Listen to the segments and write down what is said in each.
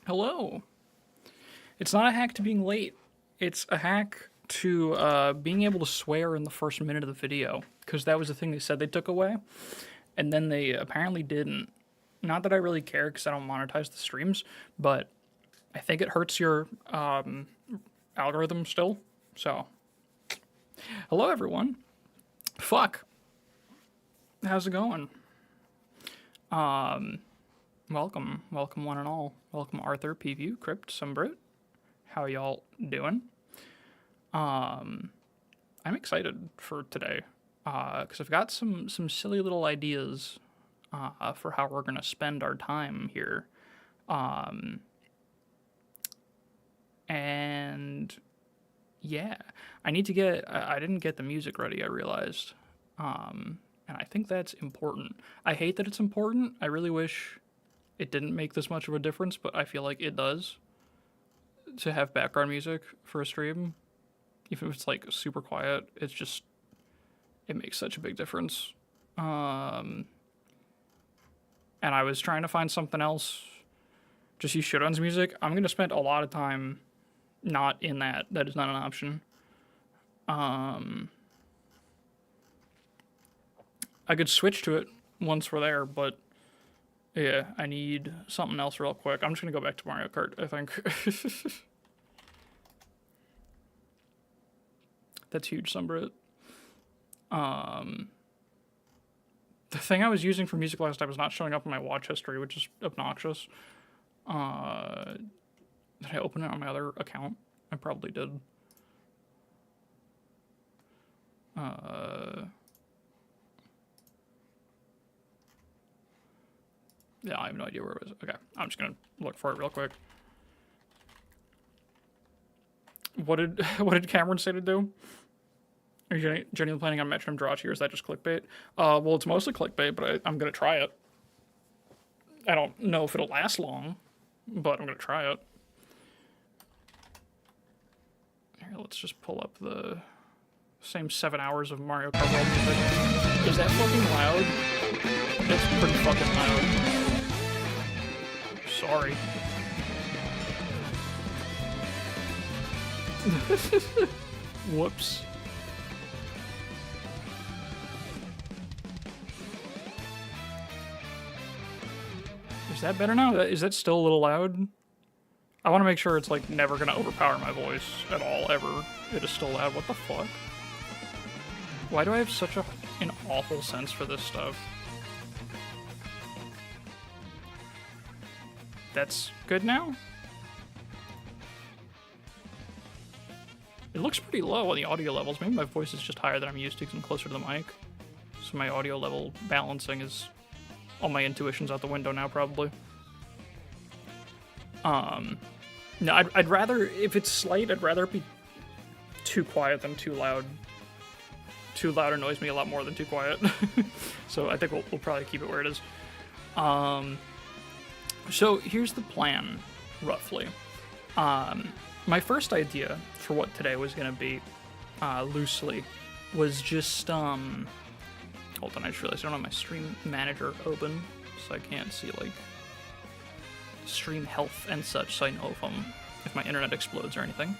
Hello. It's not a hack to being late. It's a hack to being able to swear in the first minute of the video, because that was the thing they said they took away, and then they apparently didn't. Not that I really care, because I don't monetize the streams, but I think it hurts your algorithm still. So, hello everyone. Fuck. How's it going? Welcome, one and all. Welcome Arthur, P-View, Crypt, Sunbrute. How y'all doing? I'm excited for today because I've got some silly little ideas for how we're gonna spend our time here, and yeah, I need to get. I didn't get the music ready. I realized, and I think that's important. I hate that it's important. I really wish it didn't make this much of a difference, but I feel like it does to have background music for a stream. Even if it's like super quiet, it makes such a big difference. And I was trying to find something else. Just use Showdown's music. I'm gonna spend a lot of time not in that. That is not an option. I could switch to it once we're there, but yeah, I need something else real quick. I'm just gonna go back to Mario Kart, I think. That's huge, Sunbrit. The thing I was using for music last time was not showing up in my watch history, which is obnoxious. Did I open it on my other account? I probably did. Yeah, I have no idea where it was. Okay, I'm just gonna look for it real quick. What did Cameron say to do? Are you genuinely planning on Metronome Drachi, or is that just clickbait? Well, it's mostly clickbait, but I'm gonna try it. I don't know if it'll last long, but I'm gonna try it. Here, let's just pull up the same 7 hours of Mario Kart World music. Is that fucking loud? It's pretty fucking loud. Sorry. Whoops. Is that better now? Is that still a little loud? I want to make sure it's like never gonna overpower my voice at all, ever. It is still loud. What the fuck? Why do I have such an awful sense for this stuff? That's good now? It looks pretty low on the audio levels. Maybe my voice is just higher than I'm used to because I'm closer to the mic. So my audio level balancing is... all my intuition's out the window now, probably. No, I'd rather... if it's slight, I'd rather it be too quiet than too loud. Too loud annoys me a lot more than too quiet. So I think we'll probably keep it where it is. So here's the plan, roughly. My first idea for what today was going to be, loosely, was just, hold on, I just realized I don't have my stream manager open, so I can't see, like, stream health and such, so I know if my internet explodes or anything.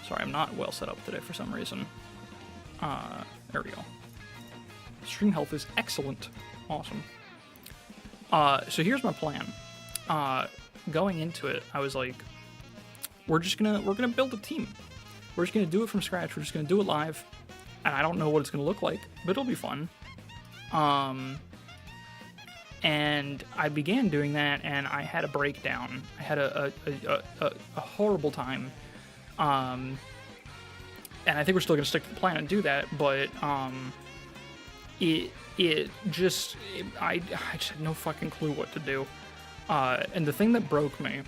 Sorry, I'm not well set up today for some reason. There we go. Stream health is excellent. Awesome. So here's my plan. Going into it, I was like, we're gonna build a team. We're just gonna do it from scratch. We're just gonna do it live, and I don't know what it's gonna look like, but it'll be fun. And I began doing that, and I had a breakdown. I had a horrible time. And I think we're still gonna stick to the plan and do that, but I just had no fucking clue what to do. And the thing that broke me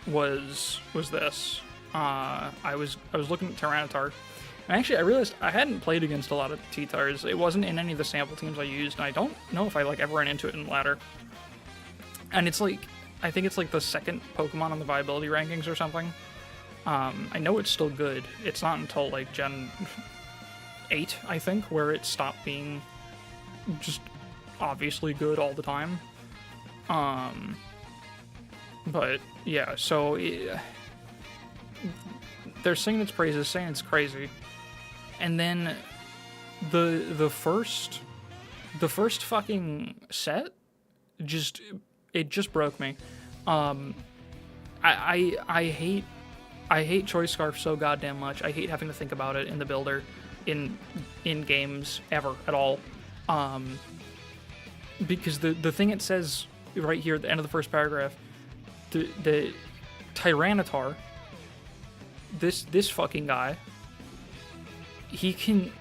was this. I was looking at Tyranitar, and actually I realized I hadn't played against a lot of T-Tars. It wasn't in any of the sample teams I used, and I don't know if I like ever ran into it in ladder. And it's like, I think it's like the second Pokemon on the viability rankings or something. I know it's still good. It's not until like Gen 8, I think, where it stopped being just obviously good all the time. But yeah, so they're singing its praises, saying it's crazy, and then the first fucking set just broke me. I hate choice scarf so goddamn much. I hate having to think about it in the builder, in games ever at all. Because the thing it says right here at the end of the first paragraph, the Tyranitar, this fucking guy, he can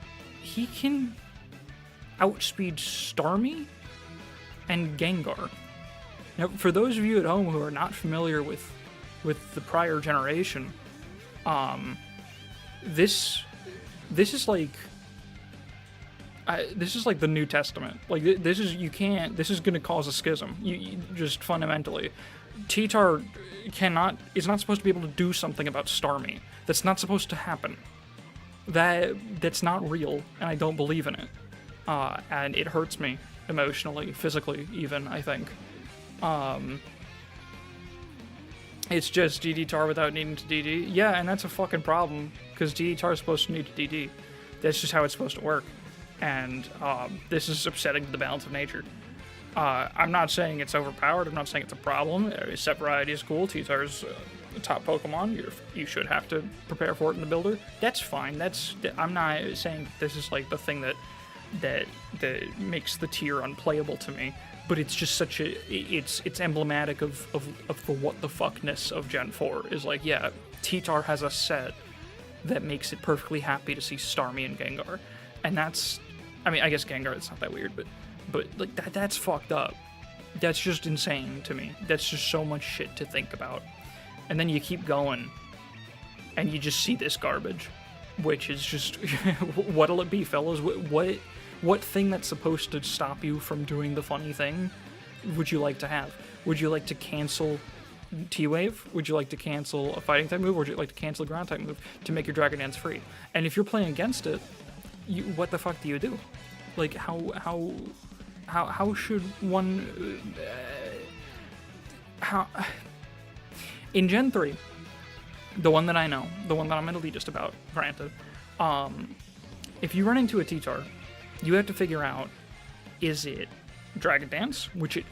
outspeed Starmie and Gengar. Now, for those of you at home who are not familiar with the prior generation, this is like the New Testament. Like, this is going to cause a schism. You just fundamentally, T-Tar is not supposed to be able to do something about Starmie. That's not supposed to happen. That's not real, and I don't believe in it. And it hurts me emotionally, physically, even, I think. It's just DD-Tar without needing to DD. Yeah, and that's a fucking problem, because DD-Tar is supposed to need to DD. That's just how it's supposed to work. And this is upsetting to the balance of nature. I'm not saying it's overpowered. I'm not saying it's a problem. Set variety is cool. T-Tar's the top Pokemon. You should have to prepare for it in the builder. That's fine. I'm not saying that this is like the thing that makes the tier unplayable to me. But it's just such it's emblematic of the what the fuckness of Gen 4. Is like, yeah, T-Tar has a set that makes it perfectly happy to see Starmie and Gengar. And that's, I mean, I guess Gengar, it's not that weird, but like that's fucked up. That's just insane to me. That's just so much shit to think about. And then you keep going, and you just see this garbage, which is just, what'll it be, fellas? What thing that's supposed to stop you from doing the funny thing would you like to have? Would you like to cancel T-Wave? Would you like to cancel a fighting type move? Or would you like to cancel a ground type move to make your Dragon Dance free? And if you're playing against it, what the fuck do you do? Like, how should one... how... In Gen 3, the one that I know, the one that I'm an elitist about, granted, if you run into a T-Tar, you have to figure out, is it Dragon Dance, which it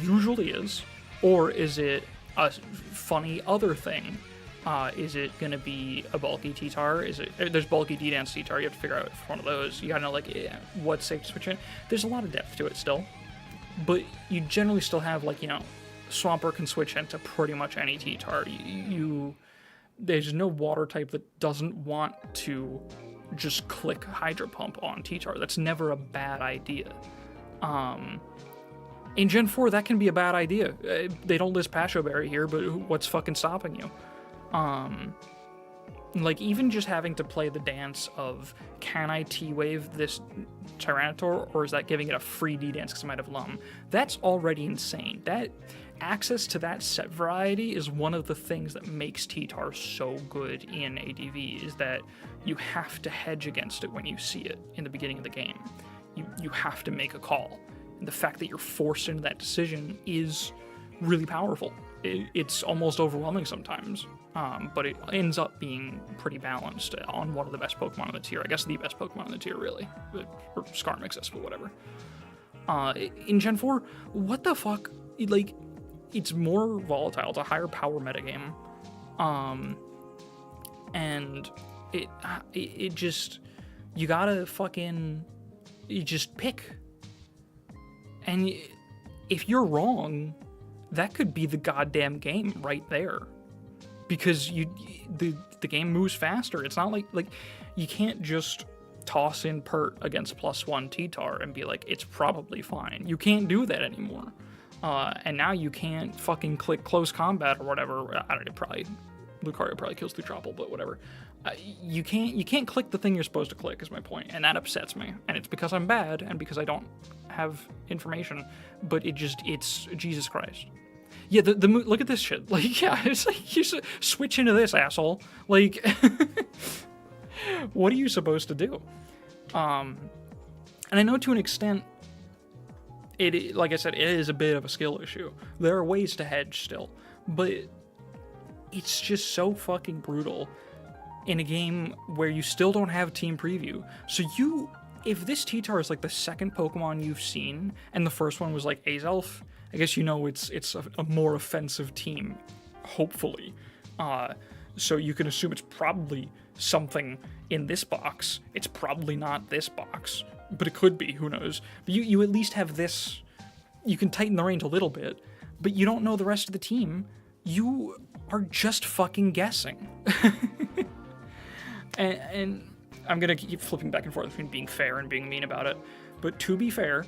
usually is, or is it a funny other thing? Is it going to be a bulky T-Tar? There's bulky D-Dance T-Tar, you have to figure out one of those. You gotta know, like, what's safe to switch in. There's a lot of depth to it still, but you generally still have, like, Swampert can switch into pretty much any T-Tar. There's no water type that doesn't want to just click Hydro Pump on T-Tar. That's never a bad idea. In Gen 4, that can be a bad idea. They don't list Pasho Berry here, but what's fucking stopping you? Like, even just having to play the dance of, can I T-Wave this Tyranitar, or is that giving it a free D-Dance because I might have Lum? That's already insane. That access to that set variety is one of the things that makes T-Tar so good in ADV, is that you have to hedge against it when you see it in the beginning of the game. You have to make a call. And the fact that you're forced into that decision is really powerful. It's almost overwhelming sometimes, but it ends up being pretty balanced on one of the best Pokemon in the tier. I guess the best Pokemon in the tier, really. Or Skarmix, but whatever. In Gen 4, what the fuck? Like, it's more volatile. It's a higher power metagame. And it just, you gotta fucking, you just pick. And if you're wrong, that could be the goddamn game right there. Because the game moves faster. It's not like you can't just toss in Pert against +1 T-Tar and be like, it's probably fine. You can't do that anymore. And now you can't fucking click close combat or whatever. I don't know, Lucario probably kills through Troupple, but whatever. You can't click the thing you're supposed to click, is my point, and that upsets me. And it's because I'm bad and because I don't have information, but it's Jesus Christ. Yeah, the look at this shit. Like, yeah, it's like, you switch into this, asshole. Like, what are you supposed to do? And I know to an extent, like I said, it is a bit of a skill issue. There are ways to hedge still, but it's just so fucking brutal in a game where you still don't have team preview. So if this T-Tar is like the second Pokemon you've seen, and the first one was like Azelf, I guess you know it's a more offensive team, hopefully. So you can assume it's probably something in this box. It's probably not this box, but it could be, who knows. But you at least have this, you can tighten the range a little bit, but you don't know the rest of the team. You are just fucking guessing. and I'm gonna keep flipping back and forth between being fair and being mean about it, but to be fair,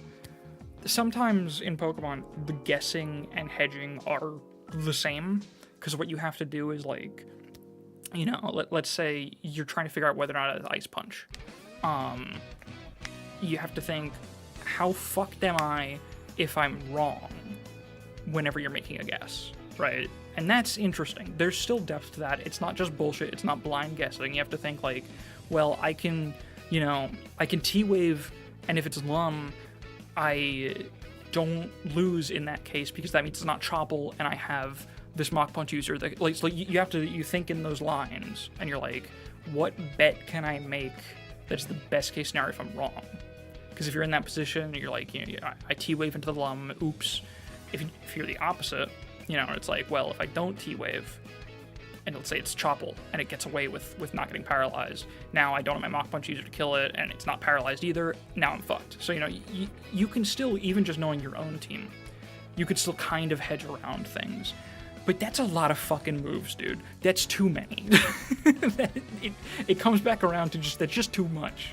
sometimes in Pokemon, the guessing and hedging are the same, because what you have to do is, like, you know, let's say you're trying to figure out whether or not it's Ice Punch. You have to think, how fucked am I if I'm wrong whenever you're making a guess, right? And that's interesting. There's still depth to that. It's not just bullshit. It's not blind guessing. You have to think, like, well, I can T-Wave, and if it's Lum, I don't lose in that case because that means it's not Chople, and I have this Mach Punch user that, like, so you think in those lines, and you're like, what bet can I make that's the best case scenario if I'm wrong? Because if you're in that position, you're like, you know, I T-Wave into the Lum, oops. If you're the opposite, you know, it's like, well, if I don't T-Wave, and let's say it's Chople, and it gets away with not getting paralyzed, now I don't have my Mach Punch user to kill it, and it's not paralyzed either, now I'm fucked. So, you know, you can still, even just knowing your own team, you could still kind of hedge around things. But that's a lot of fucking moves, dude. That's too many. It comes back around to that's just too much.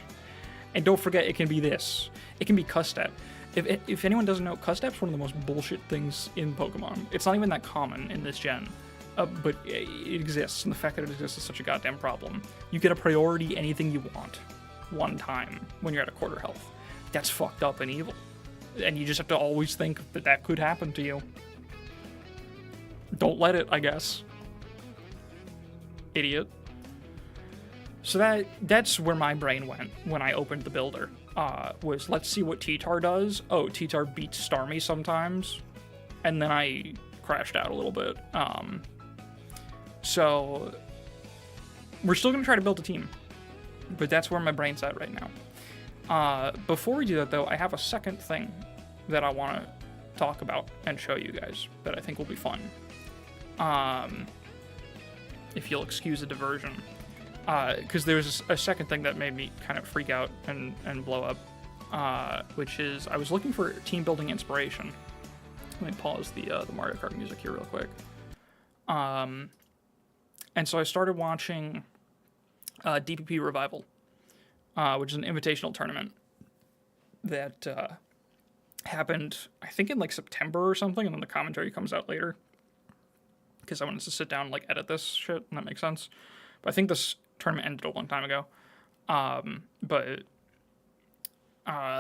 And don't forget, it can be this. It can be Custap. If anyone doesn't know, Custap's one of the most bullshit things in Pokemon. It's not even that common in this gen. But it exists, and the fact that it exists is such a goddamn problem. You get a priority anything you want one time when you're at a quarter health. That's fucked up and evil. And you just have to always think that could happen to you. Don't let it, I guess. Idiot. So that's where my brain went when I opened the builder. Was let's see what T-Tar does. Oh, T-Tar beats Starmie sometimes. And then I crashed out a little bit. So we're still going to try to build a team. But that's where my brain's at right now. Before we do that, though, I have a second thing that I want to talk about and show you guys that I think will be fun. If you'll excuse the diversion. Because there's a second thing that made me kind of freak out and blow up, which is I was looking for team building inspiration. Let me pause the Mario Kart music here real quick. And so I started watching DPP Revival, which is an invitational tournament that happened, I think, in like September or something, and then the commentary comes out later. Because I wanted to sit down and like edit this shit, and that makes sense. But I think this tournament ended a long time ago. But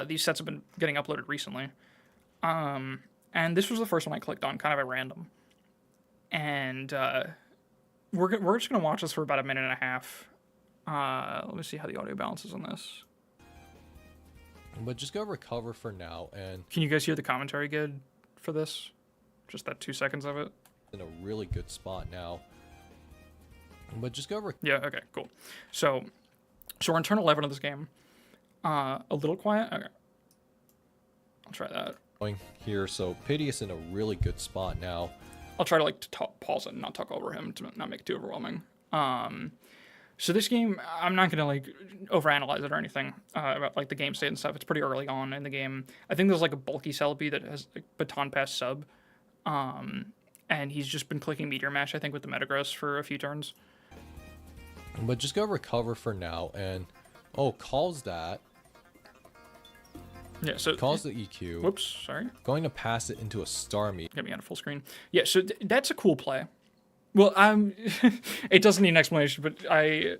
these sets have been getting uploaded recently. And this was the first one I clicked on, kind of at random. And we're just going to watch this for about a minute and a half. Let me see how the audio balances on this. But just go recover for now. And can you guys hear the commentary good for this? Just that 2 seconds of it? In a really good spot now. But just go yeah, okay, cool. So we're in turn 11 of this game. A little quiet? Okay. I'll try that. Going here, so Piteous in a really good spot now. I'll try to like pause it and not talk over him to not make it too overwhelming. So this game, I'm not gonna like overanalyze it or anything about like the game state and stuff. It's pretty early on in the game. I think there's like a bulky Celebi that has like Baton Pass sub. And he's just been clicking Meteor Mash, I think, with the Metagross for a few turns. But just go recover for now, and calls that. Yeah, so calls the EQ. Whoops, sorry. Going to pass it into a Starmie. Get me out of full screen. Yeah, so that's a cool play. Well, it doesn't need an explanation, but I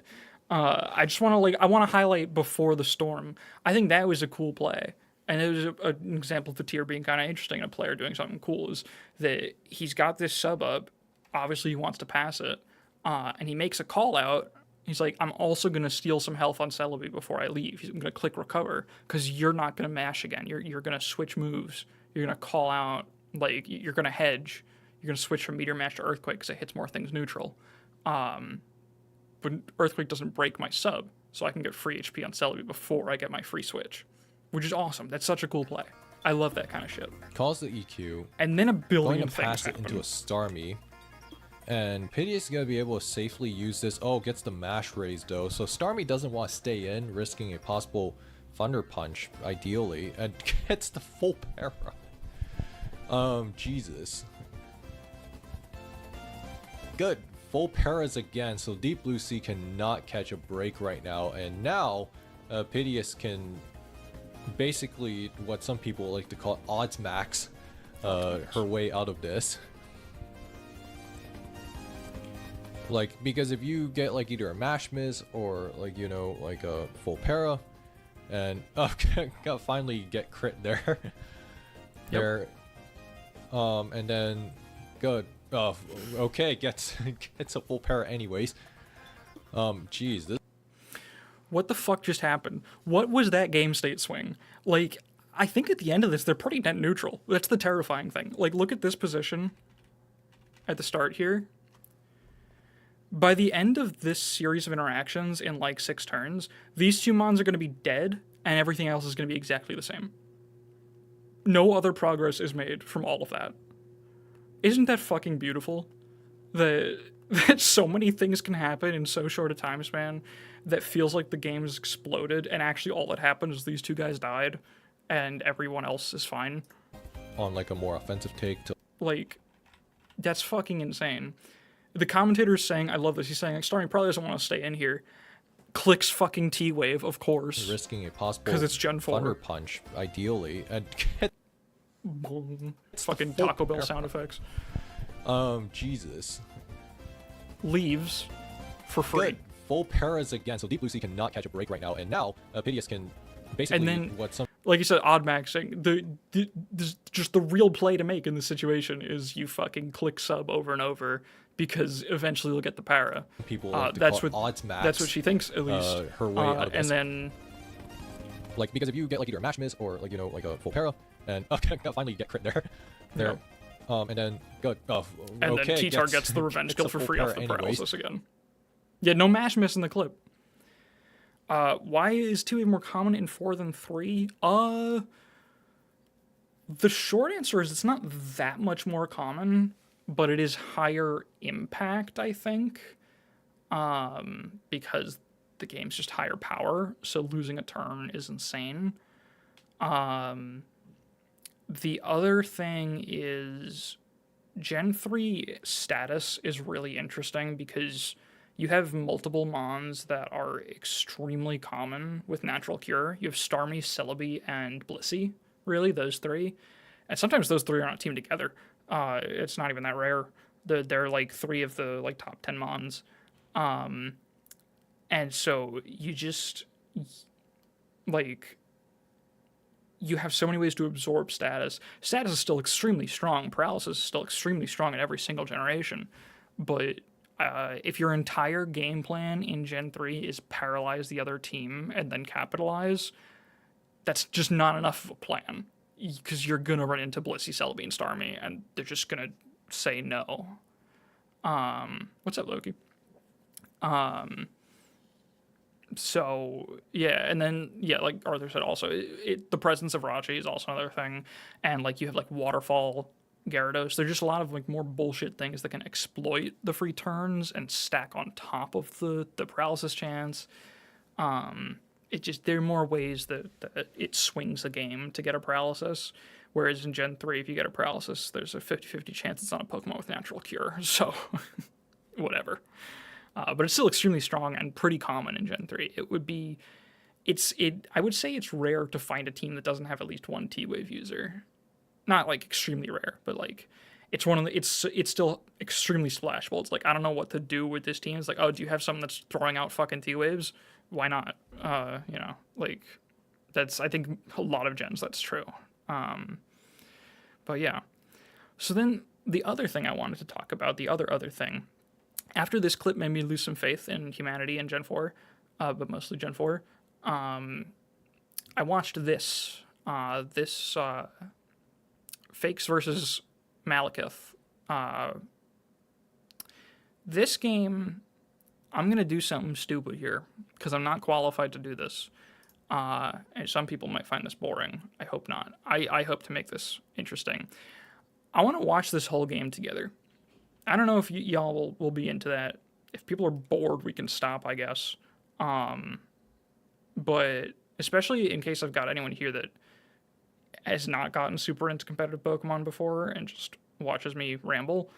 just want to I want to highlight before the storm. I think that was a cool play. And it was an example of the tier being kind of interesting. A player doing something cool is that he's got this sub up. Obviously, he wants to pass it. And he makes a call out. He's like, I'm also going to steal some health on Celebi before I leave. He's going to click recover because you're not going to mash again. You're going to switch moves. You're going to call out. Like, you're going to hedge. you're going to switch from Meteor Mash to Earthquake because it hits more things neutral. But Earthquake doesn't break my sub, so I can get free HP on Celebi before I get my free switch, which is awesome. That's such a cool play. I love that kind of shit. Calls the EQ. And then a billion going to things pass happen. it into a Starmie. And Piteous is going to be able to safely use this. Oh, gets the mash raised though. So Starmie doesn't want to stay in, risking a possible Thunder Punch, ideally. And gets the full para. Jesus. Good. Full paras again, so Deep Blue Sea cannot catch a break right now. And now, Piteous can basically, what some people like to call odds max, her way out of this. Like, because if you get like either a mash miss or like, you know, like a full para, and finally get crit there. There. And then good. Oh, okay, gets a full para anyways. Jeez. This What the fuck just happened? What was that game state swing? Like, I think at the end of this, they're pretty net neutral. That's the terrifying thing. Like, look at this position at the start here. By the end of this series of interactions in like 6 turns, these 2 mons are going to be dead, and everything else is going to be exactly the same. No other progress is made from all of that. Isn't that fucking beautiful? That so many things can happen in so short a time span that feels like the game's exploded, and actually all that happened is these 2 guys died, and everyone else is fine. on like a more offensive take to Like, that's fucking insane. The commentator's saying, I love this, he's saying, like, Starmie probably doesn't want to stay in here. Clicks fucking T-Wave, of course. risking a possible 'Cause it's Gen 4. Thunder Punch, ideally, and get Boom. Fucking Taco Bell sound effects. Jesus. Leaves for free. Good. Full paras again, so Deep Blue Sea cannot catch a break right now, and now Piteous can basically And then, what some like you said, odd maxing. Just the real play to make in this situation is you fucking click sub over and over, because eventually you'll get the para. people like to That's call what odds max. That's what she thinks, at least. Her way out of this. And then, Like, because if you get like either a mash miss or like, you know, like a full para, and finally get crit there. Yep. And then good. Oh, and okay, then T-Tar gets the revenge kill a for full free off para the anyways. paralysis again. Yeah, no mash miss in the clip. Why is 2 more common in 4 than 3? The short answer is it's not that much more common, but it is higher impact, I think, because the game's just higher power, so losing a turn is insane. The other thing is Gen 3 status is really interesting because you have multiple mons that are extremely common with Natural Cure. You have Starmie, Celebi, and Blissey, really, those 3. And sometimes those 3 are not teamed together. It's not even that rare. They're like 3 of the like top 10 mons. And so you just, like, you have so many ways to absorb status. Status is still extremely strong. Paralysis is still extremely strong in every single generation. But if your entire game plan in Gen 3 is paralyze the other team and then capitalize, that's just not enough of a plan. Because you're going to run into Blissey, Celebi, and Starmie, and they're just going to say no. What's up, Loki? So, yeah, and then, yeah, like Arthur said also, the presence of Rachi is also another thing, and, like, you have, like, Waterfall, Gyarados. There's just a lot of, like, more bullshit things that can exploit the free turns and stack on top of the paralysis chance. There are more ways that it swings a game to get a paralysis, whereas in Gen 3, if you get a paralysis, there's a 50-50 chance it's on a Pokemon with Natural Cure, so whatever. But it's still extremely strong and pretty common in Gen 3. I would say it's rare to find a team that doesn't have at least one T-Wave user. Not like extremely rare, but like it's still extremely splashable. It's like, I don't know what to do with this team. It's like, oh, do you have someone that's throwing out fucking T-Waves? Why not? Like that's, I think a lot of gens that's true. But yeah. So then the other thing I wanted to talk about, the other thing, after this clip made me lose some faith in humanity in Gen 4, but mostly Gen 4, I watched this Fakes versus Malekith This game, I'm going to do something stupid here because I'm not qualified to do this. And some people might find this boring. I hope not. I hope to make this interesting. I want to watch this whole game together. I don't know if y'all will be into that. If people are bored, we can stop, I guess. But especially in case I've got anyone here that has not gotten super into competitive Pokemon before and just watches me ramble,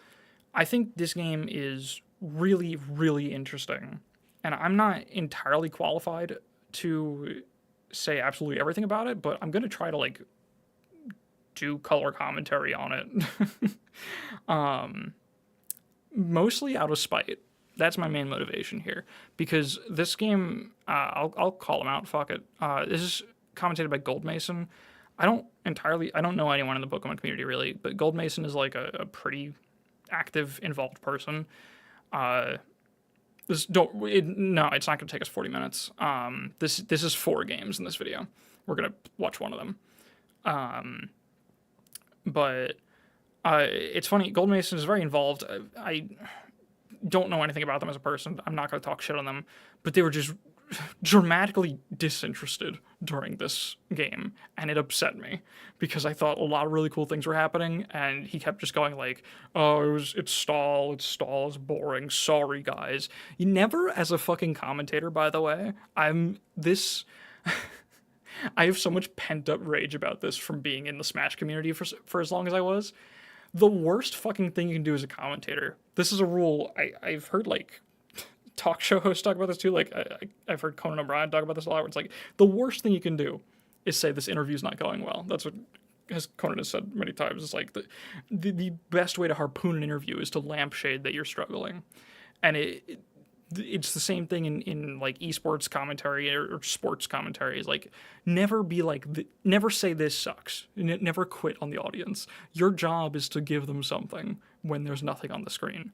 I think this game is really, really interesting. And I'm not entirely qualified to say absolutely everything about it, but I'm going to try to, like, do color commentary on it. Mostly out of spite. That's my main motivation here. Because this game, I'll call him out, fuck it. This is commentated by Gold Mason. I don't know anyone in the Pokemon community really, but Gold Mason is like a pretty active, involved person. It's not going to take us 40 minutes. This is 4 games in this video. We're going to watch one of them. But it's funny, Gold Mason is very involved. I don't know anything about them as a person. I'm not going to talk shit on them, but they were just dramatically disinterested during this game, and it upset me because I thought a lot of really cool things were happening, and he kept just going like, "Oh, it's stall, it's boring. Sorry, guys." You never, as a fucking commentator, by the way, I have so much pent up rage about this from being in the Smash community for as long as I was. The worst fucking thing you can do as a commentator. This is a rule I've heard, like, talk show hosts talk about this too. Like, I've heard Conan O'Brien talk about this a lot, where it's like, the worst thing you can do is say this interview's not going well. That's what Conan has said many times. It's like, the best way to harpoon an interview is to lampshade that you're struggling. And it's the same thing in like esports commentary or sports commentary. Is like, never be like, never say this sucks. Never quit on the audience. Your job is to give them something when there's nothing on the screen.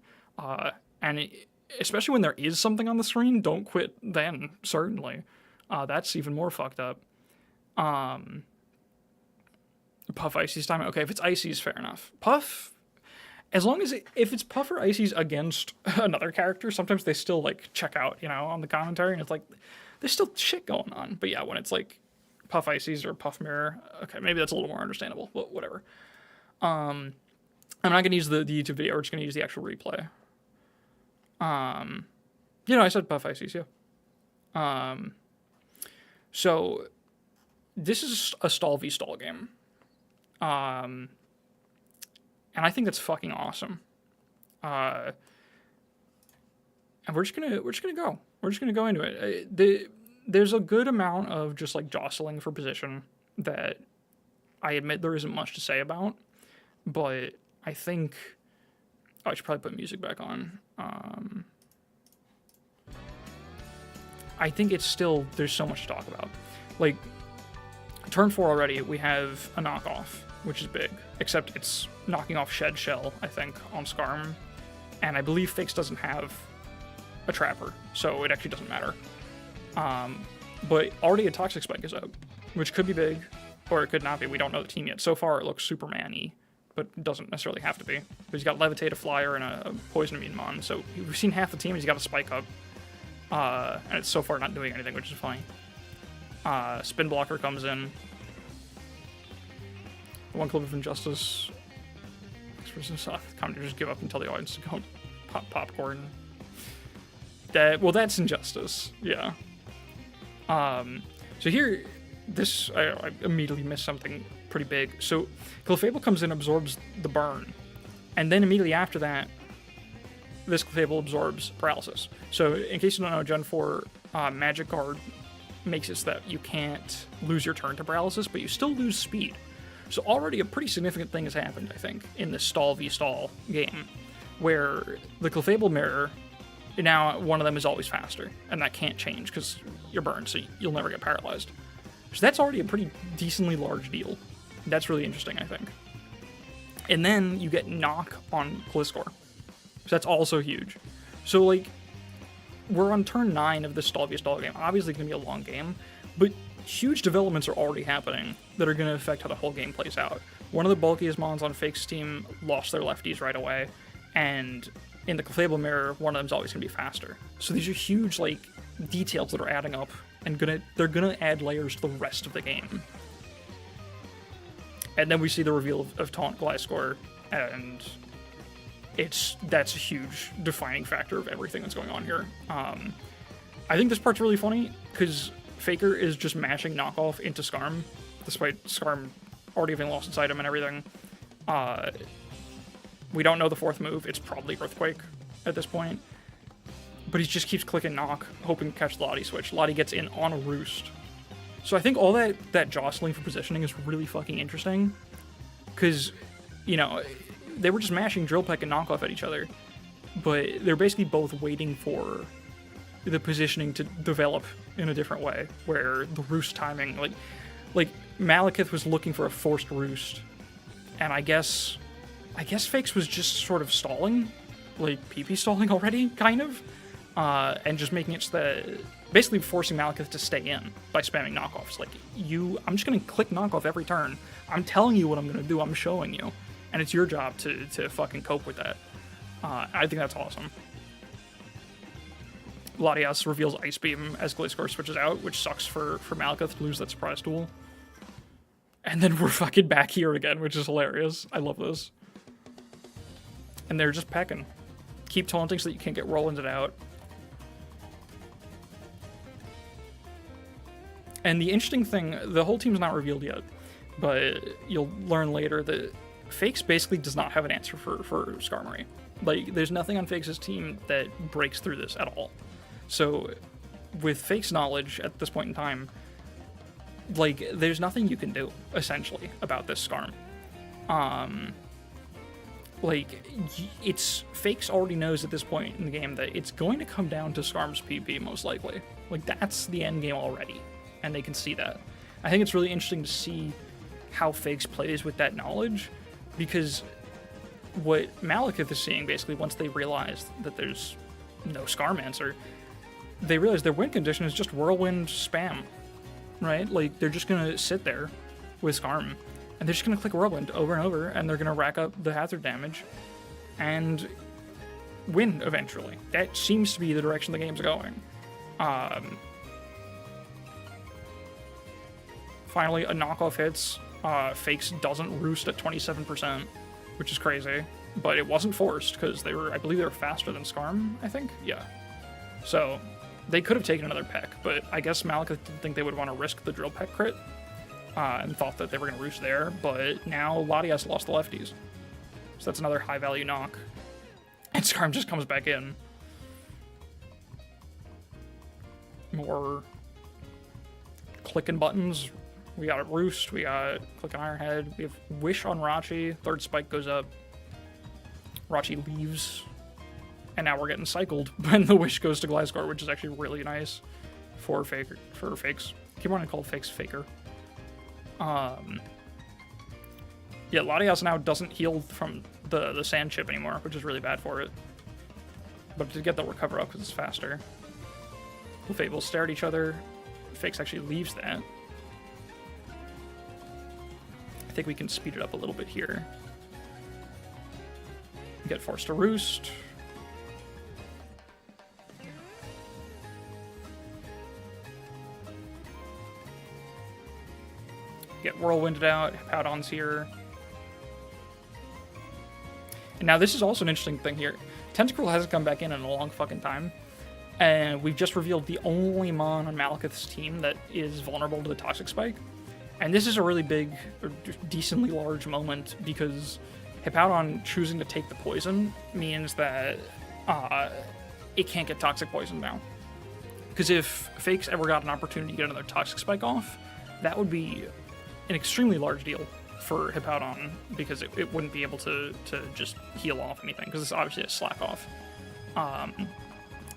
Especially when there is something on the screen, don't quit then, certainly. That's even more fucked up. Puff Icy's time. Okay, if it's Icy's, fair enough. Puff, as long as if it's Puff or Icy's against another character, sometimes they still, like, check out, on the commentary, and it's like, there's still shit going on. But yeah, when it's like Puff Icy's or Puff Mirror, okay, maybe that's a little more understandable, but whatever. I'm not going to use the YouTube video, we're just going to use the actual replay. I said Puff Icy's, yeah. So, this is a stall v stall game. And I think that's fucking awesome. And we're just gonna go. We're just gonna go into it. There's a good amount of just, like, jostling for position that I admit there isn't much to say about, but I think I should probably put music back on. I think it's still, there's so much to talk about. Like, turn 4 already, we have a knockoff, which is big, except it's knocking off Shed Shell, I think, on Skarm, and I believe Fix doesn't have a Trapper, so it actually doesn't matter. But already a Toxic Spike is out, which could be big, or it could not be. We don't know the team yet. So far, it looks Superman-y, but it doesn't necessarily have to be. But he's got Levitate, a Flyer, and a Poison Immune Mon, so we've seen half the team, he's got a Spike up. And it's so far not doing anything, which is funny. Spin Blocker comes in. One clip of Injustice. Commentators just give up and tell the audience to go pop popcorn. That's Injustice, yeah. So here, I immediately missed something pretty big. So Clefable comes in, absorbs the burn, and then immediately after that, this Clefable absorbs Paralysis. So in case you don't know, Gen 4 Magic Guard makes it so that you can't lose your turn to Paralysis, but you still lose speed. So already a pretty significant thing has happened, I think, in this stall v stall game, where the Clefable Mirror, now one of them is always faster, and that can't change because you're burned, so you'll never get paralyzed. So that's already a pretty decently large deal. That's really interesting, I think. And then you get knock on Gliscor. So that's also huge. So, like, we're on turn 9 of this stall v stall game. Obviously, it's going to be a long game, but huge developments are already happening that are going to affect how the whole game plays out. one of the bulkiest mons on Fake's team lost their lefties right away, and in the Clefable Mirror, one of them's always going to be faster. So these are huge, like, details that are adding up, and they're gonna add layers to the rest of the game. And then we see the reveal of Taunt Gliscor, and that's a huge defining factor of everything that's going on here. I think this part's really funny, because Faker is just mashing knockoff into Skarm, despite Skarm already having lost its item and everything. We don't know the fourth move. It's probably Earthquake at this point. But he just keeps clicking knock, hoping to catch the Lottie switch. Lottie gets in on a roost. So I think all that jostling for positioning is really fucking interesting. Because, you know, they were just mashing Drill Peck and knockoff at each other. But they're basically both waiting for the positioning to develop in a different way. Where the roost timing, like Malekith was looking for a forced roost. And I guess Fakes was just sort of stalling. Like PP stalling already, kind of. And just making it so that, basically forcing Malekith to stay in by spamming knockoffs. Like, I'm just gonna click knockoff every turn. I'm telling you what I'm gonna do, I'm showing you. And it's your job to fucking cope with that. I think that's awesome. Latias reveals Ice Beam as Gliscor switches out, which sucks for Malekith to lose that surprise duel. And then we're fucking back here again, which is hilarious. I love this. And they're just pecking. Keep taunting so that you can't get Rolanded out. And the interesting thing, the whole team's not revealed yet, but you'll learn later that Fakes basically does not have an answer for Skarmory. Like, there's nothing on Fakes' team that breaks through this at all. So, with Fakes' knowledge at this point in time, like, there's nothing you can do, essentially, about this Skarm. Like, Fakes already knows at this point in the game that it's going to come down to Skarm's PP, most likely. Like, that's the end game already, and they can see that. I think it's really interesting to see how Fakes plays with that knowledge, because what Malekith is seeing, basically, once they realize that there's no Skarm answer, they realize their win condition is just Whirlwind spam, right? Like, they're just gonna sit there with Skarm, and they're just gonna click Whirlwind over and over, and they're gonna rack up the hazard damage, and win eventually. That seems to be the direction the game's going. Finally, a knockoff hits. Fakes doesn't roost at 27%, which is crazy. But it wasn't forced, because I believe they were faster than Skarm, I think? Yeah. So, they could have taken another peck, but I guess Malekith didn't think they would want to risk the Drill Peck crit, and thought that they were going to roost there, but now Latias lost the lefties. So that's another high-value knock. And Skarm just comes back in. More clicking buttons. We got a Roost, we got Click on Ironhead, we have Wish on Rachi, third spike goes up. Rachi leaves. And now we're getting cycled when the Wish goes to Gliscor, which is actually really nice for Fakes. I keep wanting to call Fakes Faker. Yeah, Latias now doesn't heal from the sand chip anymore, which is really bad for it. But to get the recover up because it's faster. Fables stare at each other. Fakes actually leaves that. I think we can speed it up a little bit here. Get forced to roost. Get whirlwinded out. Powdon's here. And now this is also an interesting thing here. Tentacruel hasn't come back in a long fucking time. And we've just revealed the only Mon on Malekith's team that is vulnerable to the Toxic Spike. And this is a really big, or decently large moment, because Hippowdon choosing to take the poison means that it can't get Toxic Poison now. Because if Fakes ever got an opportunity to get another Toxic Spike off, that would be an extremely large deal for Hippowdon, because it wouldn't be able to just heal off anything, because it's obviously a slack off.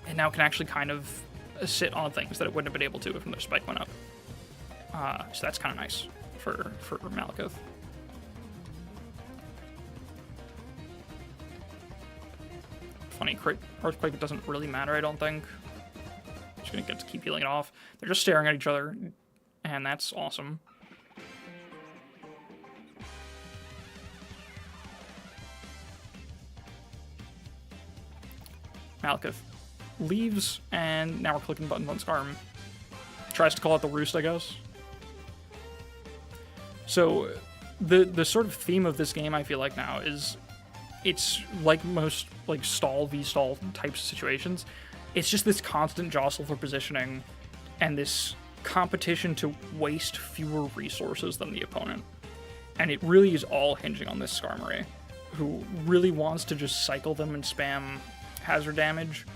And now can actually kind of sit on things that it wouldn't have been able to if another spike went up. So that's kind of nice for Malekith. Funny, crit Earthquake doesn't really matter, I don't think. Just gonna get to keep healing it off. They're just staring at each other, and that's awesome. Malekith leaves, and now we're clicking buttons on Skarm. Tries to call out the roost, I guess. So the sort of theme of this game, I feel like now, is it's like most like stall v stall types of situations. It's just this constant jostle for positioning and this competition to waste fewer resources than the opponent. And it really is all hinging on this Skarmory, who really wants to just cycle them and spam hazard damage,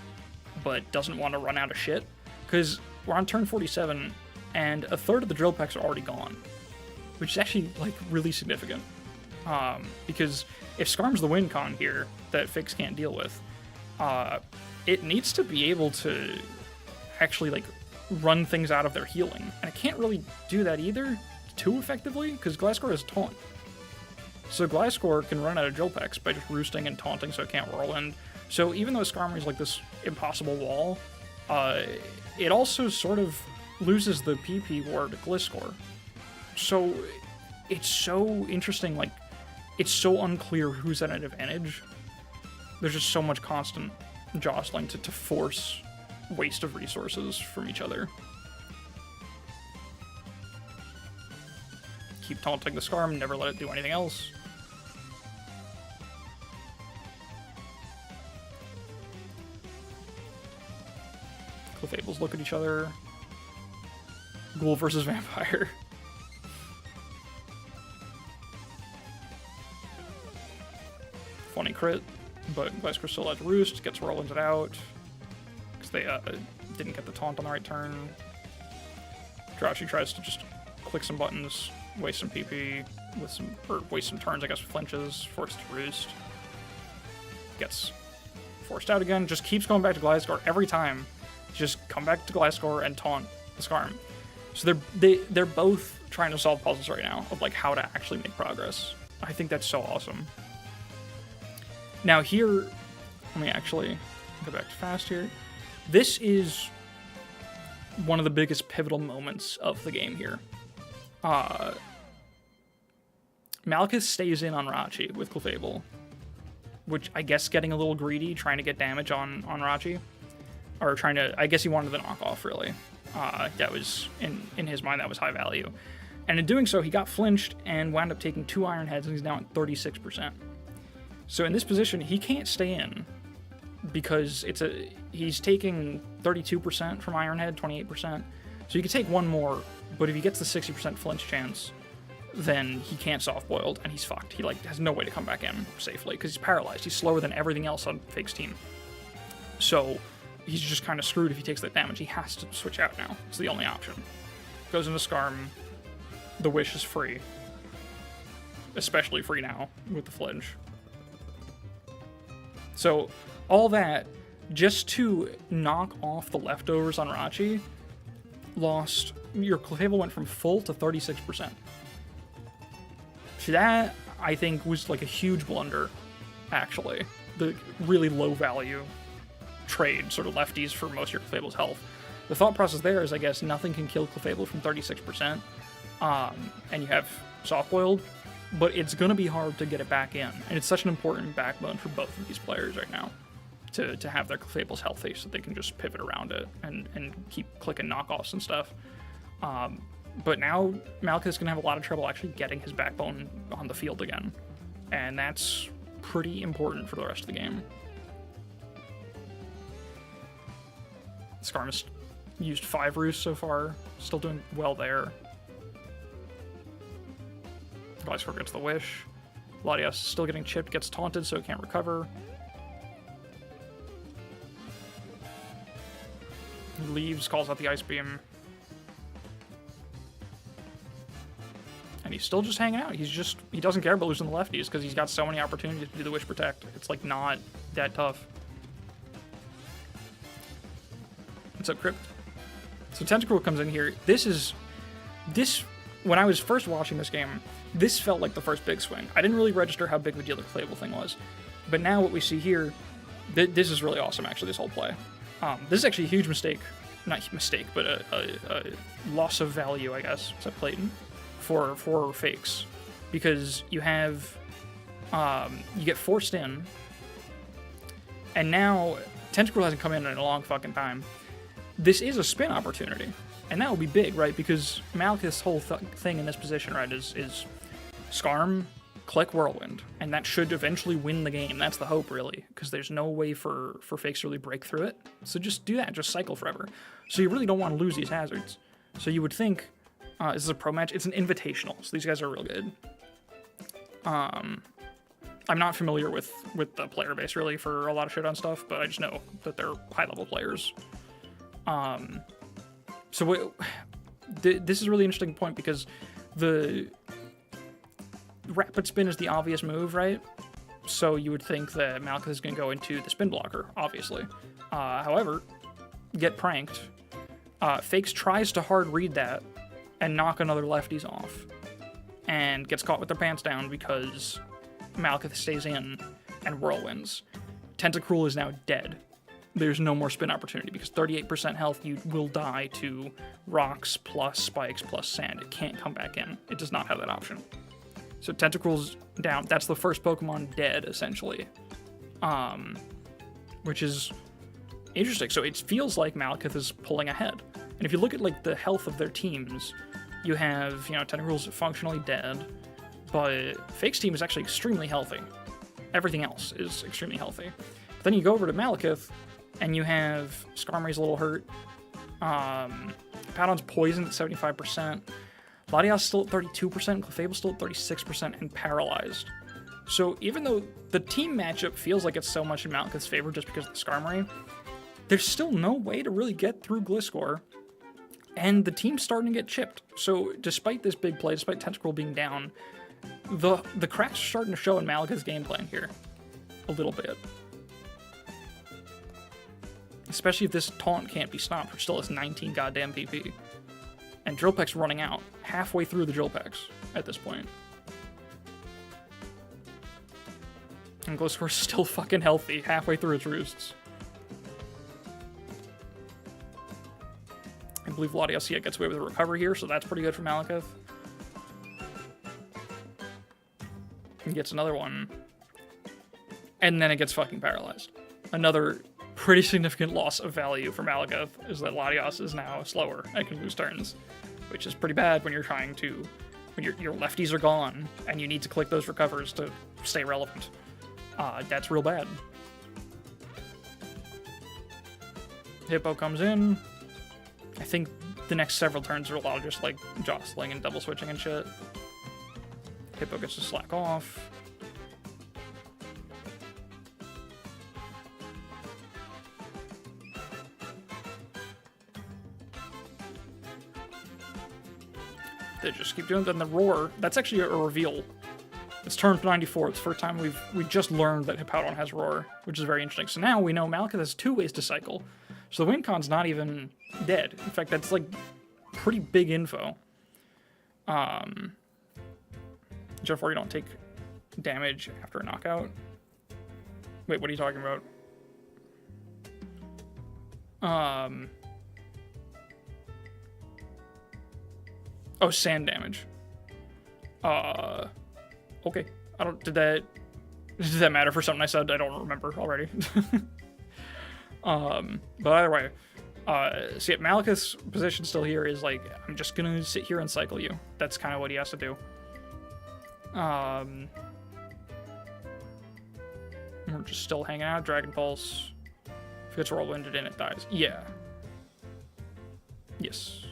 but doesn't want to run out of shit. Because we're on turn 47, and a third of the drill packs are already gone, which is actually like really significant. Because if Skarm's the win con here that Fix can't deal with, it needs to be able to actually like run things out of their healing, and it can't really do that either too effectively because Gliscor has taunt. So Gliscor can run out of drill packs by just roosting and taunting, so it can't whirlwind. So even though Skarmory is like this impossible wall, it also sort of loses the PP war to Gliscor. So it's so interesting, like, it's so unclear who's at an advantage. There's just so much constant jostling to force waste of resources from each other. Keep taunting the Skarm, never let it do anything else. Clefables look at each other. Ghoul versus Vampire. Funny crit, but Gliscor still has Roost, gets Whirlwinded out, because they didn't get the taunt on the right turn. Jirachi tries to just click some buttons, waste some PP, with some, or waste some turns, I guess, with flinches, forced to Roost. Gets forced out again, just keeps going back to Gliscor every time. Just come back to Gliscor and taunt the Skarm. So they're both trying to solve puzzles right now of like how to actually make progress. I think that's so awesome. Now here, let me actually go back to fast here. This is one of the biggest pivotal moments of the game here. Malekith stays in on Rachi with Clefable, which I guess getting a little greedy, trying to get damage on Rachi. Or trying to, I guess he wanted the knockoff, really. That was, in his mind, that was high value. And in doing so, he got flinched and wound up taking 2 Iron Heads, and he's now at 36%. So in this position, he can't stay in, because he's taking 32% from Iron Head, 28%. So you could take one more, but if he gets the 60% flinch chance, then he can't soft-boiled, and he's fucked. He like has no way to come back in safely, because he's paralyzed. He's slower than everything else on Fake's team. So he's just kind of screwed if he takes that damage. He has to switch out now. It's the only option. Goes into Skarm. The Wish is free. Especially free now with the flinch. So all that just to knock off the leftovers on Rachi, your Clefable went from full to 36%. So that, I think, was like a huge blunder, actually. The really low value trade, sort of lefties for most of your Clefable's health. The thought process there is, I guess, nothing can kill Clefable from 36%, and you have soft-boiled, but it's going to be hard to get it back in, and it's such an important backbone for both of these players right now, to have their Clefable's healthy so they can just pivot around it and keep clicking knockoffs and stuff. But now Malekith's going to have a lot of trouble actually getting his backbone on the field again, and that's pretty important for the rest of the game. Skarm has used 5 Roosts so far, still doing well there. Gliscor gets the Wish. Latias still getting chipped, gets taunted so it can't recover. He leaves, calls out the Ice Beam. And he's still just hanging out. He doesn't care about losing the lefties because he's got so many opportunities to do the Wish Protect. It's like not that tough. What's up, Crypt? So Tentacruel comes in here. This, when I was first watching this game, this felt like the first big swing. I didn't really register how big of a deal the Clefable thing was. But now what we see here, this is really awesome, actually, this whole play. This is actually a huge mistake. Not mistake, but a loss of value, I guess, except Clayton, for Fakes. Because you have, you get forced in, and now Tentacruel hasn't come in a long fucking time. This is a spin opportunity, and that will be big, right? Because Malekith's whole thing in this position, right, is Skarm, click Whirlwind, and that should eventually win the game. That's the hope, really, because there's no way for Fakes to really break through it. So just do that, just cycle forever. So you really don't want to lose these hazards. So you would think, this is a pro match, it's an invitational, so these guys are real good. I'm not familiar with the player base, really, for a lot of showdown stuff, but I just know that they're high-level players. This is a really interesting point, because the rapid spin is the obvious move, right? So you would think that Malekith is going to go into the spin blocker, obviously. However, get pranked. Fakes tries to hard read that and knock another lefties off, and gets caught with their pants down because Malekith stays in and whirlwinds. Tentacruel is now dead. There's no more spin opportunity because 38% health, you will die to rocks plus spikes plus sand. It can't come back in. It does not have that option. So Tentacruel's down. That's the first Pokemon dead, essentially. Which is interesting. So it feels like Malekith is pulling ahead. And if you look at like the health of their teams, you have, Tentacruel's functionally dead, but Fake's team is actually extremely healthy. Everything else is extremely healthy. But then you go over to Malekith, and you have Skarmory's a little hurt. Paddon's poisoned at 75%. Latias still at 32%, Clefable's still at 36%, and paralyzed. So even though the team matchup feels like it's so much in Malekith's favor just because of the Skarmory, there's still no way to really get through Gliscor, and the team's starting to get chipped. So despite this big play, despite Tentacruel being down, the cracks are starting to show in Malekith's game plan here. A little bit. Especially if this taunt can't be stopped, which still has 19 goddamn PP. And Drill Peck's running out, halfway through the Drill Pecks at this point. And Gliscor's still fucking healthy, halfway through its roosts. I believe Latias gets away with a recovery here, so that's pretty good for Malekith. And gets another one. And then it gets fucking paralyzed. Another pretty significant loss of value for Malekith is that Latias is now slower and can lose turns, which is pretty bad when you're trying to, when your lefties are gone and you need to click those recovers to stay relevant. That's real bad. Hippo comes in. I think the next several turns are a lot of just like jostling and double switching and shit. Hippo gets to slack off. They just keep doing it. Then the roar, that's actually a reveal. It's turn 94. It's the first time we just learned that Hippowdon has roar, which is very interesting. So now we know Malekith has 2 ways to cycle. So the Wincon's not even dead. In fact, that's like pretty big info. Therefore, you don't take damage after a knockout. Wait, what are you talking about? Oh, sand damage. Okay. Did that matter for something I said? I don't remember already. But either way, see, Malekith's position still here is like, I'm just gonna sit here and cycle you. That's kind of what he has to do. We're just still hanging out. Dragon Pulse. If it gets whirlwinded in, it dies. Yeah. Yes.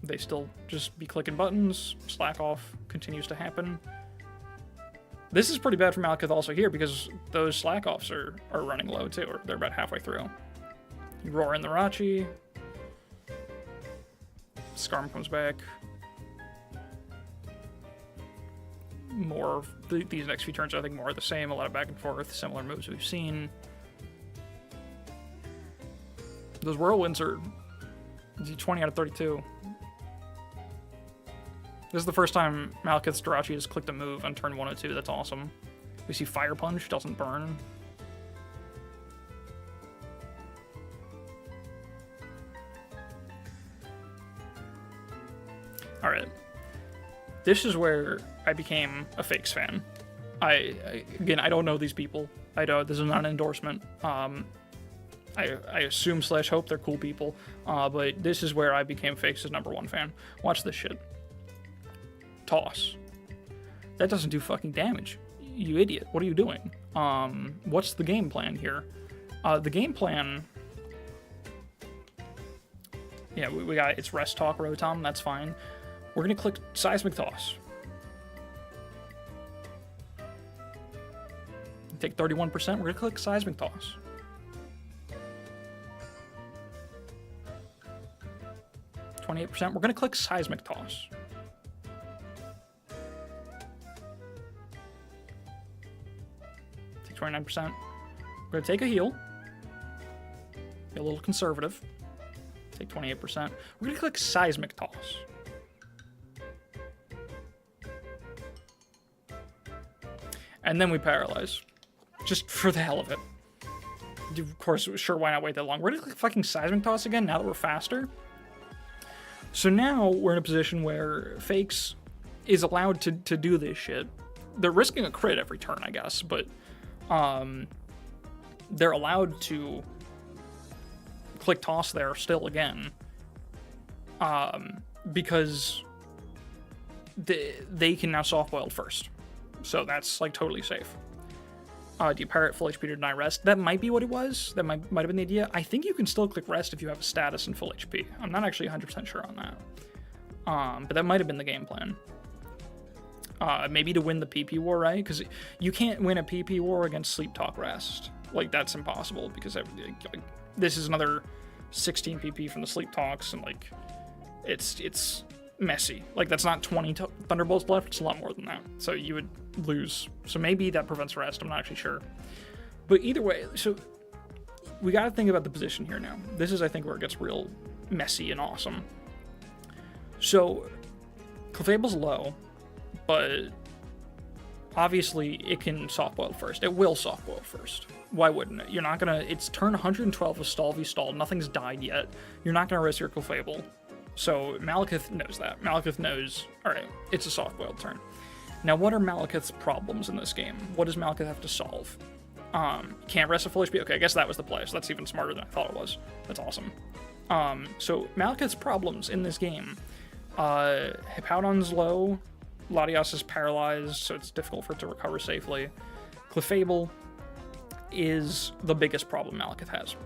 They still just be clicking buttons. Slack off continues to happen. This is pretty bad for Malekith also here because those slack offs are running low too, or they're about halfway through. You roar in the Rachi. Skarm comes back. More, these next few turns I think more of the same, a lot of back and forth, similar moves we've seen. Those whirlwinds are 20 out of 32. This is the first time Malekith's Jirachi has clicked a move on turn 102. That's awesome. We see Fire Punch, doesn't burn. Alright. This is where I became a Fakes fan. Again, I don't know these people. I know this is not an endorsement. I assume / hope they're cool people, but this is where I became Fakes' #1 fan. Watch this shit. Toss. That doesn't do fucking damage. You idiot. What are you doing? What's the game plan here? The game plan... Yeah, we got it's rest talk Rotom, that's fine. We're gonna click Seismic Toss. Take 31%, we're gonna click Seismic Toss. %, we're gonna click Seismic Toss. Take 29%. We're gonna take a heal. Be a little conservative. Take 28%. We're gonna click Seismic Toss. And then we paralyze. Just for the hell of it. Of course, sure, why not wait that long? We're gonna click fucking Seismic Toss again now that we're faster. So now we're in a position where Fakes is allowed to do this shit. They're risking a crit every turn, I guess, but they're allowed to click Toss there still again because they can now soft boil first. So that's like totally safe. Do you parry at full HP to deny rest? That might be what it was. That might have been the idea. I think you can still click rest if you have a status and full HP. I'm not actually 100% sure on that. But that might have been the game plan. Maybe to win the PP war, right? Because you can't win a PP war against Sleep Talk Rest. Like, that's impossible because this is another 16 PP from the Sleep Talks, and like, it's messy. Like, that's not 20 Thunderbolts left, it's a lot more than that. So you would lose. So maybe that prevents rest, I'm not actually sure. But either way, so we gotta think about the position here now. This is, I think, where it gets real messy and awesome. So, Clefable's low, but obviously it can soft boil first. It will soft boil first. Why wouldn't it? You're not gonna, it's turn 112 with stall v stall, nothing's died yet. You're not gonna risk your Clefable. So Malekith knows that. Malekith knows, alright, it's a soft boiled turn. Now, what are Malekith's problems in this game? What does Malekith have to solve? Can't rest at full HP? Okay, I guess that was the play, so that's even smarter than I thought it was. That's awesome. So Malekith's problems in this game. Hippowdon's low. Latias is paralyzed, so it's difficult for it to recover safely. Clefable is the biggest problem Malekith has.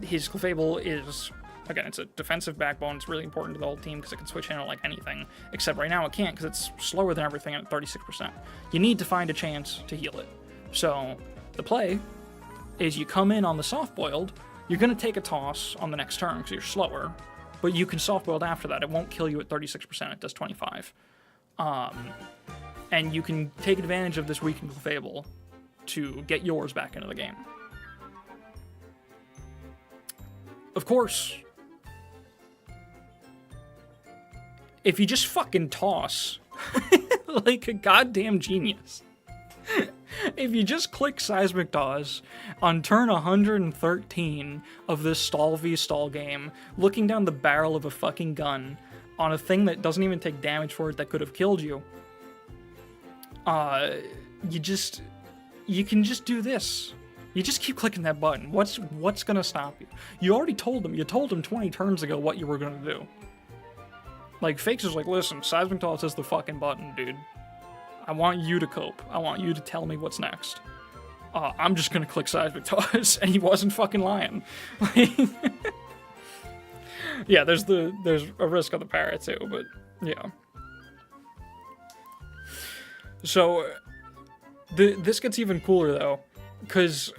His Clefable is, again, it's a defensive backbone. It's really important to the whole team because it can switch in on like anything, except right now it can't because it's slower than everything at 36%. You need to find a chance to heal it. So the play is you come in on the soft-boiled, you're going to take a toss on the next turn because you're slower, but you can soft-boiled after that. It won't kill you at 36%, it does 25. And you can take advantage of this weakened Clefable to get yours back into the game. Of course, if you just fucking toss like a goddamn genius, if you just click Seismic Toss on turn 113 of this stall v stall game, looking down the barrel of a fucking gun on a thing that doesn't even take damage for it that could have killed you, you can just do this. You just keep clicking that button. What's gonna stop you? You already told them. You told them 20 turns ago what you were gonna do. Like, Fakes is like, listen, Seismic Toss is the fucking button, dude. I want you to cope. I want you to tell me what's next. I'm just gonna click Seismic Toss, and he wasn't fucking lying. Yeah, there's a risk of the parrot too, but yeah. So this gets even cooler though, because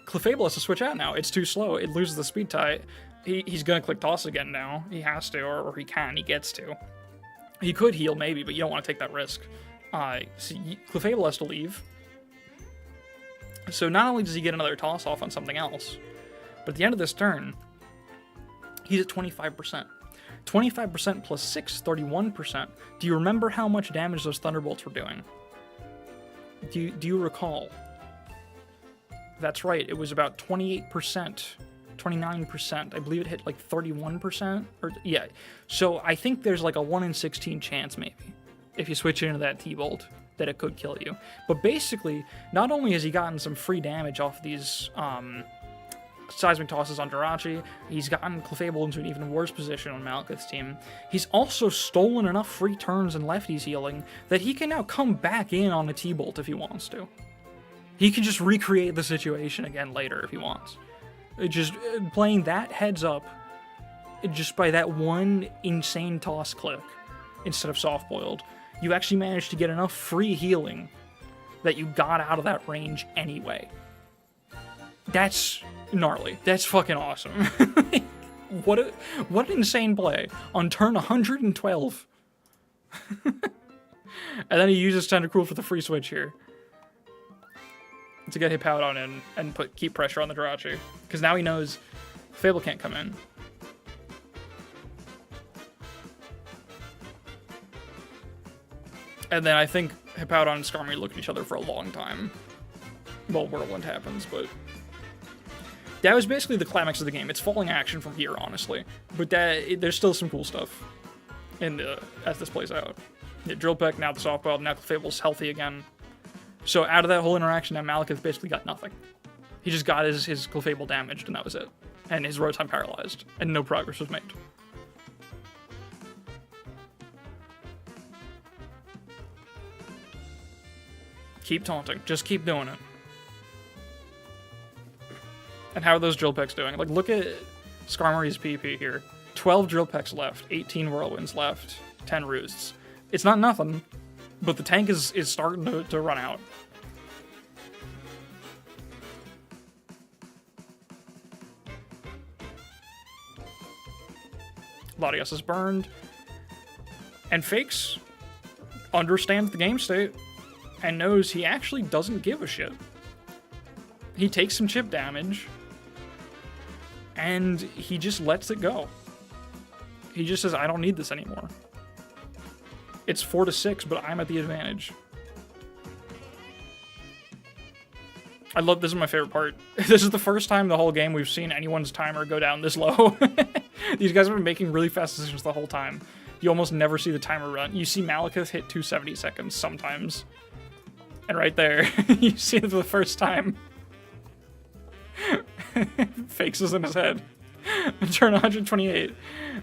Clefable has to switch out now. It's too slow. It loses the speed tie. He's gonna click Toss again now. He has to, or he can. He gets to. He could heal maybe, but you don't want to take that risk. So Clefable has to leave. So not only does he get another toss off on something else, but at the end of this turn, he's at 25%. 25% plus 6, 31%. Do you remember how much damage those Thunderbolts were doing? Do you recall? That's right, it was about 28%, 29%. I believe it hit like 31%. Yeah, so I think there's like a 1 in 16 chance maybe if you switch into that T-Bolt, that it could kill you. But basically, not only has he gotten some free damage off these seismic tosses on Jirachi, he's gotten Clefable into an even worse position on Malekith's team. He's also stolen enough free turns and lefties healing that he can now come back in on a T-Bolt if he wants to. He can just recreate the situation again later if he wants. Just playing that heads up just by that one insane toss click instead of soft-boiled, you actually managed to get enough free healing that you got out of that range anyway. That's gnarly. That's fucking awesome. What an insane play on turn 112. And then he uses Tentacruel for the free switch here to get Hippowdon in and keep pressure on the Jirachi. Because now he knows Fable can't come in. And then I think Hippowdon and Skarmory look at each other for a long time. Well, Whirlwind happens, but that was basically the climax of the game. It's falling action from here, honestly. But there's still some cool stuff as this plays out. Yeah, Drill Peck, now the softball, now Clefable's healthy again. So out of that whole interaction, now Malekith basically got nothing. He just got his Clefable damaged, and that was it. And his Rotom paralyzed, and no progress was made. Keep taunting. Just keep doing it. And how are those Drill Pecks doing? Like, look at Skarmory's PP here. 12 Drill Pecks left, 18 Whirlwinds left, 10 Roosts. It's not nothing, but the tank is starting to run out. Latias is burned. And Fakes understands the game state and knows he actually doesn't give a shit. He takes some chip damage, and he just lets it go. He just says, I don't need this anymore. It's 4-6, but I'm at the advantage. I love, this is my favorite part. This is the first time the whole game we've seen anyone's timer go down this low. These guys have been making really fast decisions the whole time. You almost never see the timer run. You see Malekith hit 270 seconds sometimes. And right there, you see it for the first time. Fakes is in his head. Turn 128.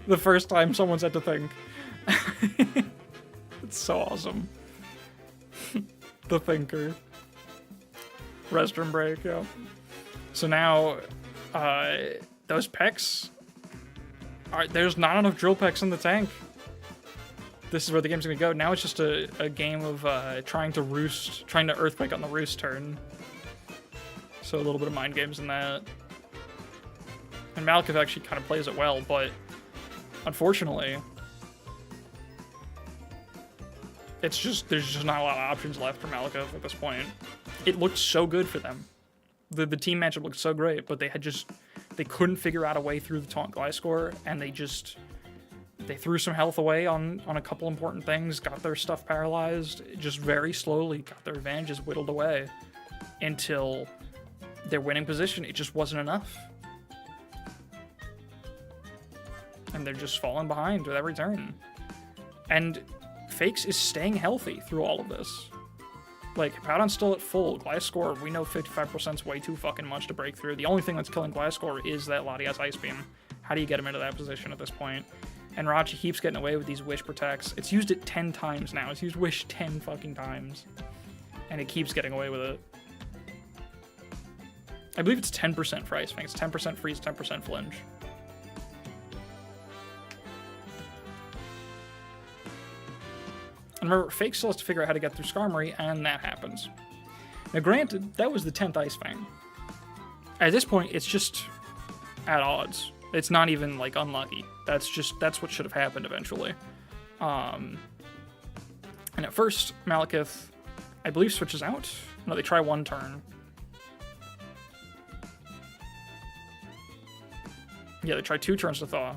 The first time someone's had to think. It's so awesome. The thinker. Restroom break, yeah. So now, those Pecks, there's not enough Drill Pecks in the tank. This is where the game's gonna go. Now it's just a game of trying to Earthquake on the Roost turn. So a little bit of mind games in that. And Malekith actually kind of plays it well, but unfortunately, there's just not a lot of options left for Malekith at this point. It looked so good for them. The team matchup looked so great, but they couldn't figure out a way through the taunt Gliscor, and they threw some health away on a couple important things, got their stuff paralyzed, just very slowly got their advantages whittled away until their winning position, it just wasn't enough. And they're just falling behind with every turn. And Fakes is staying healthy through all of this. Like, Hippowdon's still at full. Gliscor, we know 55% is way too fucking much to break through. The only thing that's killing Gliscor is that Latias Ice Beam. How do you get him into that position at this point? And Rachi keeps getting away with these Wish Protects. It's used it 10 times now. It's used Wish 10 fucking times. And it keeps getting away with it. I believe it's 10% for Ice Fang. It's 10% freeze, 10% flinch. And remember, Fake still has to figure out how to get through Skarmory, and that happens. Now granted, that was the 10th Ice Fang. At this point, it's just at odds. It's not even, like, unlucky. That's what should have happened eventually. And at first, Malekith, I believe, switches out. No, they try one turn. Yeah, they try 2 turns to thaw.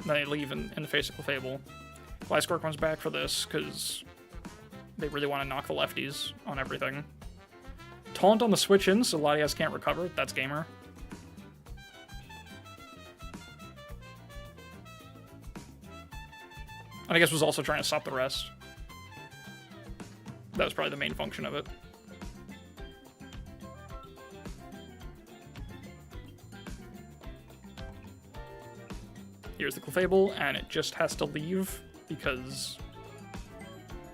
Then they leave in the face of Clefable. Gliscor comes back for this, because they really want to knock the lefties on everything. Taunt on the switch in, so Latias can't recover. That's gamer. And I guess was also trying to stop the rest. That was probably the main function of it. Here's the Clefable, and it just has to leave because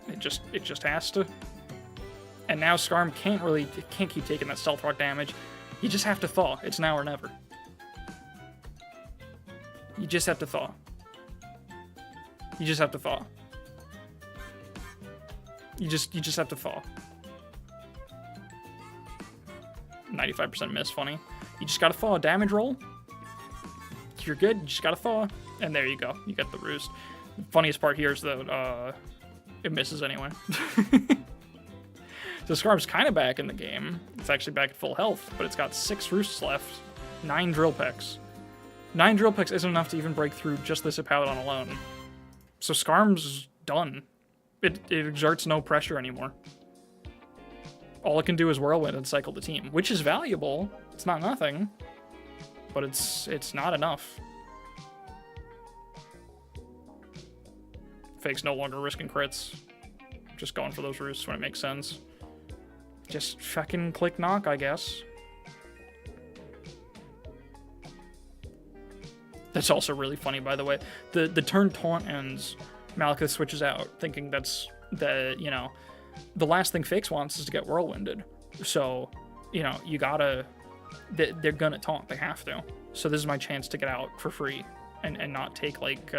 it just has to. And now Skarm can't keep taking that Stealth Rock damage. You just have to thaw. It's now or never. You just have to thaw. You just have to thaw. You just have to thaw. 95% miss, funny. You just gotta thaw. Damage roll. You're good. You just gotta thaw. And there you go. You get the roost. The funniest part here is that it misses anyway. So Skarm's kind of back in the game. It's actually back at full health, but it's got 6 roosts left. 9 drill pecks. 9 drill pecks isn't enough to even break through just this Hippowdon alone. So Skarm's done. It exerts no pressure anymore. All it can do is Whirlwind and cycle the team, which is valuable. It's not nothing, but it's not enough. Fake's no longer risking crits. Just going for those roosts when it makes sense. Just fucking click knock, I guess. That's also really funny, by the way. The turn taunt ends, Malekith switches out, thinking that's the last thing Fakes wants is to get whirlwinded. So, you gotta, they're gonna taunt, they have to. So this is my chance to get out for free and not take like,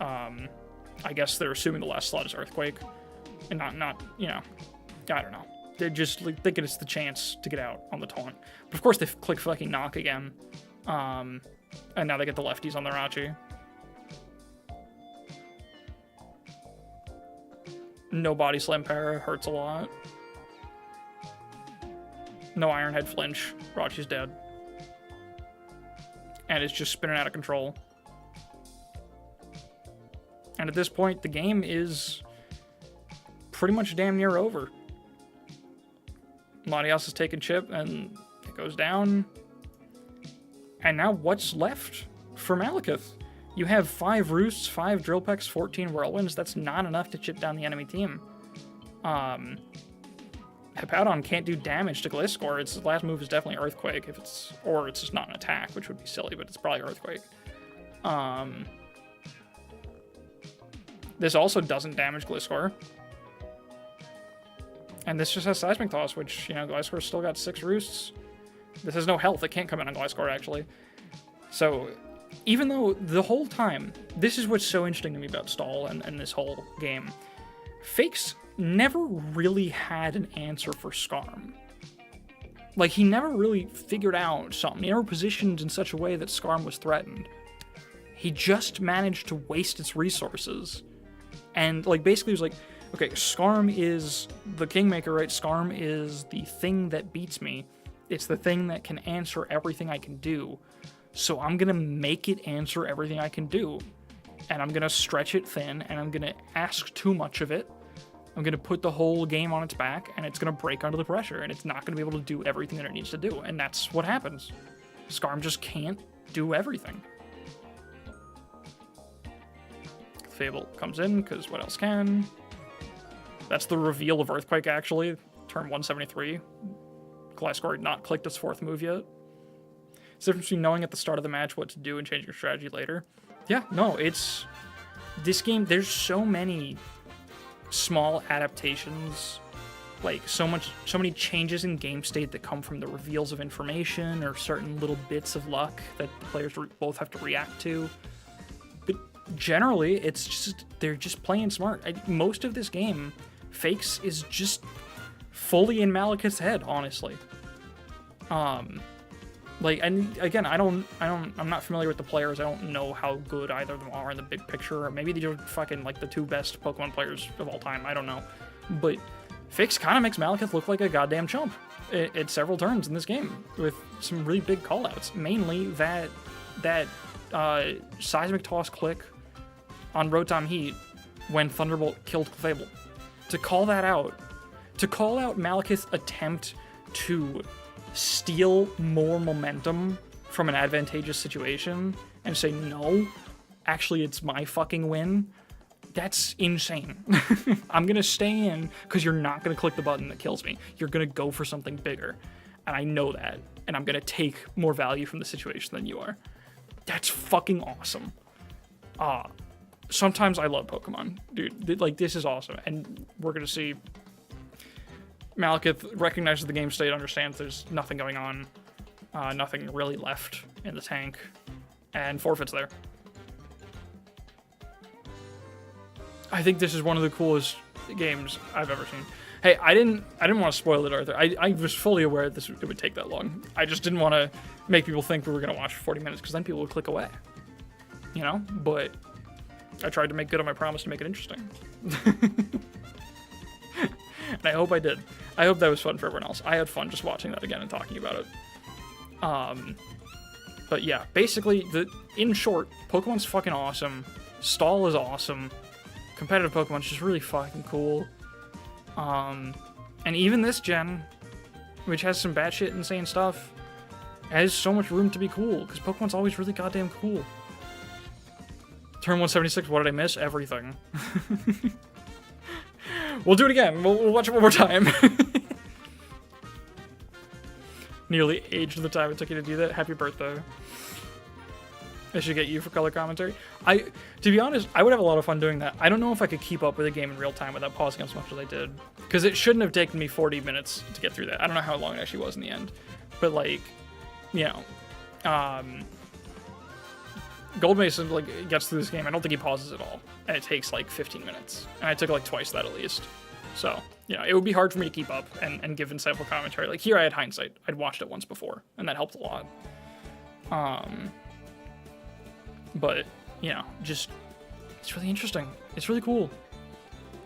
I guess they're assuming the last slot is Earthquake, and not I don't know. They're just thinking it's the chance to get out on the taunt. But of course they click fucking knock again. And now they get the lefties on their Rachi. No body slam para, hurts a lot. No Iron Head flinch, Rachi's dead. And it's just spinning out of control. And at this point, the game is pretty much damn near over. Latias is taking chip, and it goes down. And now what's left for Malekith? You have 5 Roosts, 5 Drill Pecks, 14 Whirlwinds. That's not enough to chip down the enemy team. Hippowdon can't do damage to Gliscor. Its last move is definitely Earthquake, or it's just not an attack, which would be silly, but it's probably Earthquake. This also doesn't damage Gliscor. And this just has Seismic Toss, which, Gliscor's still got 6 Roosts. This has no health. It can't come in on Gliscor, actually. So, even though the whole time, this is what's so interesting to me about Stall and this whole game. Fakes never really had an answer for Skarm. Like, he never really figured out something. He never positioned in such a way that Skarm was threatened. He just managed to waste its resources. And, basically he was like, okay, Skarm is the Kingmaker, right? Skarm is the thing that beats me. It's the thing that can answer everything I can do. So I'm going to make it answer everything I can do. And I'm going to stretch it thin, and I'm going to ask too much of it. I'm going to put the whole game on its back, and it's going to break under the pressure, and it's not going to be able to do everything that it needs to do. And that's what happens. Skarm just can't do everything. Fable comes in, because what else can? That's the reveal of Earthquake, actually. Turn 173. Gliscor had not clicked its 4th move yet. It's the difference between knowing at the start of the match what to do and changing your strategy later. Yeah, no, it's... This game, there's so many small adaptations, so many changes in game state that come from the reveals of information or certain little bits of luck that the players both have to react to. But generally, it's just, they're just playing smart. Most of this game, Fakes is just fully in Malekith's head, honestly. And again, I'm not familiar with the players. I don't know how good either of them are in the big picture. Or maybe they're fucking the 2 best Pokemon players of all time. I don't know. But Fakes kind of makes Malekith look like a goddamn chump at several turns in this game with some really big callouts. Mainly that Seismic Toss click on Rotom Heat when Thunderbolt killed Clefable. To call that out, Malekith's attempt to steal more momentum from an advantageous situation and say, no, actually it's my fucking win. That's insane. I'm gonna stay in because you're not gonna click the button that kills me. You're gonna go for something bigger. And I know that. And I'm gonna take more value from the situation than you are. That's fucking awesome. Sometimes I love Pokemon. Dude, like, this is awesome. And we're gonna see Malekith recognizes the game state, understands there's nothing going on. Nothing really left in the tank. And forfeits there. I think this is one of the coolest games I've ever seen. Hey, I didn't want to spoil it, Arthur. I was fully aware it would take that long. I just didn't want to make people think we were going to watch for 40 minutes, because then people would click away. You know? But I tried to make good on my promise to make it interesting. And I hope I did. I hope that was fun for everyone else. I had fun just watching that again and talking about it. But yeah, basically, in short, Pokemon's fucking awesome. Stall is awesome. Competitive Pokemon's just really fucking cool. And even this gen, which has some batshit insane stuff, has so much room to be cool, because Pokemon's always really goddamn cool. Turn 176, what did I miss? Everything. We'll do it again. We'll watch it one more time. Nearly aged the time it took you to do that. Happy birthday. I should get you for color commentary. To be honest, I would have a lot of fun doing that. I don't know if I could keep up with a game in real time without pausing as much as I did. Because it shouldn't have taken me 40 minutes to get through that. I don't know how long it actually was in the end. But, like, you know, Gold Mason, like, gets through this game. I don't think he pauses at all. And it takes, like, 15 minutes. And I took, like, twice that at least. So, you know, it would be hard for me to keep up and give insightful commentary. Like, here I had hindsight. I'd watched it once before, and that helped a lot. But, you know, just, it's really interesting. It's really cool.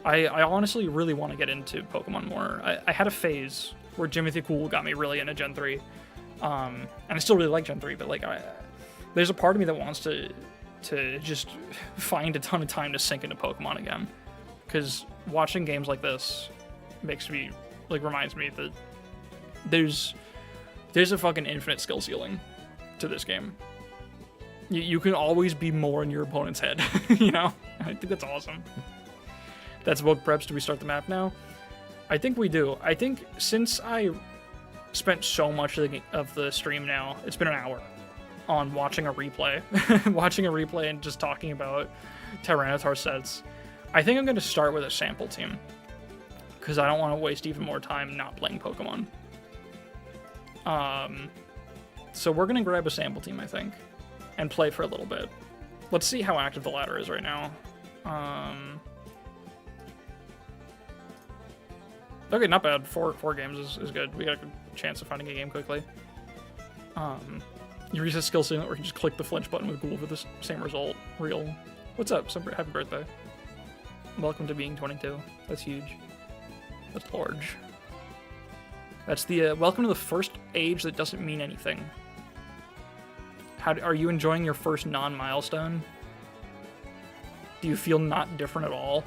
I honestly really want to get into Pokemon more. I had a phase where Jimothy Cool got me really into Gen 3. And I still really like Gen 3, but, like, there's a part of me that wants to just find a ton of time to sink into Pokemon again. Because watching games like this makes me, like, reminds me that there's a fucking infinite skill ceiling to this game. You can always be more in your opponent's head, you know? I think that's awesome. That's book preps. Do we start the map now? I think we do. I think since I spent so much of the stream now, it's been an hour, on watching a replay. Watching a replay and just talking about Tyranitar sets. I think I'm going to start with a sample team, because I don't want to waste even more time not playing Pokemon. So we're going to grab a sample team, I think, and play for a little bit. Let's see how active the ladder is right now. Okay, not bad. Four games is good. We got a good chance of finding a game quickly. You reset skill ceiling, or you can just click the flinch button with Ghoul for the same result. Real. What's up? Happy birthday. Welcome to being 22. That's huge. That's large. That's the welcome to the first age that doesn't mean anything. Are you enjoying your first non-milestone? Do you feel not different at all?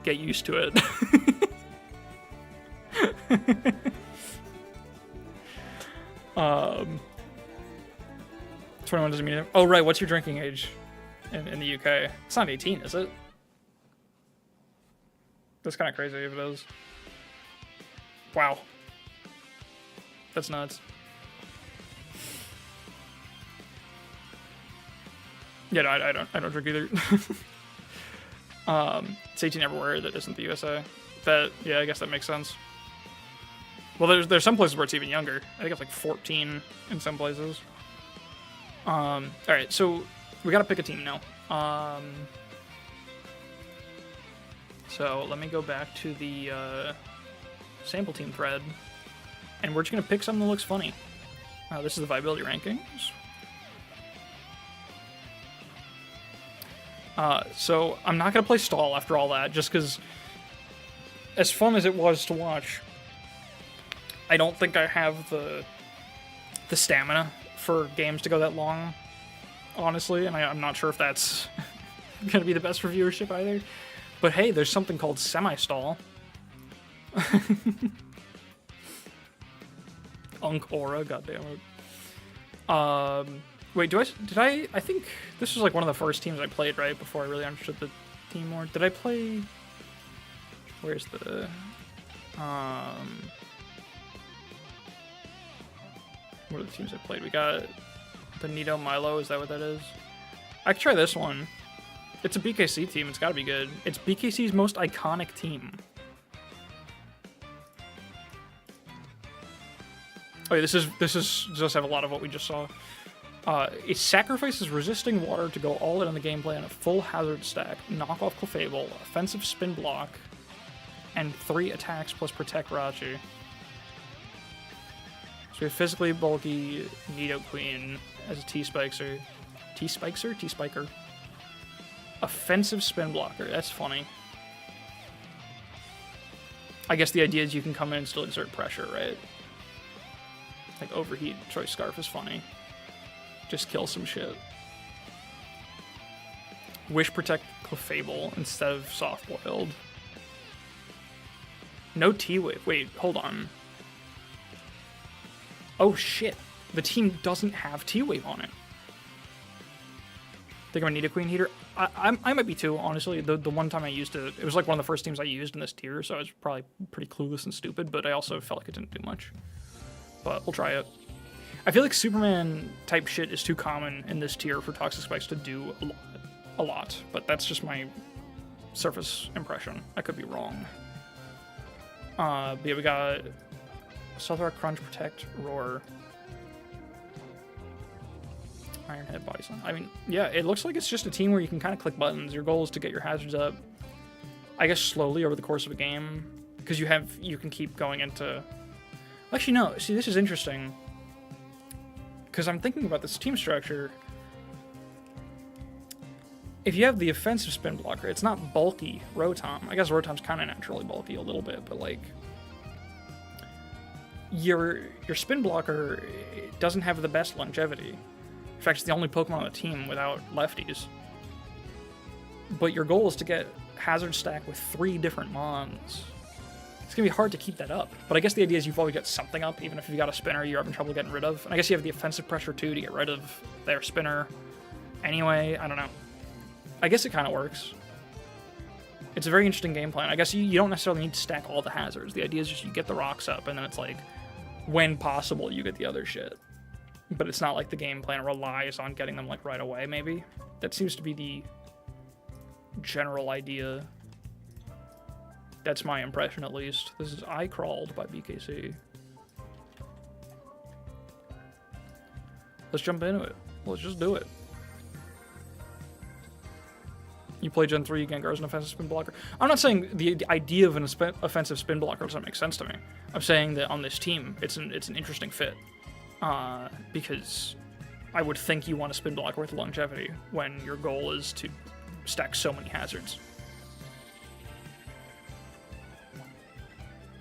Get used to it. 21 doesn't mean it. Oh, right. What's your drinking age in the UK? It's not 18, is it? That's kind of crazy if it is. Wow. That's nuts. Yeah, no, I don't drink either. It's 18 everywhere that isn't the USA. Yeah, I guess that makes sense. Well, there's some places where it's even younger. I think it's like 14 in some places. All right, so we gotta pick a team now. So let me go back to the sample team thread, and we're just gonna pick something that looks funny. This is the viability rankings. So I'm not gonna play stall after all that, just because, as fun as it was to watch, I don't think I have the stamina for games to go that long, honestly, and I'm not sure if that's gonna be the best for viewership either. But hey, there's something called semi-stall. Unk Aura, goddammit. Wait, I think this was like one of the first teams I played, right? Before I really understood team more. Did I play... Where's the... What are the teams I played? We got the Nito Milo, is that what that is? I could try this one. It's a BKC team, it's gotta be good. It's BKC's most iconic team. Oh yeah, this does have a lot of what we just saw. It sacrifices resisting water to go all in on the gameplay on a full hazard stack, knock off Clefable, offensive spin block, and 3 attacks plus protect Rachi. So we have physically bulky Nido Queen as a T-Spiker. T-Spiker? Offensive spin blocker, that's funny. I guess the idea is you can come in and still exert pressure, right? Like overheat, Choice Scarf is funny. Just kill some shit. Wish Protect Clefable instead of Soft Boiled. No T-Wave. Wait, hold on. Oh shit. The team doesn't have T-Wave on it. Think I'm gonna need a Queen Heater? I might be too, honestly. The one time I used it was like one of the first teams I used in this tier, so I was probably pretty clueless and stupid, but I also felt like it didn't do much. But we'll try it. I feel like Superman type shit is too common in this tier for Toxic Spikes to do a lot, but that's just my surface impression. I could be wrong. But yeah, we got Stealth Crunch, Protect, Roar, Ironhead, Body Slam. I mean, yeah, it looks like it's just a team where you can kind of click buttons. Your goal is to get your hazards up, I guess, slowly over the course of a game, because you can keep going into... Actually, no. See, this is interesting, because I'm thinking about this team structure. If you have the offensive spin blocker, it's not bulky Rotom. I guess Rotom's kind of naturally bulky a little bit, but like your spin blocker doesn't have the best longevity. In fact, it's the only Pokemon on the team without lefties. But your goal is to get hazard stack with 3 different Mons. It's going to be hard to keep that up. But I guess the idea is you've always got something up, even if you've got a spinner you're having trouble getting rid of. And I guess you have the offensive pressure, too, to get rid of their spinner. Anyway, I don't know. I guess it kind of works. It's a very interesting game plan. I guess you don't necessarily need to stack all the hazards. The idea is just you get the rocks up, and then it's like, when possible, you get the other shit. But it's not like the game plan relies on getting them, like, right away, maybe. That seems to be the general idea. That's my impression, at least. This is I Crawled by BKC. Let's jump into it. Let's just do it. You play Gen 3, Gengar's an offensive spin blocker. I'm not saying the idea of an offensive spin blocker doesn't make sense to me. I'm saying that on this team, it's an interesting fit. Because I would think you want a spin blocker with longevity when your goal is to stack so many hazards.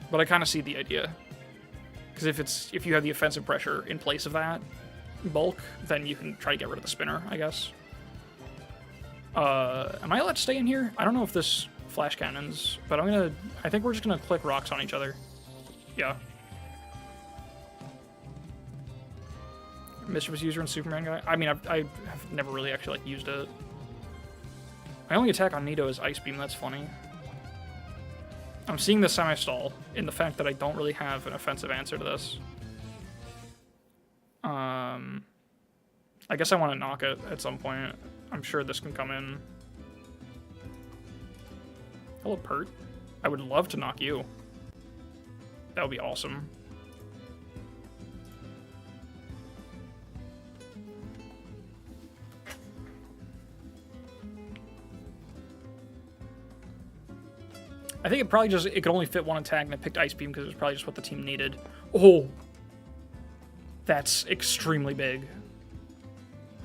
But I kind of see the idea. Because if you have the offensive pressure in place of that bulk, then you can try to get rid of the spinner, I guess. Am I allowed to stay in here? I don't know if this flash cannons, but I think we're just gonna click rocks on each other. Yeah. Mischievous user and Superman guy. I mean, I have never really actually like used it. My only attack on Nido is Ice Beam. That's funny. I'm seeing the semi-stall in the fact that I don't really have an offensive answer to this. I guess I want to knock it at some point. I'm sure this can come in. Hello, Pert. I would love to knock you. That would be awesome. I think it could only fit one attack, and I picked Ice Beam because it was probably just what the team needed. Oh! That's extremely big.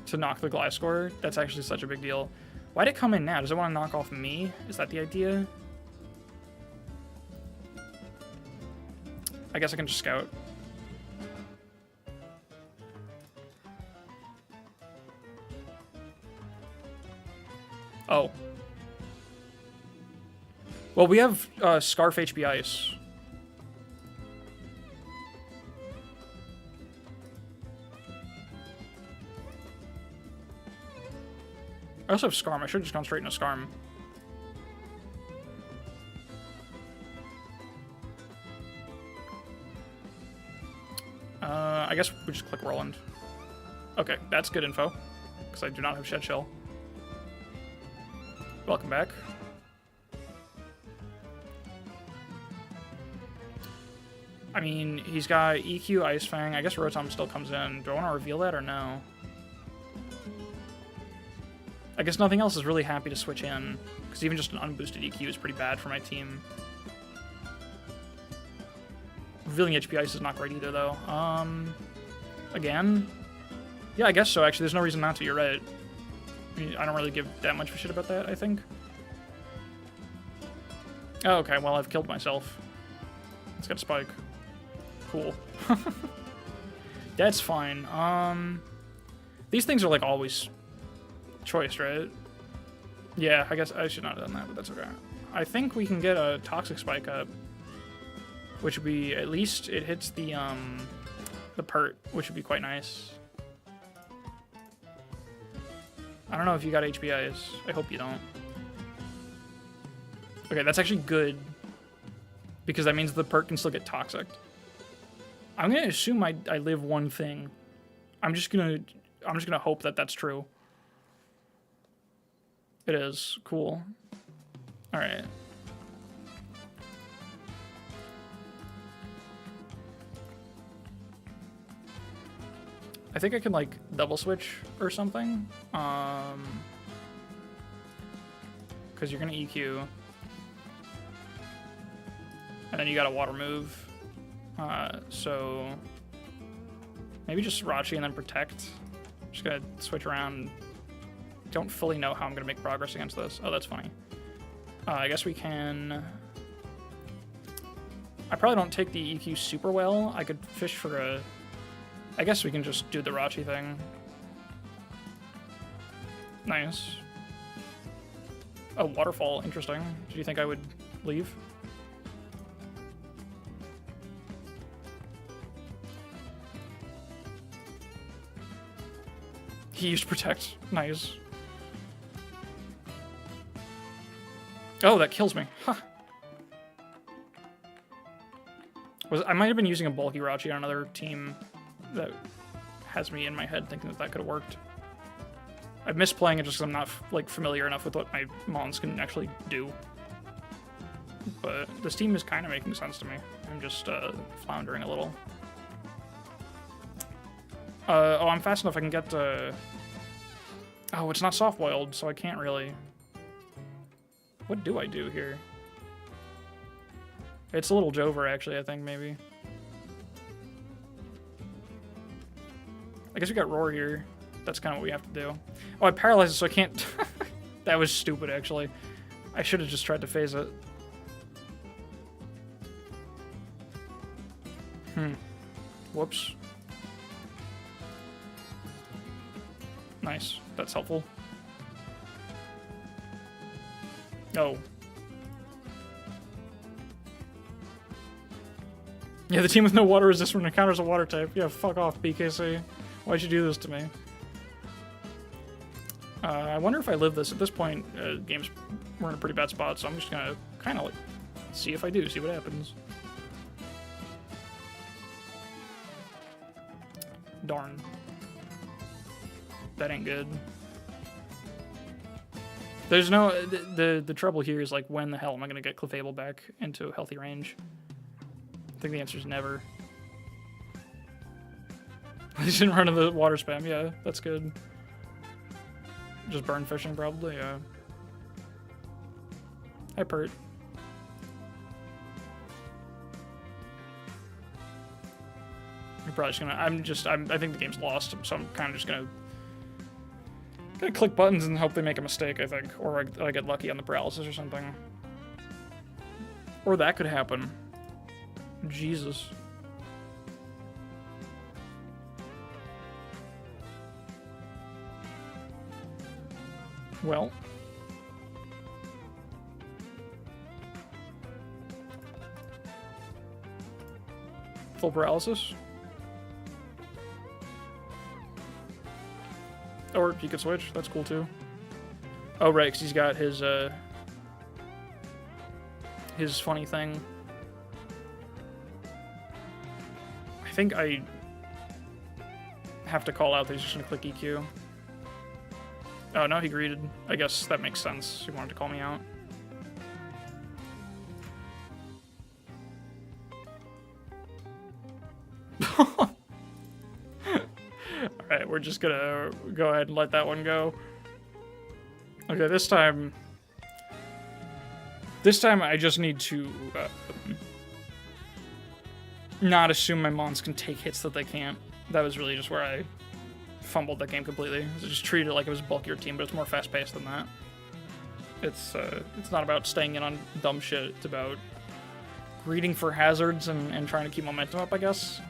To knock the Gliscor, that's actually such a big deal. Why'd it come in now? Does it want to knock off me? Is that the idea? I guess I can just scout. Oh. Well, we have Scarf HP Ice. I also have Scarm. I should have just gone straight into Scarm. I guess we just click Roland. Okay, that's good info, because I do not have Shed Shell. Welcome back. I mean, he's got EQ, Ice Fang. I guess Rotom still comes in. Do I want to reveal that or no? I guess nothing else is really happy to switch in, because even just an unboosted EQ is pretty bad for my team. Revealing HP Ice is not great either, though. Again? Yeah, I guess so, actually. There's no reason not to. You're right. I mean, I don't really give that much of a shit about that, I think. Oh, okay. Well, I've killed myself. It's got a spike. Cool. That's fine. These things are, like, always choice, right? Yeah, I guess I should not have done that, but that's okay. I think we can get a Toxic Spike up, which would be, at least it hits the pert, which would be quite nice. I don't know if you got HBIs. I hope you don't. Okay, that's actually good, because that means the pert can still get toxic. I'm gonna assume I live one thing. I'm just gonna hope that that's true. It is. Cool. Alright. I think I can, like, double switch or something. Because you're gonna EQ. And then you got a water move. So maybe just Rachi and then protect. Just gonna switch around. Don't fully know how I'm gonna make progress against this. Oh, that's funny. I guess we can. I probably don't take the EQ super well. I could fish for a. I guess we can just do the Rachi thing. Nice. Oh, waterfall. Interesting. Did you think I would leave? He used protect. Nice. Oh, that kills me. Huh. I might have been using a bulky Rachi on another team that has me in my head thinking that that could have worked. I've missed playing it just because I'm not like familiar enough with what my mons can actually do. But this team is kind of making sense to me. I'm just floundering a little. Oh, I'm fast enough I can get oh, it's not soft-boiled, so I can't really. What do I do here? It's a little Jover, actually, I think, maybe. I guess we got Roar here. That's kind of what we have to do. Oh, I paralyzed it, so I can't. That was stupid, actually. I should have just tried to phase it. Whoops. Nice. That's helpful. Oh. Yeah, the team with no water resist when it encounters a water type. Yeah, fuck off, BKC. Why'd you do this to me? I wonder if I live this. At this point, game's we're in a pretty bad spot, so I'm just gonna kind of like see if I do, see what happens. Darn. That ain't good. There's no the trouble here is like when the hell am I gonna get Clefable back into healthy range? I think the answer is never. I just didn't run into the water spam. Yeah, that's good. Just burn fishing probably. Yeah. Hi, Pert. You're probably just gonna. I think the game's lost, so I'm kind of just gonna click buttons and hope they make a mistake. I think, or I get lucky on the paralysis or something. Or that could happen. Jesus. Well. Full paralysis. Or he could switch. That's cool too. Oh right, because he's got his funny thing. I think I have to call out that he's just gonna click EQ. Oh, no, he greeted. I guess that makes sense. He wanted to call me out. Alright, we're just gonna go ahead and let that one go. Okay, this time I just need to not assume my mons can take hits that they can't. That was really just where I fumbled that game completely. I just treated it like it was a bulkier team, but it's more fast-paced than that. It's not about staying in on dumb shit. It's about greeting for hazards and trying to keep momentum up, I guess.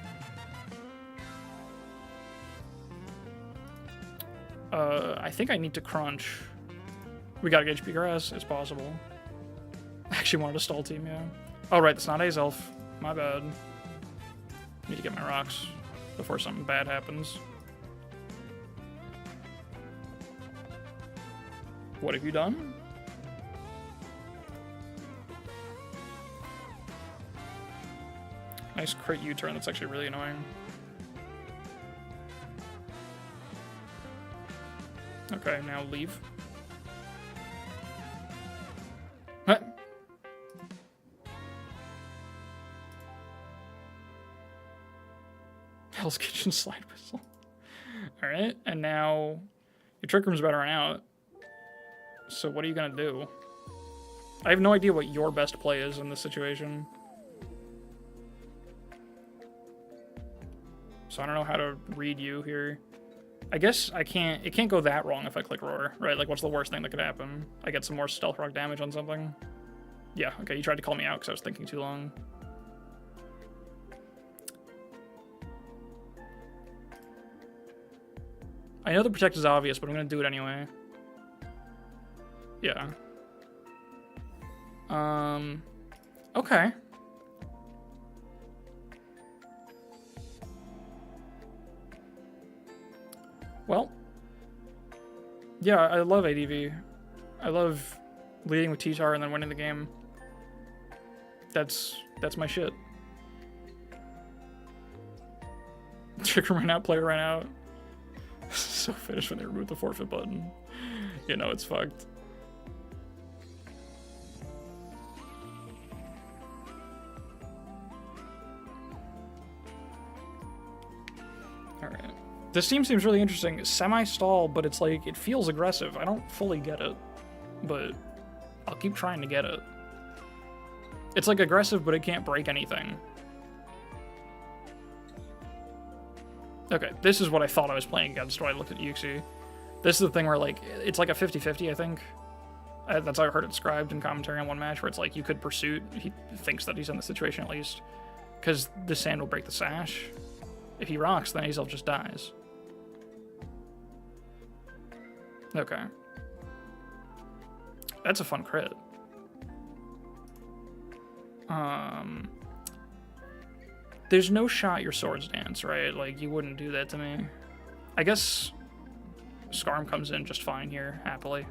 I think I need to crunch. We gotta get HP grass as possible. I actually wanted a stall team, yeah. Oh, right, that's not Azelf. My bad. Need to get my rocks before something bad happens. What have you done? Nice crit U-turn, that's actually really annoying. Okay, now leave. Huh? Hell's Kitchen slide whistle. Alright, and now your trick room's about to run out. So what are you gonna do? I have no idea what your best play is in this situation. So I don't know how to read you here. I guess it can't go that wrong if I click Roar, right? Like, what's the worst thing that could happen? I get some more Stealth Rock damage on something? Yeah, okay, you tried to call me out because I was thinking too long. I know the Protect is obvious, but I'm going to do it anyway. Yeah. Okay. Well, yeah, I love ADV. I love leading with T-Tar and then winning the game. That's my shit. Trick room ran out, player ran out. So finished when they removed the forfeit button. You know it's fucked. Alright. This team seems really interesting. Semi-stall, but it's like, it feels aggressive. I don't fully get it, but I'll keep trying to get it. It's like aggressive, but it can't break anything. Okay, this is what I thought I was playing against when I looked at UXE. This is the thing where, like, it's like a 50-50, I think. That's how I heard it described in commentary on one match, where it's like, you could Pursuit. He thinks that he's in the situation, at least. Because the sand will break the sash. If he rocks, then Azelf just dies. Okay. That's a fun crit. There's no shot your swords dance, right? Like, you wouldn't do that to me. I guess Skarm comes in just fine here, happily.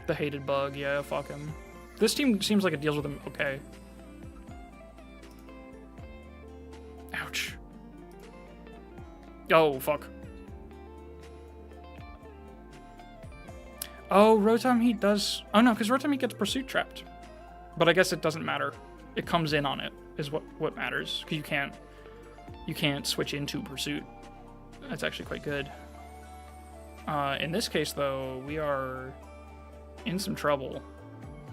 The hated bug, yeah, fuck him. This team seems like it deals with him okay. Ouch. Oh, fuck. Oh, Rotom Heat does... Oh, no, because Rotom Heat gets Pursuit trapped. But I guess it doesn't matter. It comes in on it, is what matters. Because you can't switch into Pursuit. That's actually quite good. In this case, though, we are in some trouble.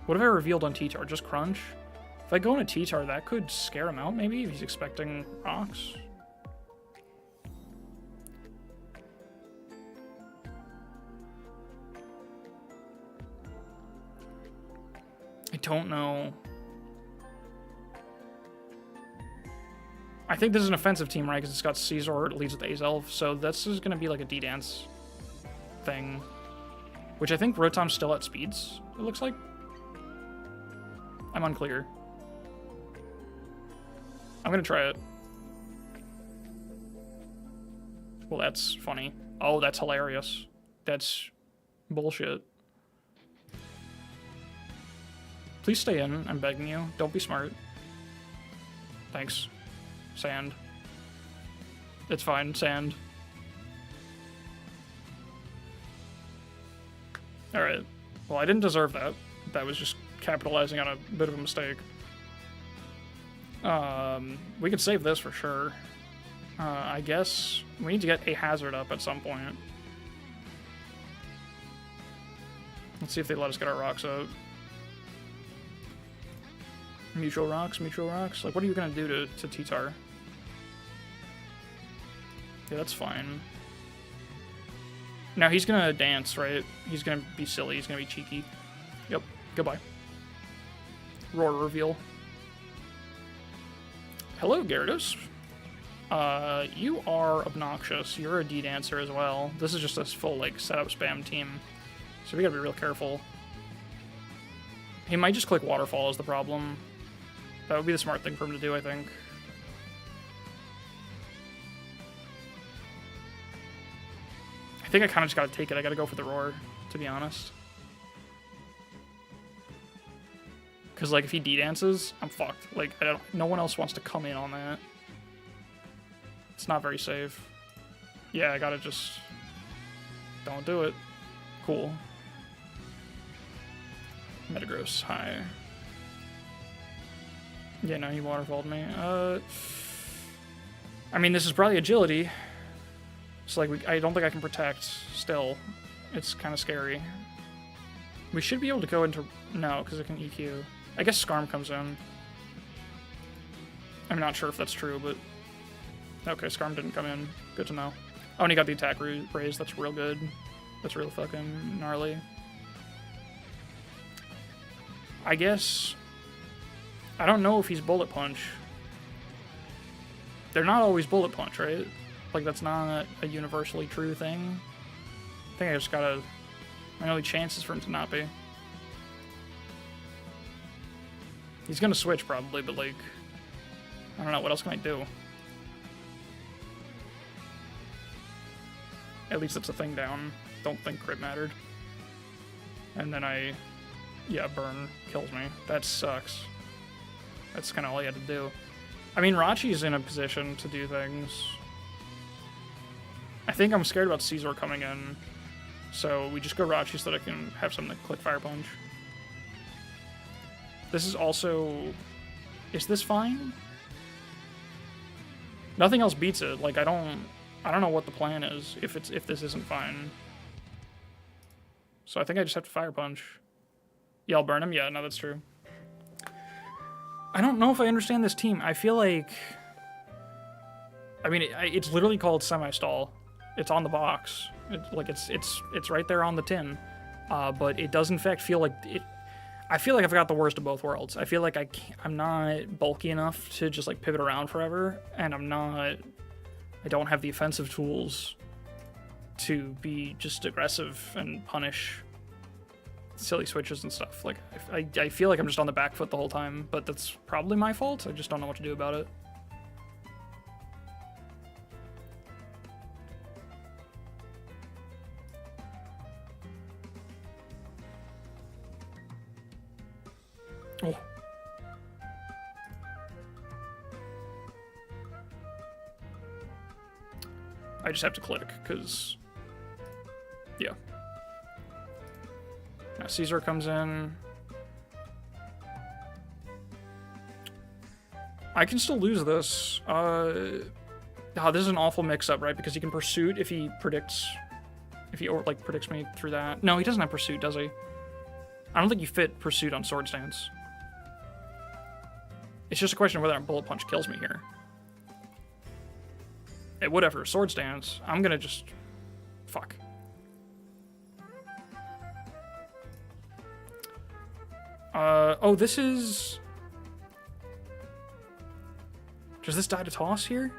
What have I revealed on T-Tar? Just Crunch? If I go into T-Tar, that could scare him out, maybe, if he's expecting rocks. I don't know. I think this is an offensive team, right? Because it's got Caesar, it leads with Azelf, so this is going to be like a D-Dance thing. Which I think Rotom's still at speeds, it looks like. I'm unclear. I'm going to try it. Well, that's funny. Oh, that's hilarious. That's bullshit. Please stay in, I'm begging you. Don't be smart. Thanks. Sand. It's fine. Sand. Alright. Well, I didn't deserve that. That was just capitalizing on a bit of a mistake. We could save this for sure. I guess we need to get a hazard up at some point. Let's see if they let us get our rocks out. Mutual rocks, mutual rocks. Like, what are you gonna do to T-Tar? Yeah, that's fine. Now he's gonna dance, right? He's gonna be silly, he's gonna be cheeky. Yep, goodbye. Roar reveal. Hello, Gyarados. You are obnoxious. You're a D-dancer as well. This is just a full, like, setup spam team. So we gotta be real careful. He might just click Waterfall is the problem. That would be the smart thing for him to do, I think. I think I kind of just gotta take it. I gotta go for the Roar, to be honest. Because, like, if he D-dances, I'm fucked. Like, no one else wants to come in on that. It's not very safe. Yeah, I gotta just... Don't do it. Cool. Metagross, hi. Yeah, no, he waterfalled me. I mean, this is probably agility. So, like, I don't think I can protect still. It's kind of scary. We should be able to go into... No, because it can EQ. I guess Skarm comes in. I'm not sure if that's true, but... Okay, Skarm didn't come in. Good to know. Oh, and he got the attack raised. That's real good. That's real fucking gnarly. I guess... I don't know if he's Bullet Punch. They're not always Bullet Punch, right? Like, that's not a universally true thing. I think I just gotta... My only chance is for him to not be. He's gonna switch, probably, but, like... I don't know, what else can I do? At least it's a thing down. Don't think crit mattered. And then I... Yeah, burn kills me. That sucks. That's kind of all you had to do. I mean, Rachi's in a position to do things. I think I'm scared about Caesar coming in. So we just go Rachi so that I can have something to click Fire Punch. This is also... Is this fine? Nothing else beats it. Like, I don't know what the plan is if this isn't fine. So I think I just have to Fire Punch. Yeah, I'll burn him? Yeah, no, that's true. I don't know if I understand this team. I feel like... I mean, it's literally called Semi-Stall. It's on the box. It's right there on the tin. But it does, in fact, feel like... I feel like I've got the worst of both worlds. I feel like I'm not bulky enough to just, like, pivot around forever. And I don't have the offensive tools to be just aggressive and punish silly switches and stuff. Like, I feel like I'm just on the back foot the whole time, but that's probably my fault. I just don't know what to do about it. Oh. I just have to click, because... Yeah. Now Caesar comes in. I can still lose this. This is an awful mix-up, right? Because he can Pursuit if he predicts... If he, like, predicts me through that. No, he doesn't have Pursuit, does he? I don't think you fit Pursuit on Sword Stance. It's just a question of whether a Bullet Punch kills me here. Hey, whatever. Sword Stance. I'm gonna just... Fuck. Oh, this is... Does this die to toss here?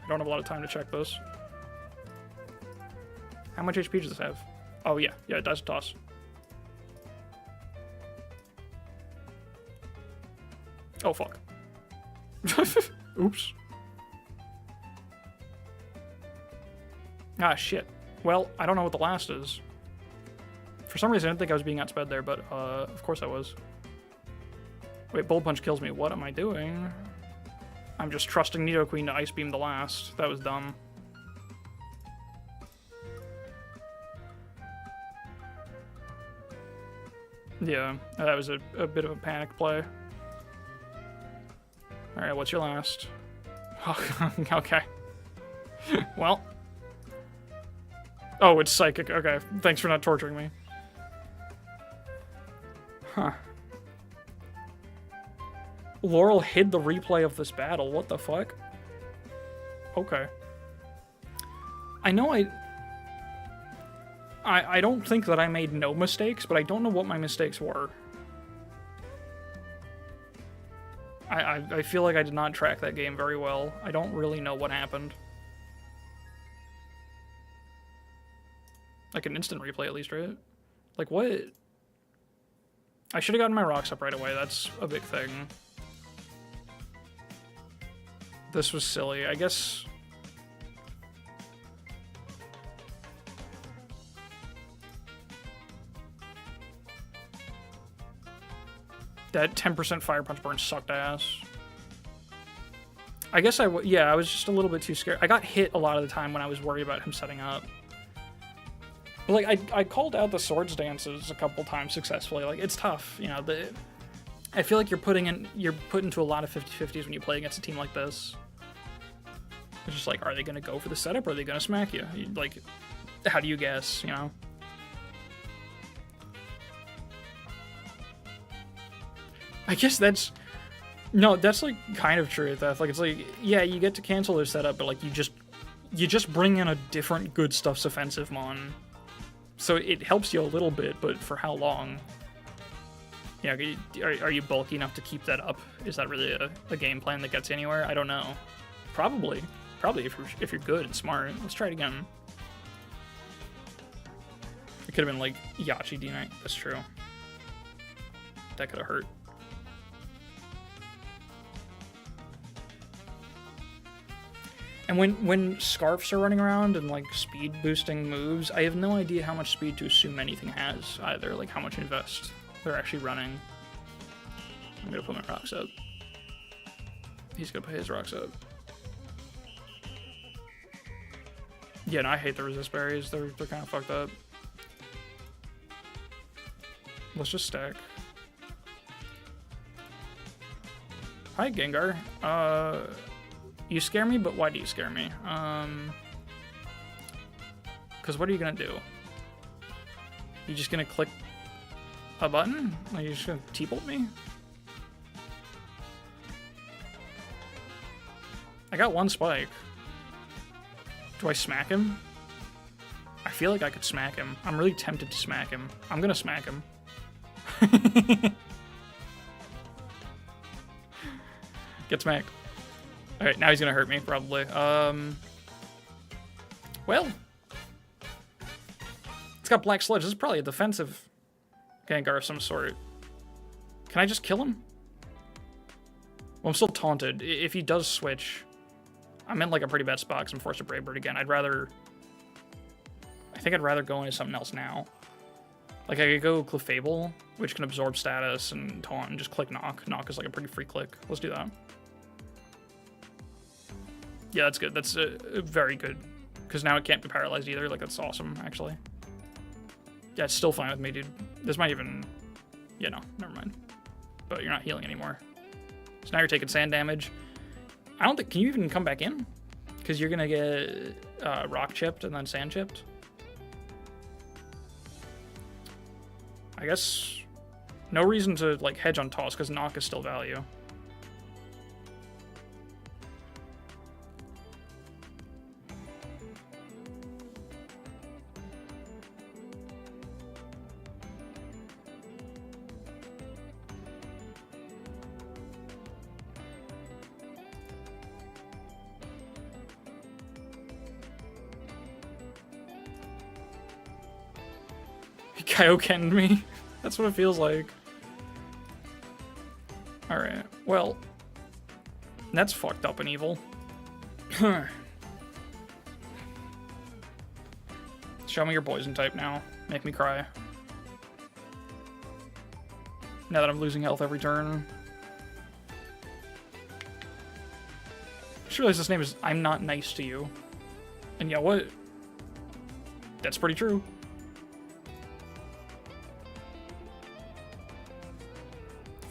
I don't have a lot of time to check this. How much HP does this have? Oh, yeah. Yeah, it dies to toss. Oh, fuck. Oops. Ah, shit. Well, I don't know what the last is. For some reason, I didn't think I was being outsped there, but of course I was. Wait, Bullet Punch kills me. What am I doing? I'm just trusting Nidoqueen to Ice Beam the last. That was dumb. Yeah, that was a bit of a panic play. Alright, what's your last? Okay. Well. Oh, it's Psychic. Okay, thanks for not torturing me. Huh. Laurel hid the replay of this battle. What the fuck? Okay. I know I don't think that I made no mistakes, but I don't know what my mistakes were. I feel like I did not track that game very well. I don't really know what happened. Like an instant replay at least, right? Like what? I should have gotten my rocks up right away. That's a big thing. This was silly. I guess... That 10% Fire Punch burn sucked ass. I guess I was just a little bit too scared. I got hit a lot of the time when I was worried about him setting up. But like I called out the swords dances a couple times successfully. Like it's tough, you know. I feel like you're put into a lot of 50-50s when you play against a team like this. It's just like, are they gonna go for the setup or are they gonna smack you? Like, how do you guess, you know? I guess that's like kind of true. That like it's like, yeah, you get to cancel their setup, but like you just bring in a different good stuff's offensive mon, so it helps you a little bit, but for how long? Yeah, are you bulky enough to keep that up? Is that really a game plan that gets you anywhere? I don't know. Probably if you're good and smart. Let's try it again. It could have been like Yachi D9. That's true. That could have hurt. And when Scarfs are running around and like speed boosting moves, I have no idea how much speed to assume anything has either, like how much invest they're actually running. I'm gonna put my rocks up. He's gonna put his rocks up. Yeah, no, I hate the resist berries. They're kind of fucked up. Let's just stack. Hi, Gengar. You scare me, but why do you scare me? Because what are you gonna do? You just gonna click a button? Are you just gonna T-bolt me? I got one spike. Do I smack him? I feel like I could smack him. I'm really tempted to smack him. I'm gonna smack him. Get smacked. Alright, now he's gonna hurt me, probably. Well. It's got Black Sludge. This is probably a defensive Gengar of some sort. Can I just kill him? Well, I'm still taunted. If he does switch, I'm in like a pretty bad spot because I'm forced to Brave Bird again. I think I'd rather go into something else now. Like I could go Clefable, which can absorb status and taunt, and just click Knock. Knock is like a pretty free click. Let's do that. Yeah, that's good. That's very good. Because now it can't be paralyzed either. Like, that's awesome, actually. Yeah, it's still fine with me, dude. This might even... Yeah, no. Never mind. But you're not healing anymore. So now you're taking sand damage. I don't think... Can you even come back in? Because you're going to get rock chipped and then sand chipped. I guess... No reason to, like, hedge on toss, because knock is still value. Kaioken'd me. That's what it feels like. Alright, well. That's fucked up and evil. Show me your poison type now. Make me cry. Now that I'm losing health every turn. realized his name is I'm Not Nice to You. And yeah, what? That's pretty true.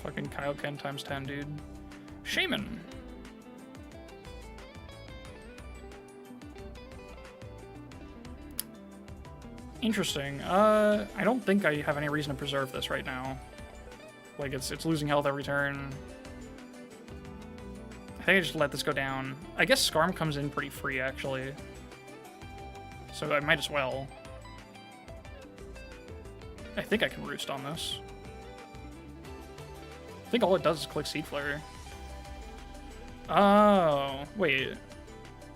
Fucking Kyle Ken times 10, dude. Shaman. Interesting. I don't think I have any reason to preserve this right now. Like, it's losing health every turn. I think I just let this go down. I guess Skarm comes in pretty free, actually. So I might as well. I think I can roost on this. I think all it does is click Seed Flare. Oh, wait.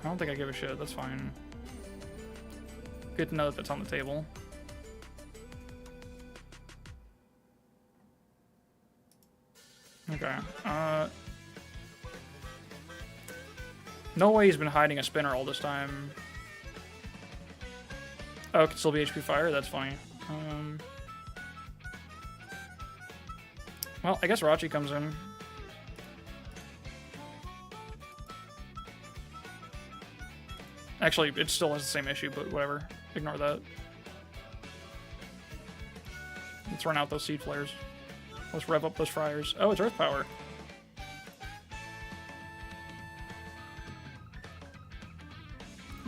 I don't think I give a shit. That's fine. Good to know that that's on the table. Okay. No way he's been hiding a spinner all this time. Oh, it can still be HP Fire? That's funny. Well, I guess Rachi comes in. Actually, it still has the same issue, but whatever. Ignore that. Let's run out those Seed Flares. Let's rev up those Friars. Oh, it's Earth Power.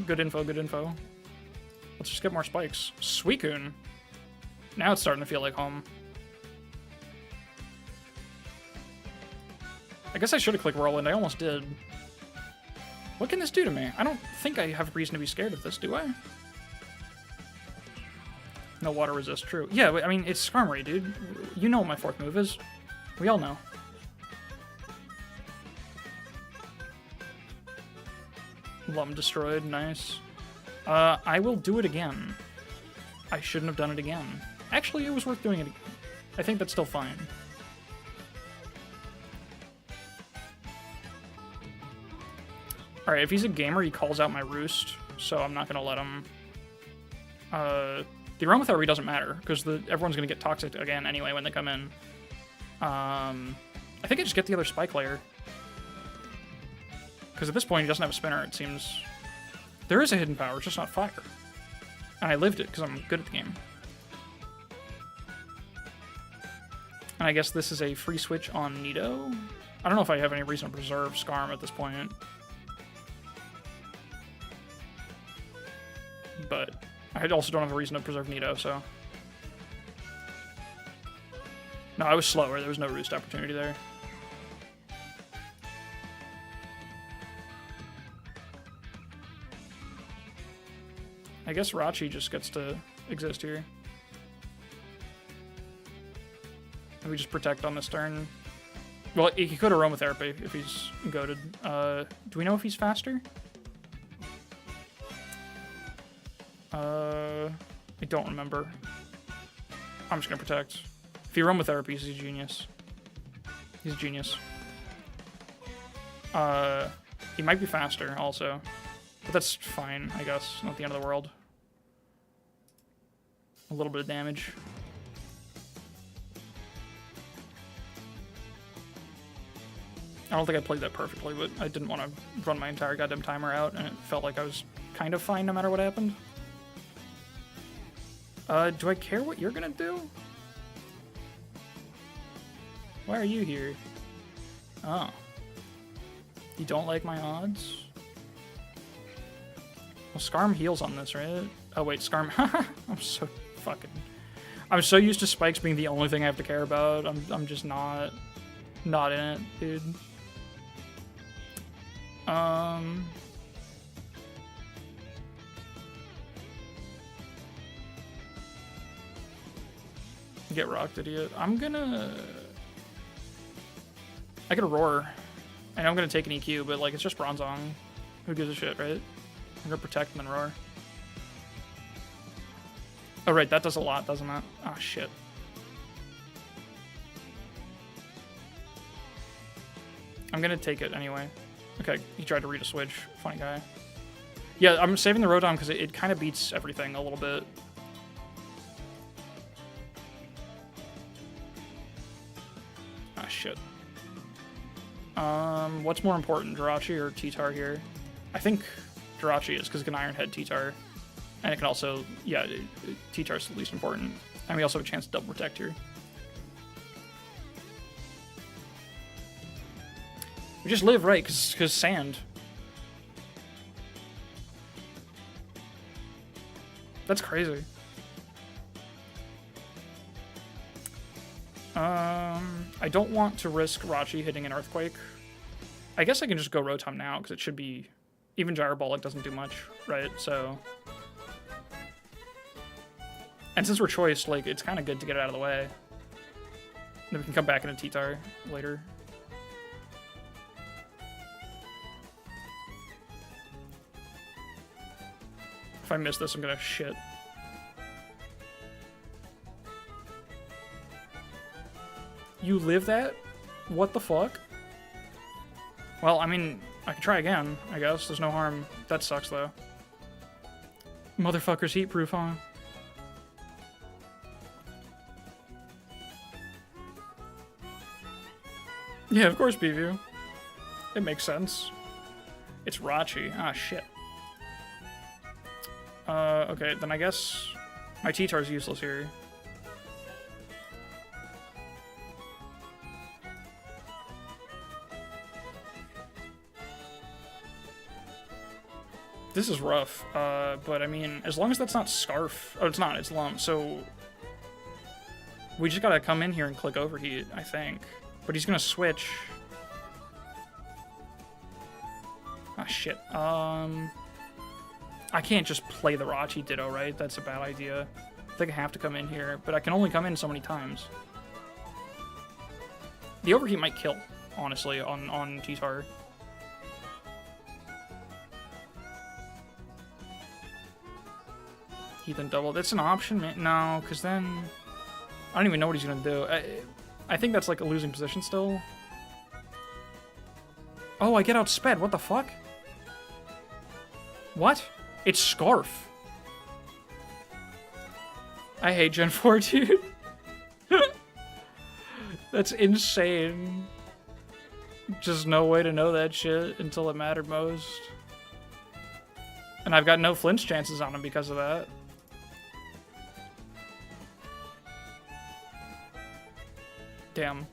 Good info, good info. Let's just get more spikes. Suicune. Now it's starting to feel like home. I guess I should have clicked Whirlwind. I almost did. What can this do to me? I don't think I have reason to be scared of this, do I? No water resist, true. Yeah, I mean, it's Skarmory, dude. You know what my fourth move is. We all know. Lum destroyed, nice. I will do it again. I shouldn't have done it again. Actually, it was worth doing it again. I think that's still fine. Alright, if he's a gamer, he calls out my Roost, so I'm not going to let him. The Aromatherapy doesn't matter, because everyone's going to get Toxic again anyway when they come in. I think I just get the other Spike Layer. Because at this point, he doesn't have a spinner, it seems. There is a hidden power, it's just not fire. And I lived it, because I'm good at the game. And I guess this is a free switch on Nido. I don't know if I have any reason to preserve Skarm at this point. But I also don't have a reason to preserve Nido, so... No, I was slower. There was no Roost opportunity there. I guess Rachi just gets to exist here. And we just protect on this turn. Well, he could Aromatherapy if he's goated. Do we know if he's faster? I don't remember. I'm just gonna protect. If he Aromatherapy, he's a genius. He's a genius. He might be faster also. But that's fine, I guess. Not the end of the world. A little bit of damage. I don't think I played that perfectly, but I didn't want to run my entire goddamn timer out, and it felt like I was kind of fine no matter what happened. Do I care what you're gonna do? Why are you here? Oh. You don't like my odds? Well, Skarm heals on this, right? Oh, wait, Skarm... I'm so used to spikes being the only thing I have to care about. I'm just not in it, dude. Get rocked, idiot. I could roar. I know I'm gonna take an EQ, but like it's just Bronzong. Who gives a shit, right? I'm gonna protect and then roar. Oh right, that does a lot, doesn't it? Oh shit. I'm gonna take it anyway. Okay, he tried to read a switch. Funny guy. Yeah, I'm saving the Rotom because it kind of beats everything a little bit. Ah, shit. What's more important, Jirachi or T-Tar here? I think Jirachi is, because it can Iron Head T-Tar. And it can also, yeah, T-Tar's the least important. And we also have a chance to double protect here. We just live, right, because sand. That's crazy. I don't want to risk Rachi hitting an Earthquake. I guess I can just go Rotom now, because it should be... Even Gyrobolic doesn't do much, right? So... And since we're choiced, like, it's kind of good to get it out of the way. Then we can come back into T-Tar later. If I miss this, I'm gonna shit. You live that? What the fuck? Well, I mean, I can try again, I guess. There's no harm. That sucks, though. Motherfucker's heat-proof, huh? Yeah, of course, Beeview. It makes sense. It's Rachi. Ah, shit. Okay, then I guess my T-Tar's useless here. This is rough, but I mean, as long as that's not Scarf... Oh, it's not, it's Lump, so... We just gotta come in here and click Overheat, I think. But he's gonna switch. Ah, shit. I can't just play the Rachi Ditto, right? That's a bad idea. I think I have to come in here, but I can only come in so many times. The Overheat might kill, honestly, on T-Tar. Heathen Double. That's an option, man. No, because then... I don't even know what he's gonna do. I think that's like a losing position still. Oh, I get outsped. What the fuck? What? It's Scarf. I hate Gen 4, dude. That's insane. Just no way to know that shit until it mattered most. And I've got no flinch chances on him because of that. Damn.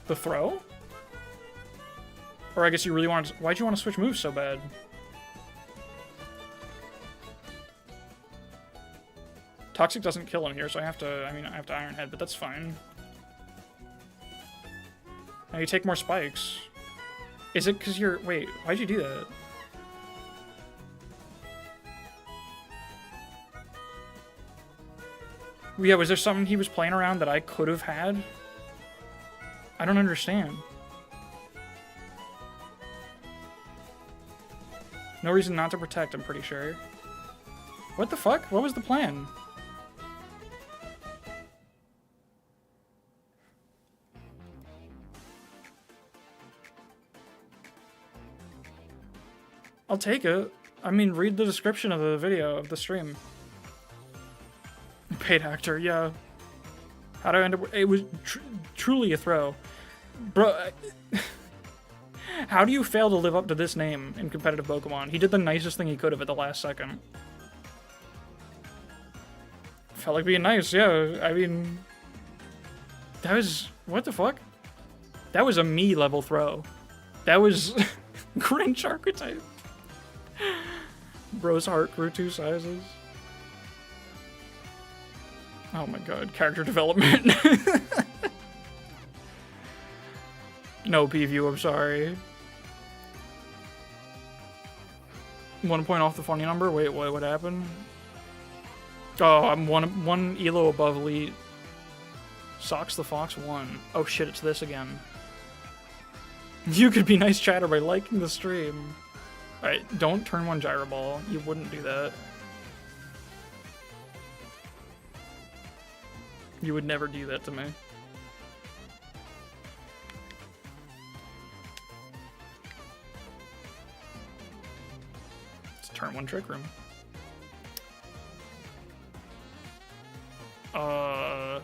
The throw? Or I guess you really want to... Why'd you want to switch moves so bad? Toxic doesn't kill him here, so I have to... I mean, I have to Iron Head, but that's fine. Now you take more spikes. Is it because you're... Wait, why'd you do that? Yeah, was there something he was playing around that I could have had? I don't understand. No reason not to protect, I'm pretty sure. What the fuck? What was the plan? I'll take it. I mean, read the description of the video of the stream. Paid actor, yeah. How do I end up? It was truly a throw, bro. How do you fail to live up to this name in competitive Pokemon? He did the nicest thing he could have at the last second. Felt like being nice, yeah. I mean, that was what the fuck? That was a me level throw. That was Grinch archetype. Bro's heart grew 2 sizes. Oh my god, character development. No P-view, I'm sorry. 1 point off the funny number? Wait, what happened? Oh, I'm one elo above elite. Socks the Fox 1. Oh shit, it's this again. You could be nice chatter by liking the stream. Alright, don't turn 1 Gyro Ball. You wouldn't do that. You would never do that to me. It's turn 1 Trick Room. I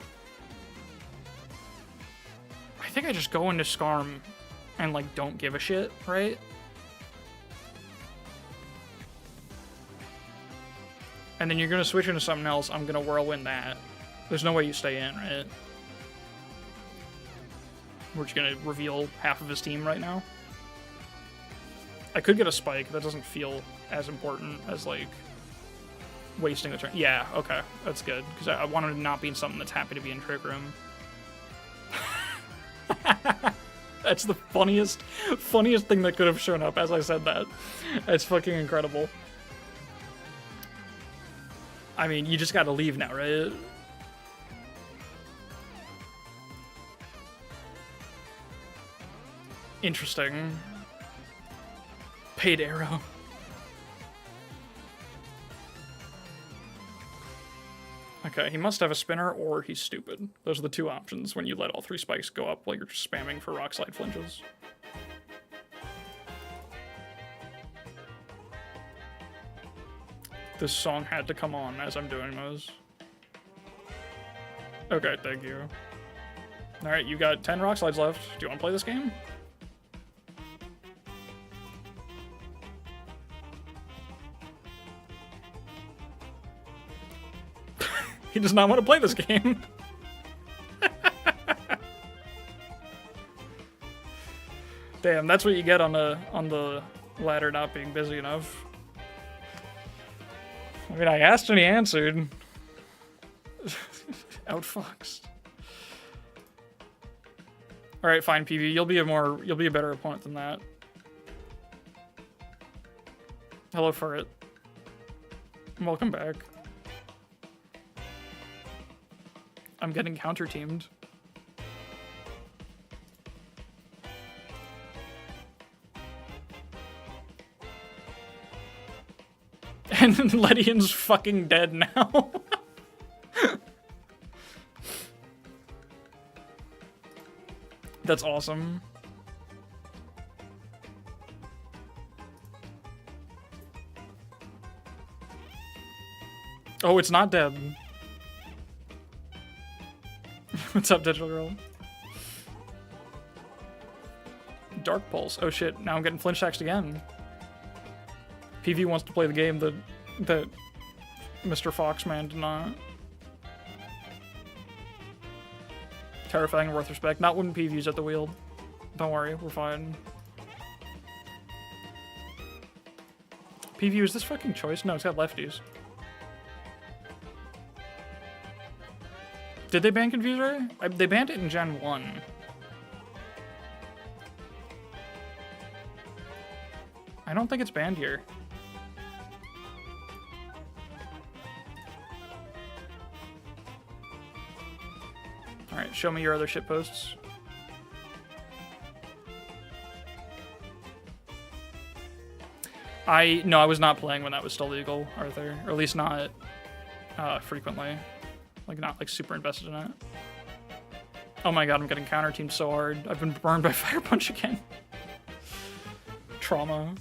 think I just go into Skarm and, like, don't give a shit, right? And then you're gonna switch into something else. I'm gonna whirlwind that. There's no way you stay in, right? We're just gonna reveal half of his team right now. I could get a spike. That doesn't feel as important as, like, wasting the turn. Yeah, okay. That's good. Because I wanted to not be in something that's happy to be in Trick Room. That's the funniest thing that could have shown up as I said that. It's fucking incredible. I mean, you just gotta leave now, right? Interesting. Paid arrow. Okay, he must have a spinner or he's stupid. Those are the two options when you let all three spikes go up while you're just spamming for rock slide flinches. This song had to come on as I'm doing those. Okay, thank you. Alright, you got 10 rock slides left. Do you want to play this game? He does not want to play this game. Damn, that's what you get on the ladder not being busy enough. I mean, I asked and he answered. Outfoxed. All right, fine, PV. You'll be a better opponent than that. Hello, Furret. Welcome back. I'm getting counter-teamed. And Ledian's fucking dead now. That's awesome. Oh, it's not dead. What's up, Digital Girl? Dark Pulse. Oh shit, now I'm getting flinch taxed again. PV wants to play the game that Mr. Foxman did not. Terrifying and worth respect. Not when PV's at the wheel. Don't worry, we're fine. PV, is this fucking choice? No, it's got lefties. Did they ban Confuser? They banned it in Gen 1. I don't think it's banned here. Alright, show me your other shitposts. No, I was not playing when that was still legal, Arthur. Or at least not frequently. Like, not, like, super invested in it. Oh my god, I'm getting counter-teamed so hard. I've been burned by Fire Punch again. Trauma.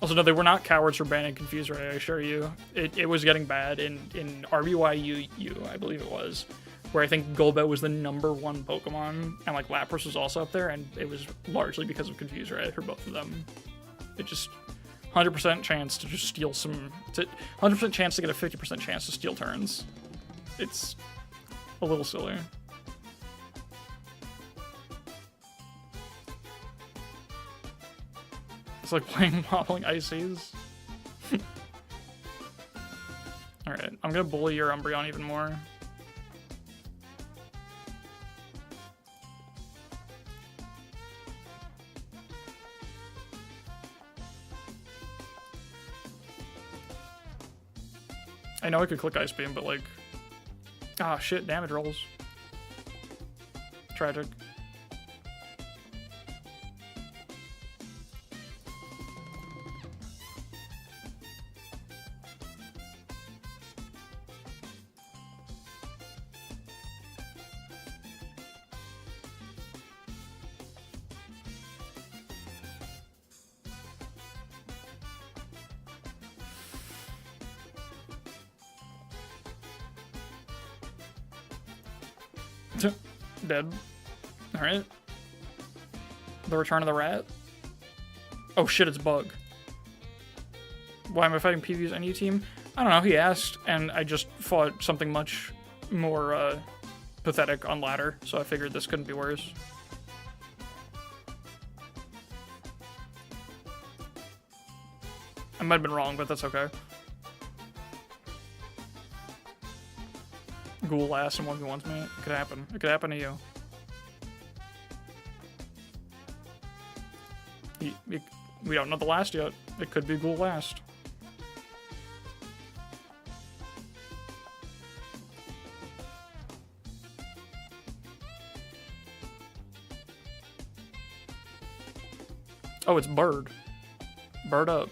Also, no, they were not cowards for banning Confuser, I assure you. It was getting bad in RBYUU, I believe it was. Where I think Golbat was the #1 Pokemon, and like Lapras was also up there, and it was largely because of Confuser, right, for both of them. It just 100% chance to just steal some, 100% chance to get a 50% chance to steal turns. It's a little silly. It's like playing Wobbling Ices. Alright, I'm gonna bully your Umbreon even more. I know I could click Ice Beam, but like... Ah, shit, damage rolls. Tragic. Dead. Alright. The return of the rat. Oh shit, it's Bug. Why am I fighting PvU's NU team? I don't know, he asked, and I just fought something much more pathetic on ladder, so I figured this couldn't be worse. I might have been wrong, but that's okay. Ghoul last and 1v1s me. It could happen. It could happen to you. We don't know the last yet. It could be Ghoul last. Oh, it's Bird. Bird up.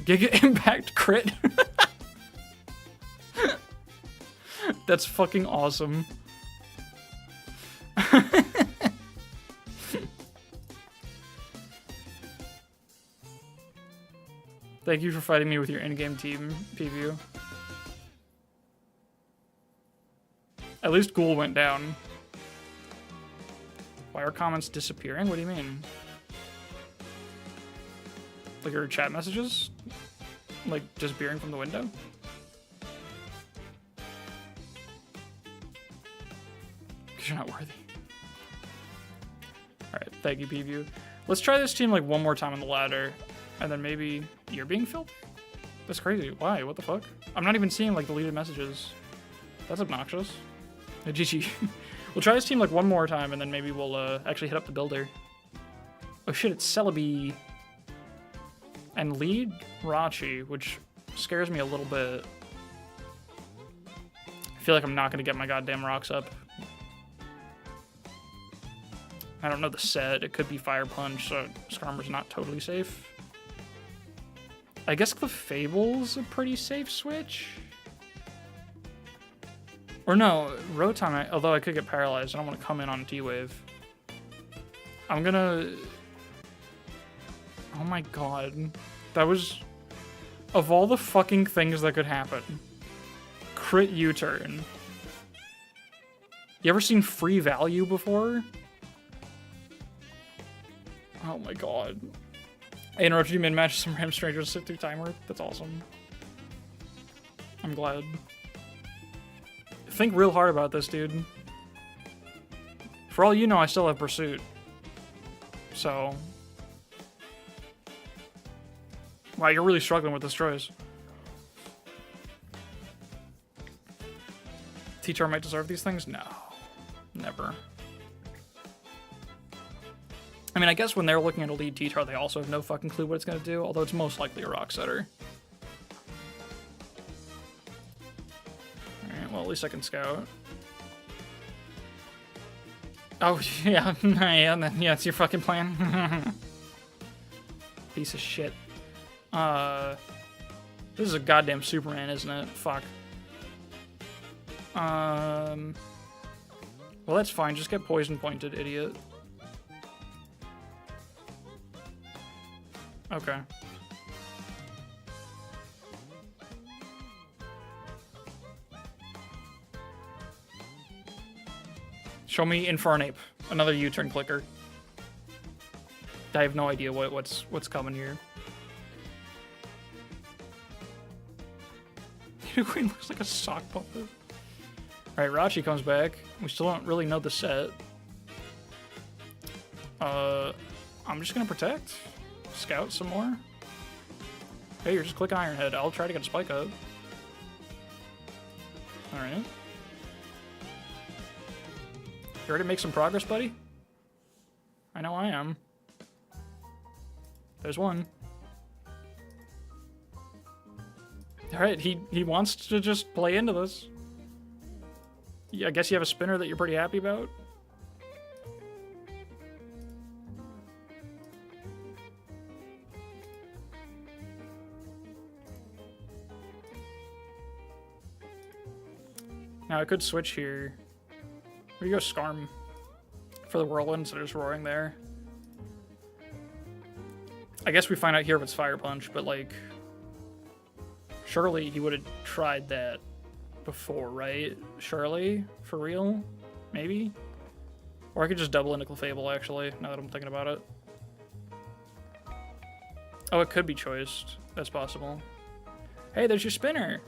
Giga Impact crit. That's fucking awesome. Thank you for fighting me with your in-game team, PvU. At least Ghoul went down. Why are comments disappearing? What do you mean? Like your chat messages? Like disappearing from the window? Because you're not worthy. Alright, thank you, PvU. Let's try this team like one more time on the ladder. And then maybe you're being filtered? That's crazy. Why? What the fuck? I'm not even seeing like deleted messages. That's obnoxious. GG. We'll try this team like one more time and then maybe we'll actually hit up the builder. Oh shit, it's Celebi. And lead Rachi, which scares me a little bit. I feel like I'm not gonna get my goddamn rocks up. I don't know the set. It could be Fire Punch, so Skarmour's not totally safe. I guess the Fable's a pretty safe switch. Or no, Rotom, although I could get paralyzed. I don't want to come in on T-Wave. I'm gonna... Oh my god. That was... Of all the fucking things that could happen. Crit U-turn. You ever seen free value before? Oh my god. I interrupted you mid-match some random strangers sit through timer. That's awesome. I'm glad. Think real hard about this, dude. For all you know, I still have Pursuit. So... Wow, you're really struggling with this choice. T-Tar might deserve these things? No. Never. I mean, I guess when they're looking at a lead T-Tar, they also have no fucking clue what it's going to do, although it's most likely a Rock Setter. Alright, well, at least I can scout. Oh, yeah, yeah, it's your fucking plan. Piece of shit. This is a goddamn Superman, isn't it? Fuck. Well, that's fine. Just get poison pointed, idiot. Okay. Show me Infernape. Another U-turn clicker. I have no idea what's coming here. Queen looks like a sock puppet. Alright, Rachi comes back. We still don't really know the set. I'm just gonna protect. Scout some more. Hey, you're just click Ironhead. I'll try to get a spike up. Alright. You ready to make some progress, buddy? I know I am. There's one. Alright, he wants to just play into this. Yeah, I guess you have a spinner that you're pretty happy about. Now I could switch here. Where do you go, Skarm? For the Whirlwind, so there's Roaring there. I guess we find out here if it's Fire Punch, but like... Surely he would have tried that before, right? Surely? For real? Maybe? Or I could just double into Clefable, actually, now that I'm thinking about it. Oh, it could be choiced. That's possible. Hey, there's your spinner!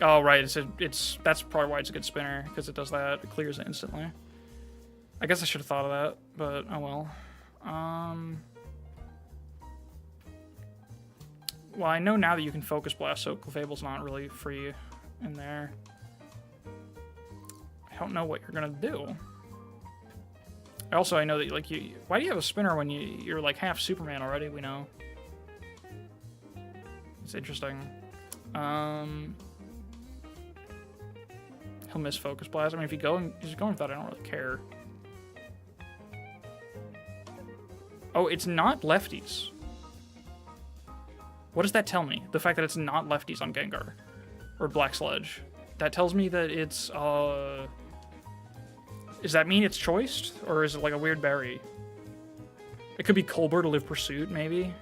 Oh, right, that's probably why it's a good spinner, because it does that. It clears it instantly. I guess I should have thought of that, but oh well. Well, I know now that you can Focus Blast, so Clefable's not really free in there. I don't know what you're gonna do. Also, I know that, like, why do you have a spinner when you're, like, half Superman already, we know? It's interesting. He'll miss Focus Blast. I mean, if he's going with that, I don't really care. Oh, it's not lefties. What does that tell me? The fact that it's not lefties on Gengar. Or Black Sledge. That tells me that it's, does that mean it's choiced? Or is it like a weird berry? It could be Colbert to Live Pursuit, maybe?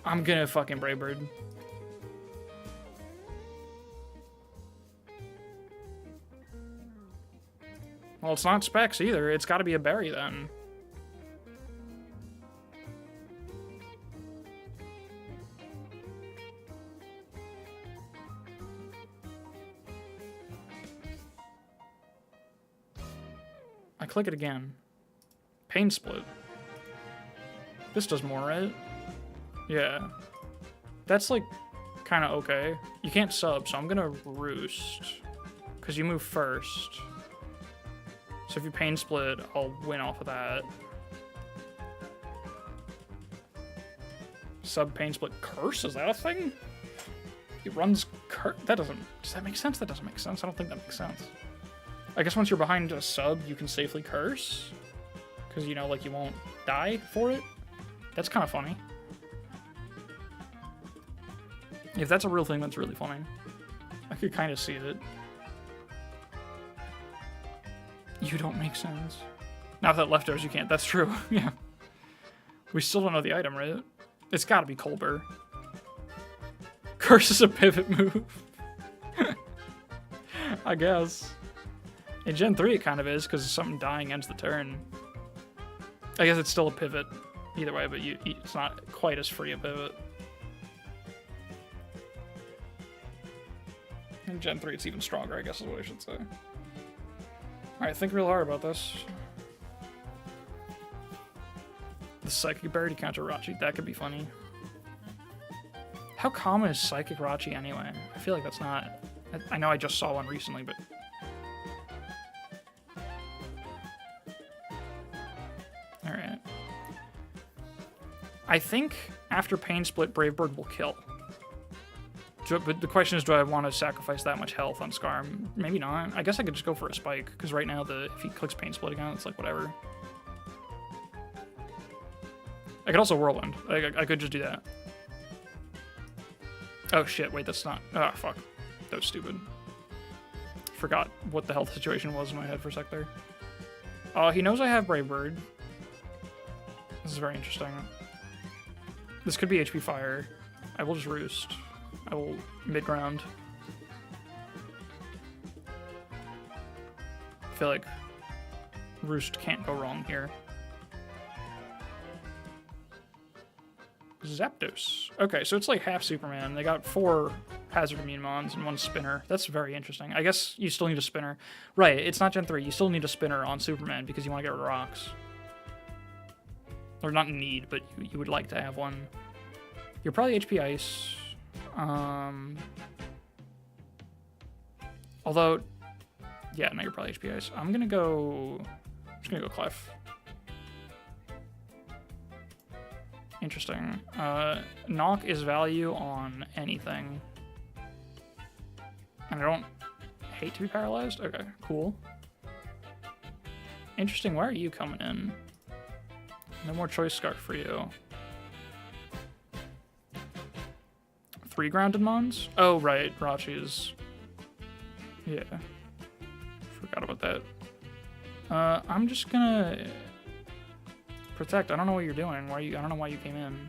I'm gonna fucking Brave Bird. Well, it's not Specs either. It's gotta be a berry then. I click it again. Pain Split. This does more, right? Yeah. That's, like, kind of okay. You can't sub, so I'm gonna Roost. Because you move first. So if you Pain Split, I'll win off of that. Sub Pain Split Curse? Is that a thing? He runs Curse? That doesn't... Does that make sense? That doesn't make sense. I don't think that makes sense. I guess once you're behind a sub, you can safely Curse. Because, you know, like, you won't die for it. That's kind of funny. If that's a real thing, that's really funny. I could kind of see it. You don't make sense. Now that leftovers, you can't. That's true. Yeah. We still don't know the item, right? It's gotta be Colbert. Curse is a pivot move. I guess. In Gen 3 it kind of is, because something dying ends the turn. I guess it's still a pivot. Either way, but it's not quite as free a pivot. In Gen 3 it's even stronger, I guess is what I should say. Alright, think real hard about this. The Psychic Berry to counter Rachi, that could be funny. How common is Psychic Rachi anyway? I feel like that's not... I know I just saw one recently, but... Alright. I think after Pain Split, Brave Bird will kill. But the question is, do I want to sacrifice that much health on Scar? Maybe not. I guess I could just go for a Spike, because right now, if he clicks Pain Split again, it's like, whatever. I could also Whirlwind. I could just do that. Oh shit, wait, that's not... Ah, fuck. That was stupid. Forgot what the health situation was in my head for a sec there. He knows I have Brave Bird. This is very interesting. This could be HP Fire. I will just Roost. I will mid-ground. I feel like Roost can't go wrong here. Zapdos. Okay, so it's like half Superman. They got 4 Hazard Immune Mons and 1 Spinner. That's very interesting. I guess you still need a Spinner. Right, it's not Gen 3. You still need a Spinner on Superman because you want to get rid of rocks. Or not need, but you would like to have one. You're probably HP Ice. Although, yeah, no, you're probably HP Ice. I'm just gonna go Clef. Interesting. Knock is value on anything. And I don't hate to be paralyzed? Okay, cool. Interesting, why are you coming in? No more Choice Scarf for you. 3 grounded Mons? Oh, right, Rachi is... Yeah. Forgot about that. I'm just gonna... Protect. I don't know what you're doing. I don't know why you came in.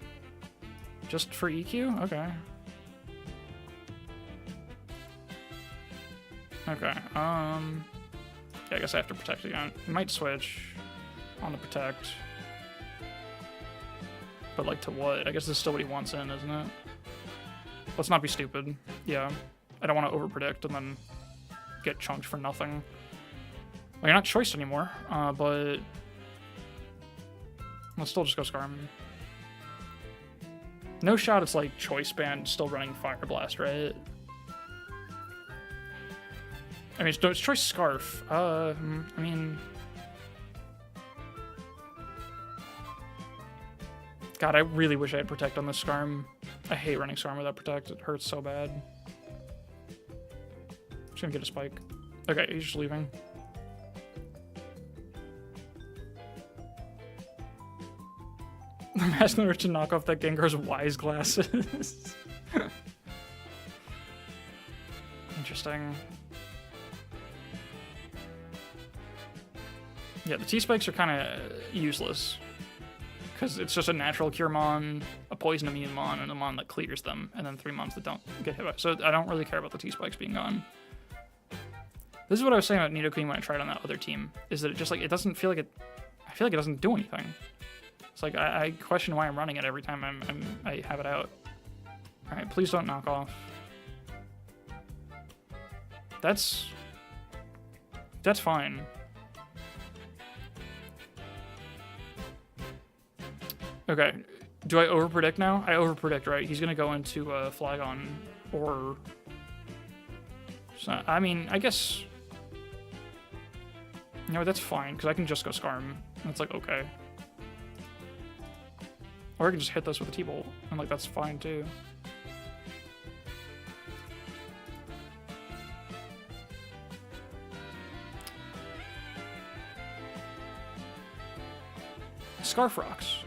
Just for EQ? Okay. Okay, yeah, I guess I have to protect again. He might switch on the protect. But, like, to what? I guess this is still what he wants in, isn't it? Let's not be stupid. Yeah. I don't want to overpredict and then get chunked for nothing. Well, you're not choiced anymore, but let's still just go Scarm. No shot it's like choice band still running Fire Blast, right? I mean, it's choice Scarf. I mean... God, I really wish I had Protect on this Scarm. I hate running Scarm without Protect. It hurts so bad. Just gonna get a spike. Okay, he's just leaving. I'm asking Rich to knock off that Gengar's Wise glasses. Interesting. Yeah, the T-Spikes are kind of useless. Because it's just a natural Cure Mon, a Poison Immune Mon, and a Mon that clears them, and then 3 Mons that don't get hit by. So I don't really care about the T-Spikes being gone. This is what I was saying about Nidoqueen when I tried on that other team, is that it just, like, it doesn't feel like it... I feel like it doesn't do anything. It's like, I question why I'm running it every time I have it out. Alright, please don't knock off. That's fine. Okay, do I overpredict now? I overpredict, right? He's gonna go into Flygon, or... So, I mean, I guess... No, that's fine, because I can just go Scarm. And it's like, okay. Or I can just hit this with a T-Bolt, and like, that's fine too. Scarf Rocks.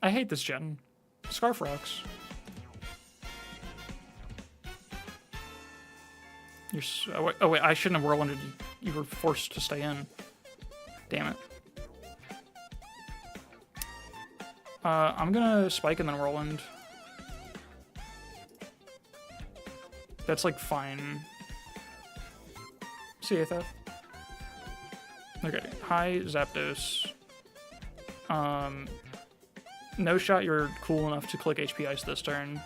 I hate this gen. Scarf Rocks. You're so, oh wait, I shouldn't have whirlwinded. You were forced to stay in. Damn it. I'm gonna spike and then whirlwind. That's like fine. See you, Theth. Okay, hi Zapdos. No shot you're cool enough to click HP Ice this turn.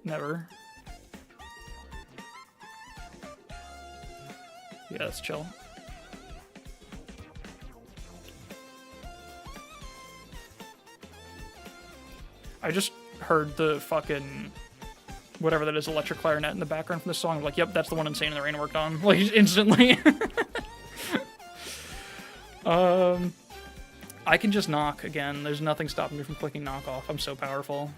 Never. Yeah, that's chill. I just heard the fucking whatever that is, electric clarinet in the background from the song. I'm like, yep, that's the one Insane in the Rain worked on. Like, instantly. I can just knock again. There's nothing stopping me from clicking knock off. I'm so powerful.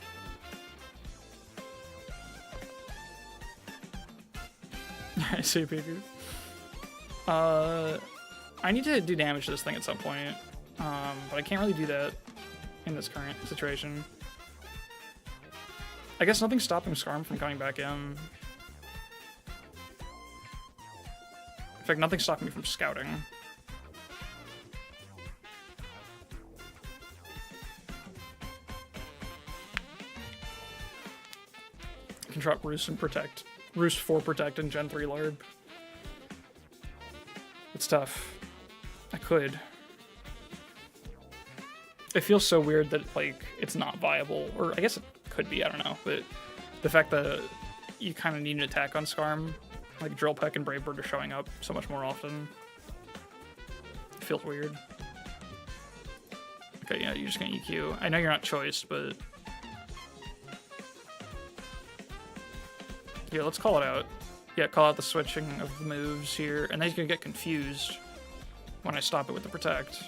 I see, Pikachu. I need to do damage to this thing at some point, but I can't really do that in this current situation. I guess nothing's stopping Scarm from coming back in. In fact, nothing's stopping me from scouting. I can drop Roost and Protect. Roost for Protect and Gen 3 Larb. It's tough. I could. It feels so weird that, like, it's not viable. Or I guess it could be, I don't know. But the fact that you kind of need an attack on Scarm, like Drill Peck and Brave Bird are showing up so much more often. It feels weird. Okay, yeah, you're just gonna EQ. I know you're not choiced, but... Yeah, let's call it out. Yeah, call out the switching of the moves here, and then he's gonna get confused when I stop it with the Protect.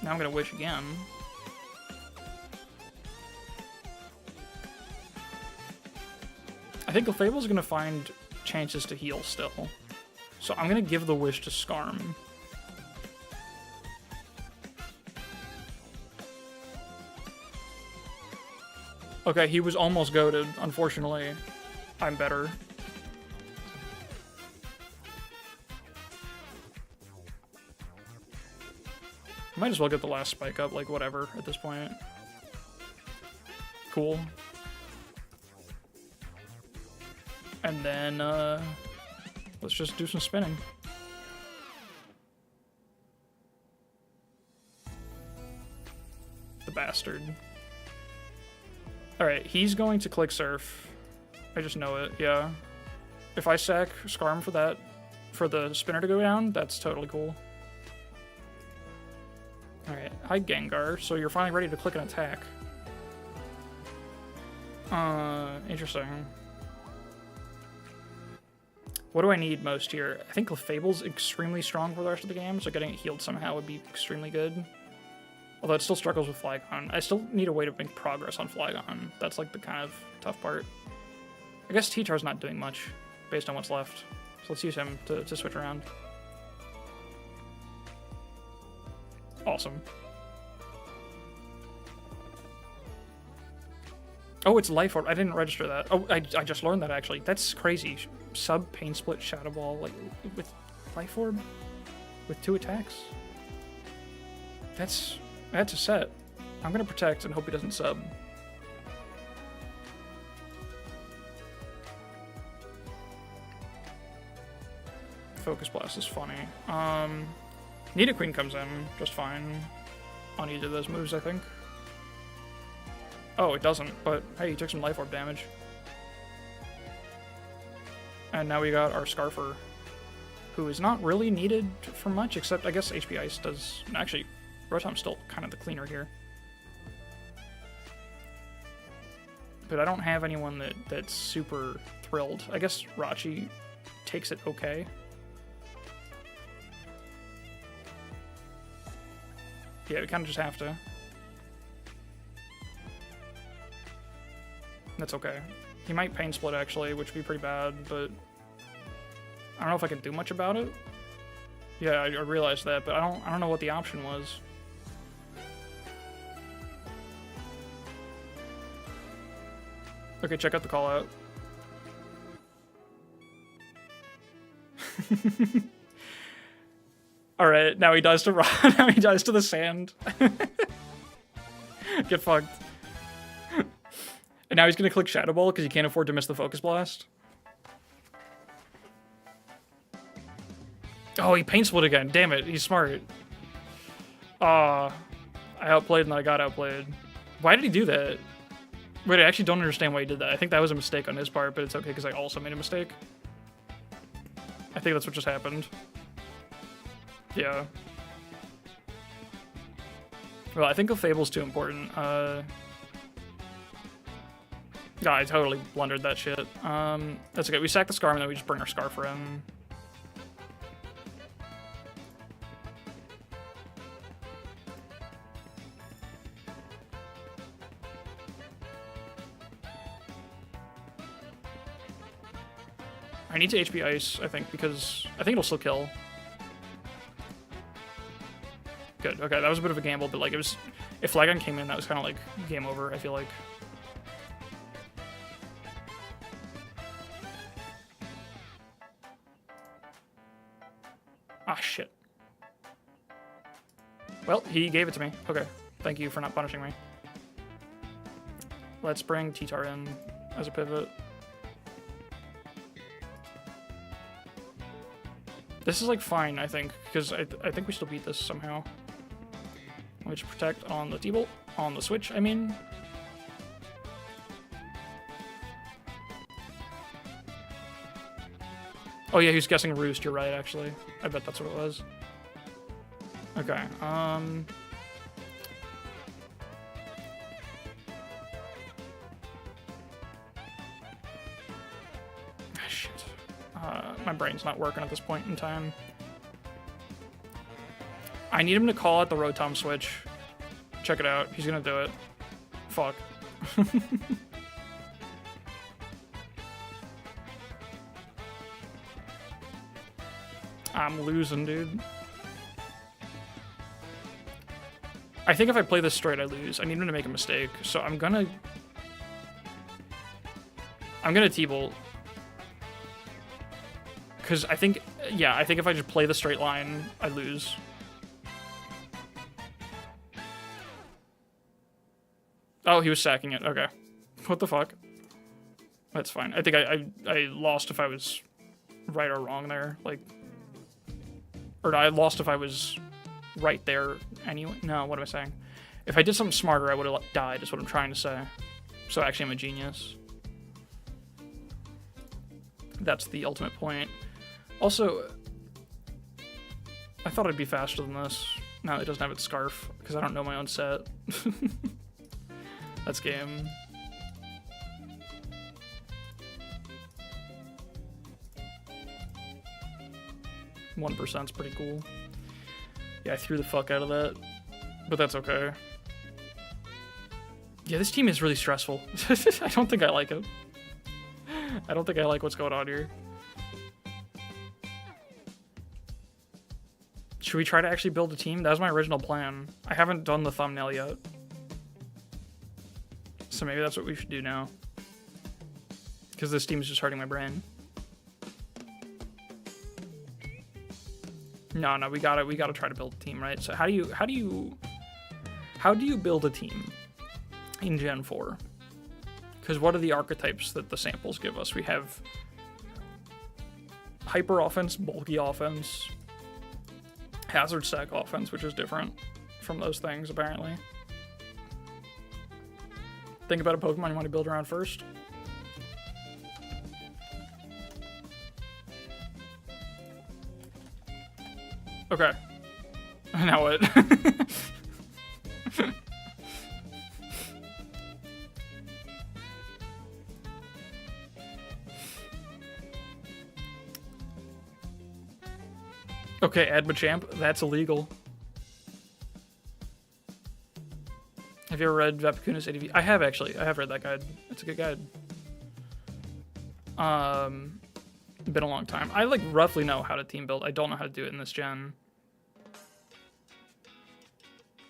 Now I'm gonna wish again. I think Clefable's gonna find chances to heal still. So I'm gonna give the wish to Scarm. Okay, he was almost goated. Unfortunately, I'm better. Might as well get the last spike up, like, whatever, at this point. Cool. And then, let's just do some spinning. The bastard. Alright, he's going to click surf. I just know it, yeah. If I sack Skarm for that, for the spinner to go down, that's totally cool. Alright, hi Gengar, so you're finally ready to click an attack. Interesting. What do I need most here? I think Clefable's extremely strong for the rest of the game, so getting it healed somehow would be extremely good. Although it still struggles with Flygon. I still need a way to make progress on Flygon. That's like the kind of tough part. I guess T-Tar's not doing much based on what's left. So let's use him to switch around. Awesome. Oh, it's Life Orb. I didn't register that. Oh, I just learned that, actually. That's crazy. Sub Pain Split Shadow Ball, like, with Life Orb? With 2 attacks? That's a set. I'm gonna protect and hope he doesn't sub. Focus Blast is funny. Nidoqueen comes in just fine on either of those moves, I think. Oh, it doesn't, but hey, he took some Life Orb damage. And now we got our Scarfer, who is not really needed for much, except I guess HP Ice does. Actually, Rotom's still kind of the cleaner here. But I don't have anyone that's super thrilled. I guess Rachi takes it okay. Yeah, we kind of just have to. That's okay. He might Pain Split, actually, which would be pretty bad, but I don't know if I can do much about it. Yeah, I realized that, but I don't know what the option was. Okay, check out the call out. All right, now he dies to now he dies to the sand. Get fucked. And now he's gonna click Shadow Ball because he can't afford to miss the Focus Blast. Oh, he Pain Split again. Damn it, he's smart. I outplayed and I got outplayed. Why did he do that? Wait, I actually don't understand why he did that. I think that was a mistake on his part, but it's okay because I also made a mistake. I think that's what just happened. Yeah. Well, I think a Fable's too important. Yeah, I totally blundered that shit. That's okay. We sack the Scarf and then we just bring our Scarfer in. I need to HP Ice, I think, because I think it'll still kill. Good. Okay, that was a bit of a gamble, but like it was. If Flygon came in, that was kind of like game over. I feel like. Ah, shit. Well, he gave it to me. Okay. Thank you for not punishing me. Let's bring T-Tar in as a pivot. This is like fine, I think, because I think we still beat this somehow. Which protect on the T-Bolt, on the switch, I mean. Oh yeah, he's guessing Roost, you're right, actually. I bet that's what it was. Okay, Ah, shit. My brain's not working at this point in time. I need him to call out the Rotom switch. Check it out. He's gonna do it. Fuck. I'm losing, dude. I think if I play this straight, I lose. I need him to make a mistake, so I'm gonna T-Bolt. Because I think, yeah, I think if I just play the straight line, I lose. Oh, he was sacking it. Okay. What the fuck? That's fine. I think I lost if I was right or wrong there. Like, or I lost if I was right there anyway. No, what am I saying? If I did something smarter, I would have died, is what I'm trying to say. So actually, I'm a genius. That's the ultimate point. Also, I thought I'd be faster than this. No, it doesn't have its scarf, because I don't know my own set. That's game. %'s pretty cool. Yeah, I threw the fuck out of that, but that's okay. Yeah, this team is really stressful. I don't think I like it. I don't think I like what's going on here. Should we try to actually build a team? That was my original plan. I haven't done the thumbnail yet. So maybe that's what we should do now. Because this team is just hurting my brain. No, we gotta try to build a team, right? So how do you build a team in Gen 4? Because what are the archetypes that the samples give us? We have hyper offense, bulky offense, hazard stack offense, which is different from those things, apparently. Think about a Pokemon you want to build around first. Okay. Now what? Okay, add Machamp. That's illegal. Have you ever read Vapicuna's ADV? I have, actually. I have read that guide. It's a good guide. Been a long time. I, like, roughly know how to team build. I don't know how to do it in this gen.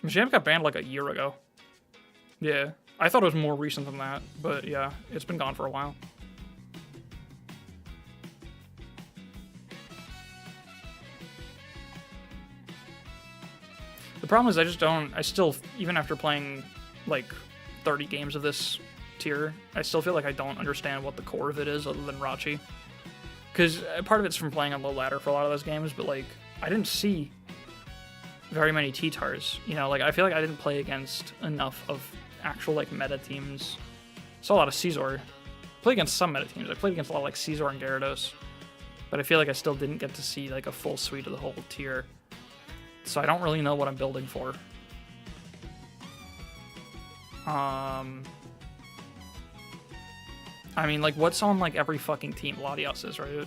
Machamp got banned, like, a year ago. Yeah. I thought it was more recent than that, but yeah, it's been gone for a while. The problem is I still, even after playing like 30 games of this tier, I still feel like I don't understand what the core of it is other than Rachi. Because part of it's from playing on low ladder for a lot of those games, but like, I didn't see very many T-Tars. You know, like, I feel like I didn't play against enough of actual like meta teams. Saw a lot of Caesar. Played against some meta teams. I played against a lot of like Caesar and Gyarados. But I feel like I still didn't get to see like a full suite of the whole tier. So I don't really know what I'm building for. I mean, like, what's on, like, every fucking team? Latias is, right?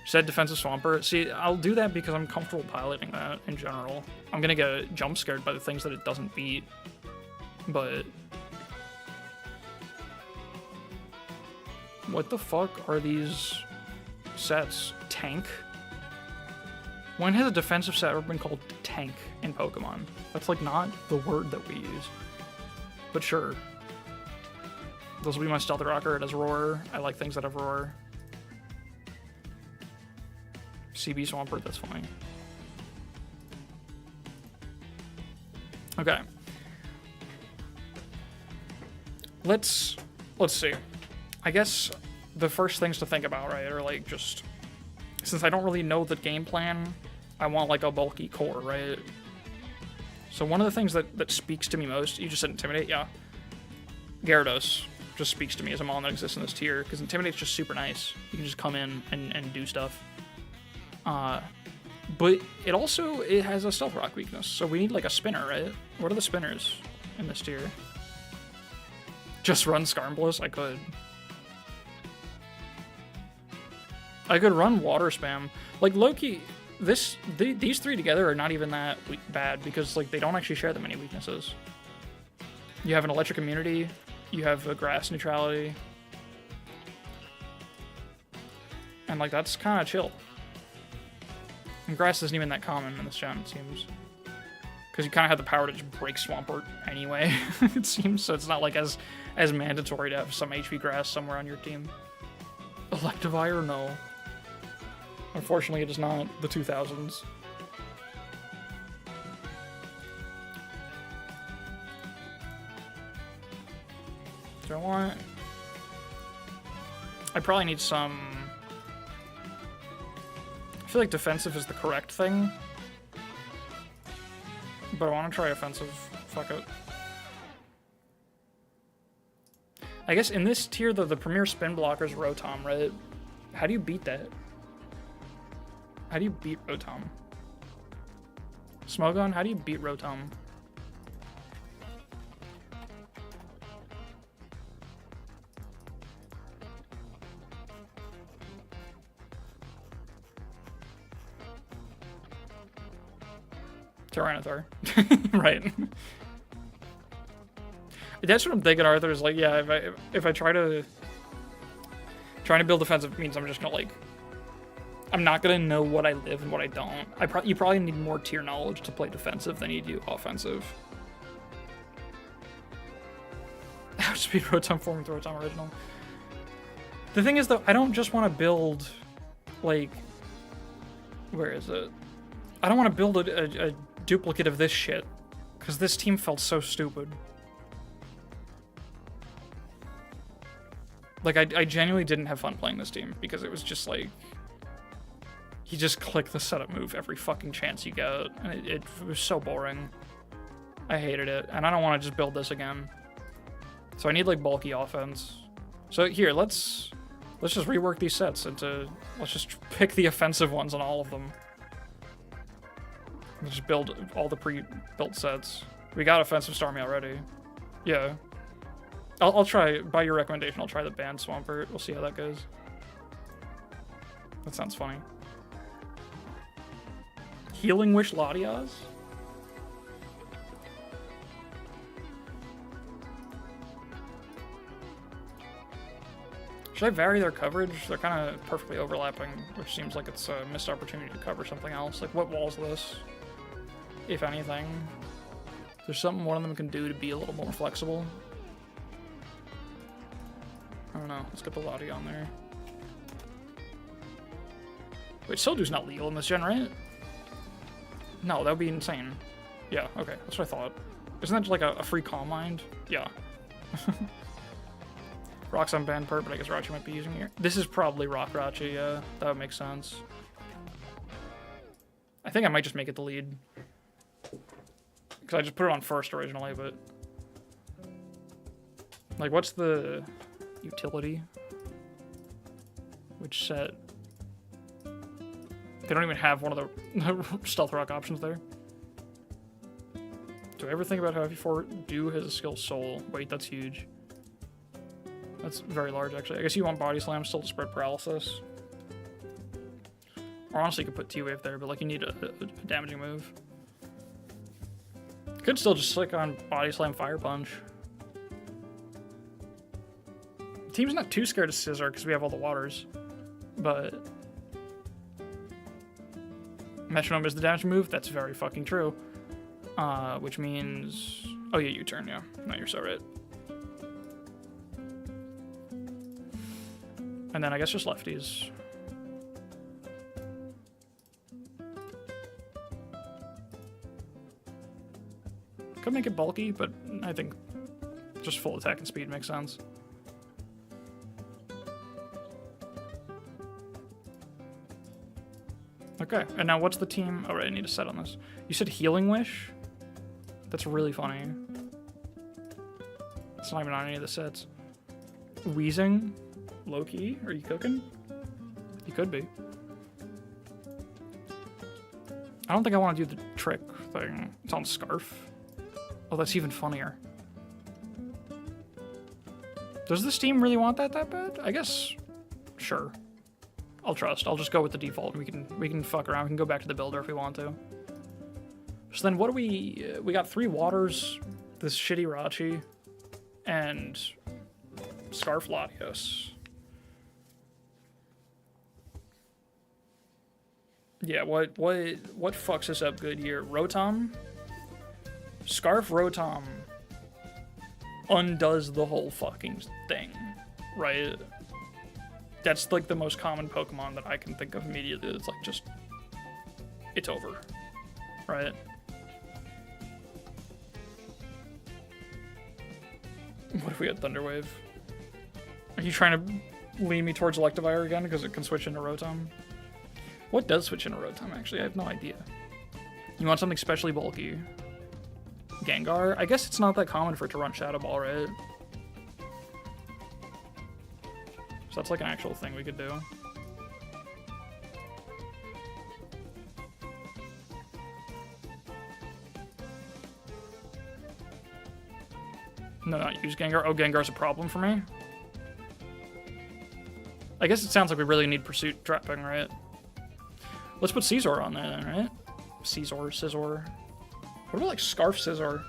Said defensive Swampert. See, I'll do that because I'm comfortable piloting that in general. I'm gonna get jump scared by the things that it doesn't beat. But... what the fuck are these sets? Tank? When has a defensive set ever been called tank in Pokemon? That's, like, not the word that we use. But sure. This will be my Stealth Rocker. It has Roar. I like things that have Roar. CB Swampert, that's fine. Okay. Let's see. I guess the first things to think about, right, are like just... since I don't really know the game plan, I want like a bulky core, right? So one of the things that speaks to me most, you just said Intimidate, yeah. Gyarados just speaks to me as a mon that exists in this tier, because Intimidate's just super nice. You can just come in and do stuff. But it has a Stealth Rock weakness, so we need like a spinner, right? What are the spinners in this tier? Just run Skarmolas? I could. I could run Water Spam. Like, low-key, these three together are not even that bad, because like they don't actually share that many weaknesses. You have an Electric Immunity, you have a Grass Neutrality, and like that's kind of chill. And Grass isn't even that common in this gen, it seems. Because you kind of have the power to just break Swampert anyway, it seems, so it's not like as mandatory to have some HP Grass somewhere on your team. Electivire? No. Unfortunately, it is not the 2000s. I want? I probably need some... I feel like defensive is the correct thing. But I want to try offensive. Fuck it. I guess in this tier, the premier spin blocker is Rotom, right? How do you beat that? How do you beat Rotom? Smogon, how do you beat Rotom? Tyranitar. Right. That's what I'm thinking, Arthur, is like, yeah, if I trying to build defensive means I'm just gonna like, I'm not gonna know what I live and what I don't. You probably need more tier knowledge to play defensive than you do offensive. Outspeed Rotom form with Rotom original. The thing is though, I don't just want to build, like, where is it? I don't want to build a duplicate of this shit, because this team felt so stupid. Like, I genuinely didn't have fun playing this team, because it was just like, you just click the setup move every fucking chance you get, and it was so boring. I hated it, and I don't want to just build this again. So I need, like, bulky offense. So here, let's just rework these sets into, let's just pick the offensive ones on all of them. Let's just build all the pre-built sets. We got offensive Starmie already. Yeah. I'll try, by your recommendation, I'll try the Band Swampert. We'll see how that goes. That sounds funny. Healing Wish Latias? Should I vary their coverage? They're kind of perfectly overlapping, which seems like it's a missed opportunity to cover something else. Like, what wall is this? If anything. There's something one of them can do to be a little more flexible. I don't know. Let's get the Lottie on there. Wait, Sildu's not legal in this gen, right? No, that would be insane. Yeah, okay. That's what I thought. Isn't that just like a free Calm Mind? Yeah. Rock's on banned perp, but I guess Rachi might be using here. This is probably Rock Rachi, yeah. That would make sense. I think I might just make it the lead. Because I just put it on first originally, but... Like, what's the utility? Which set? They don't even have one of the Stealth Rock options there. Do I ever think about how FE4 do has a skill Soul? Wait, that's huge. That's very large, actually. I guess you want Body Slam still to spread paralysis. Or honestly, you could put T-Wave there, but like you need a damaging move. Could still just click on Body Slam Fire Punch. The team's not too scared of Scizor because we have all the waters, but Metronome is the damage move. That's very fucking true. Which means, oh yeah, U-turn. Yeah, no, you're so right. And then I guess just lefties. Could make it bulky, but I think just full attack and speed makes sense. Okay, and now what's the team? Oh, right, I need a set on this. You said Healing Wish? That's really funny. It's not even on any of the sets. Wheezing? Low-key? Are you cooking? You could be. I don't think I want to do the trick thing. It's on Scarf. Oh, that's even funnier. Does this team really want that bad? I guess, sure. I'll trust. I'll just go with the default. We can fuck around. We can go back to the builder if we want to. So then what do we got 3 waters, this shitty Rachi, and Scarf Latios. Yeah, what fucks us up good here? Rotom? Scarf Rotom undoes the whole fucking thing, right? That's like the most common Pokemon that I can think of immediately. It's like just, it's over, right? What if we had Thunder Wave? you trying to lean me towards Electivire again because it can switch into Rotom? What does switch into Rotom, actually? I have no idea. You want something specially bulky. Gengar? I guess it's not that common for it to run Shadow Ball, right? So that's like an actual thing we could do. No, not use Gengar. Oh, Gengar's a problem for me? I guess it sounds like we really need Pursuit trapping, right? Let's put Scizor on there then, right? Scizor. What about like Scarf Scizor?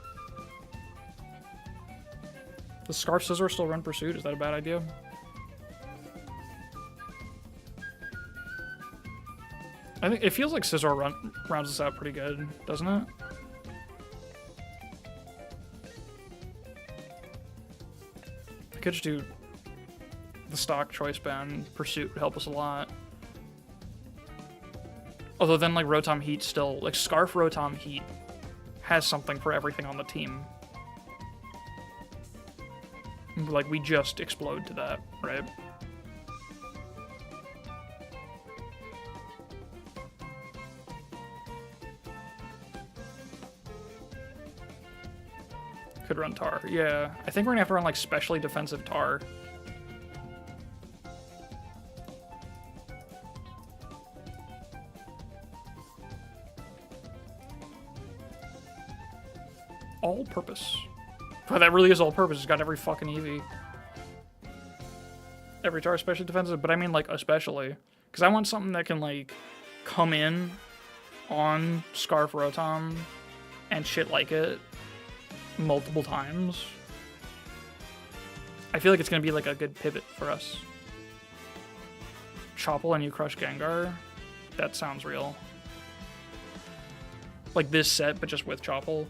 Does Scarf Scizor still run Pursuit? Is that a bad idea? I think it feels like Scizor rounds us out pretty good, doesn't it? I could just do the stock choice band. Pursuit would help us a lot. Although then, like, Rotom Heat still... Like, Scarf Rotom Heat has something for everything on the team. Like, we just explode to that, right? Could run Tar. Yeah, I think we're gonna have to run, like, specially defensive Tar. All-purpose. Oh, that really is all-purpose. It's got every fucking EV. Every Tar especially defensive, but I mean, like, especially. Because I want something that can, like, come in on Scarf Rotom and shit like it multiple times. I feel like it's going to be, like, a good pivot for us. Chople and you crush Gengar? That sounds real. Like this set, but just with Chople.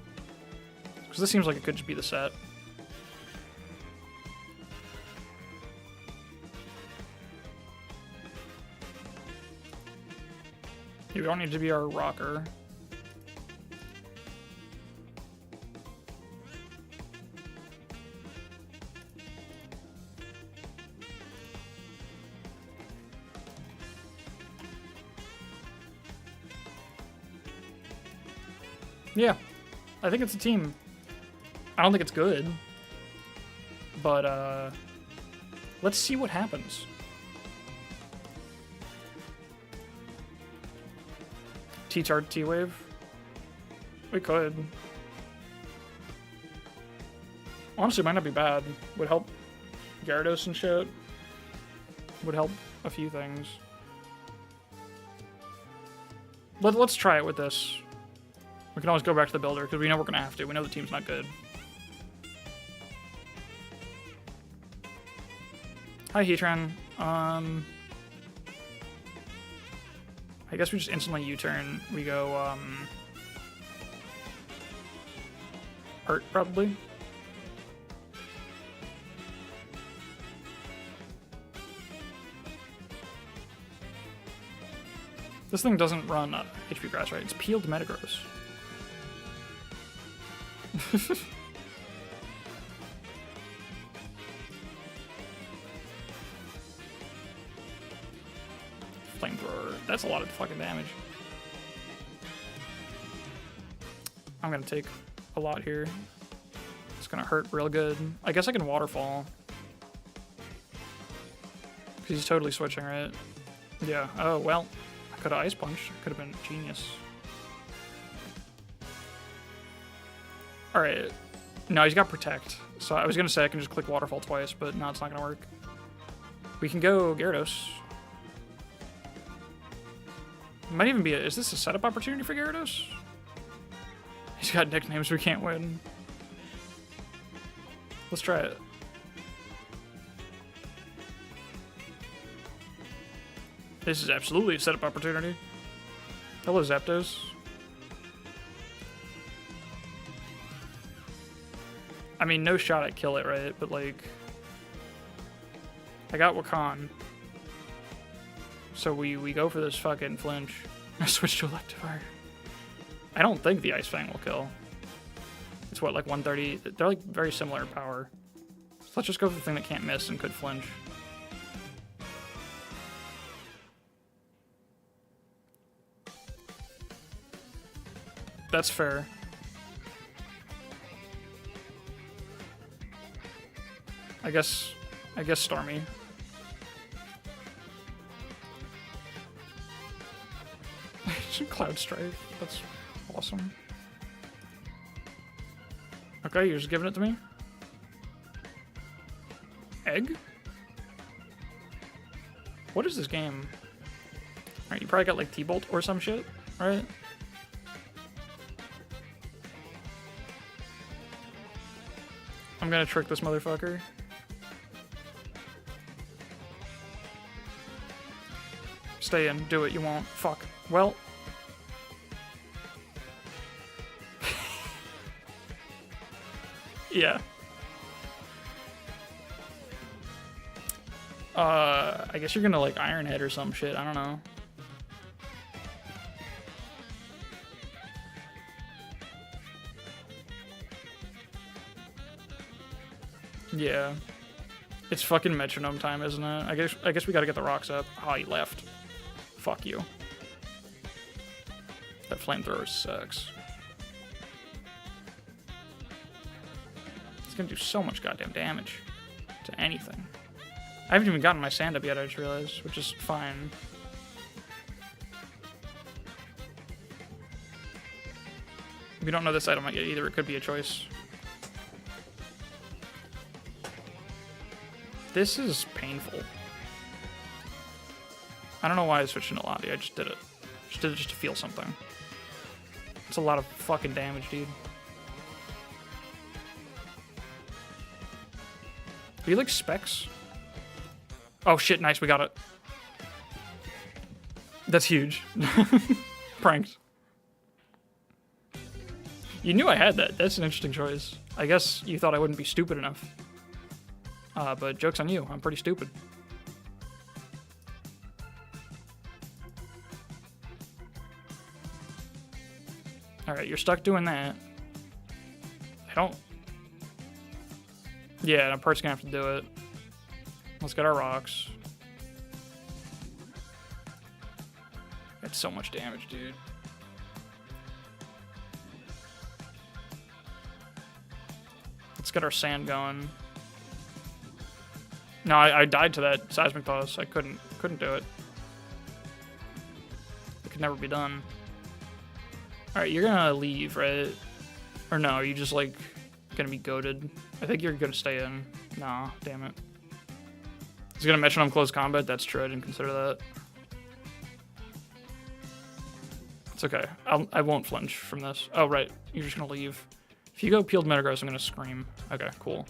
Because this seems like it could just be the set. You don't need to be our rocker. Yeah, I think it's a team. I don't think it's good, but let's see what happens. T-Tart T-Wave? We could. Honestly, it might not be bad. Would help Gyarados and shit. Would help a few things. Let's try it with this. We can always go back to the builder, because we know we're going to have to. We know the team's not good. Hi, Heatran. I guess we just instantly U-turn. We go, Hurt, probably. This thing doesn't run HP Grass, right? It's peeled Metagross. Flamethrower. That's a lot of fucking damage. I'm gonna take a lot here. It's gonna hurt real good. I guess I can Waterfall. Because he's totally switching, right? Yeah. Oh, well. I could have Ice Punch. Could have been genius. Alright. No, he's got Protect. So I was gonna say I can just click Waterfall twice, but no, it's not gonna work. We can go Gyarados. Might even be is this a setup opportunity for Gyarados? He's got nicknames we can't win. Let's try it. This is absolutely a setup opportunity. Hello, Zapdos. I mean, no shot at kill it, right? But, like... I got Wakan. So we go for this fucking flinch. I switched to Electivire. I don't think the Ice Fang will kill. It's what, like 130? They're, like, very similar in power. So let's just go for the thing that can't miss and could flinch. That's fair. I guess Stormy. Cloud Strife. That's awesome. Okay, you're just giving it to me? Egg? What is this game? Alright, you probably got like T-Bolt or some shit, right? I'm gonna trick this motherfucker. Stay in. Do it. You won't. Fuck. Well. Yeah. I guess you're gonna like Iron Head or some shit. I don't know. Yeah. It's fucking metronome time, isn't it? I guess we gotta get the rocks up. Oh, he left. Fuck you. That flamethrower sucks. It's gonna do so much goddamn damage to anything. I haven't even gotten my sand up yet, I just realized, which is fine. We don't know this item yet either. It could be a choice. This is painful. I don't know why I switched into Lottie. I just did it. Just did it just to feel something. It's a lot of fucking damage, dude. Do you like specs? Oh shit, nice, we got it. That's huge. Pranked. You knew I had that. That's an interesting choice. I guess you thought I wouldn't be stupid enough. But joke's on you. I'm pretty stupid. Alright, you're stuck doing that. I don't... Yeah, a part's gonna have to do it. Let's get our rocks. That's so much damage, dude. Let's get our sand going. No, I died to that seismic toss. I couldn't do it. It could never be done. Alright, you're gonna leave, right? Or no, are you just like gonna be goated? I think you're gonna stay in. Nah, damn it. He's gonna mention I'm close combat. That's true. I didn't consider that. It's okay. I won't flinch from this. Oh, right. You're just gonna leave. If you go peeled Metagross, I'm gonna scream. Okay, cool.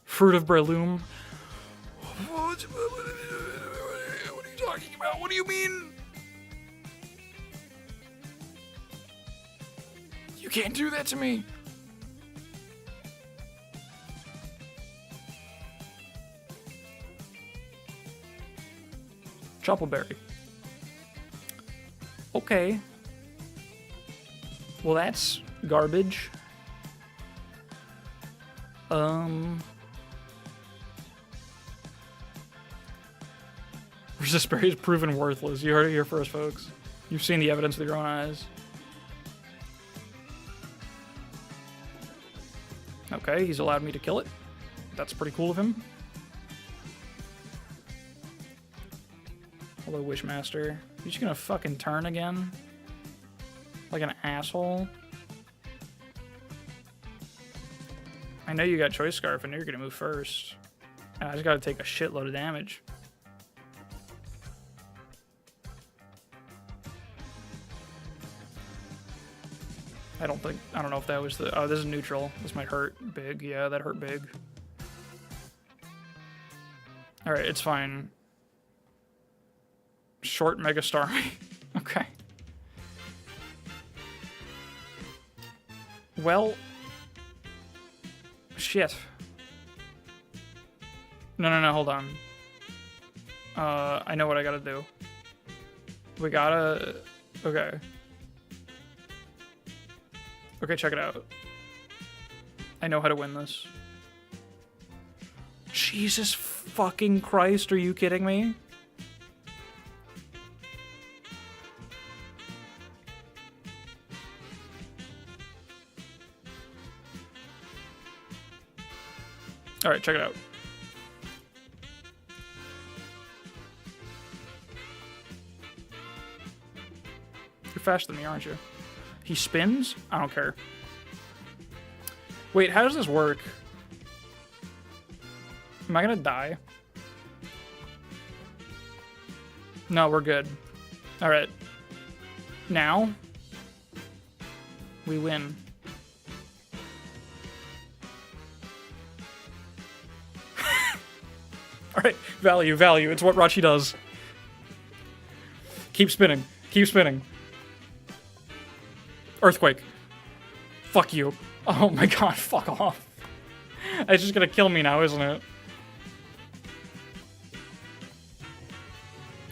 Fruit of Breloom. What are you talking about? What do you mean? You can't do that to me. Choppleberry. Okay. Well, that's garbage. Resist Berry is proven worthless. You heard it here first, folks. You've seen the evidence with your own eyes. Okay, he's allowed me to kill it. That's pretty cool of him. Hello, Wishmaster. You just gonna fucking turn again? Like an asshole? I know you got Choice Scarf, and you're gonna move first. And I just gotta take a shitload of damage. I don't know if that was the... Oh, this is neutral. This might hurt big. Yeah, that hurt big. Alright, it's fine. Short Mega Starmie. Okay. Well... Shit. No, hold on. I know what I gotta do. We gotta... Okay. Okay, check it out. I know how to win this. Jesus fucking Christ, are you kidding me? Alright, check it out. You're faster than me, aren't you? He spins? I don't care. Wait, how does this work? Am I gonna die? No, we're good. Alright. Now, we win. Alright, value, value. It's what Rachi does. Keep spinning. Keep spinning. Earthquake. Fuck you. Oh my god, fuck off. It's just gonna kill me now, isn't it?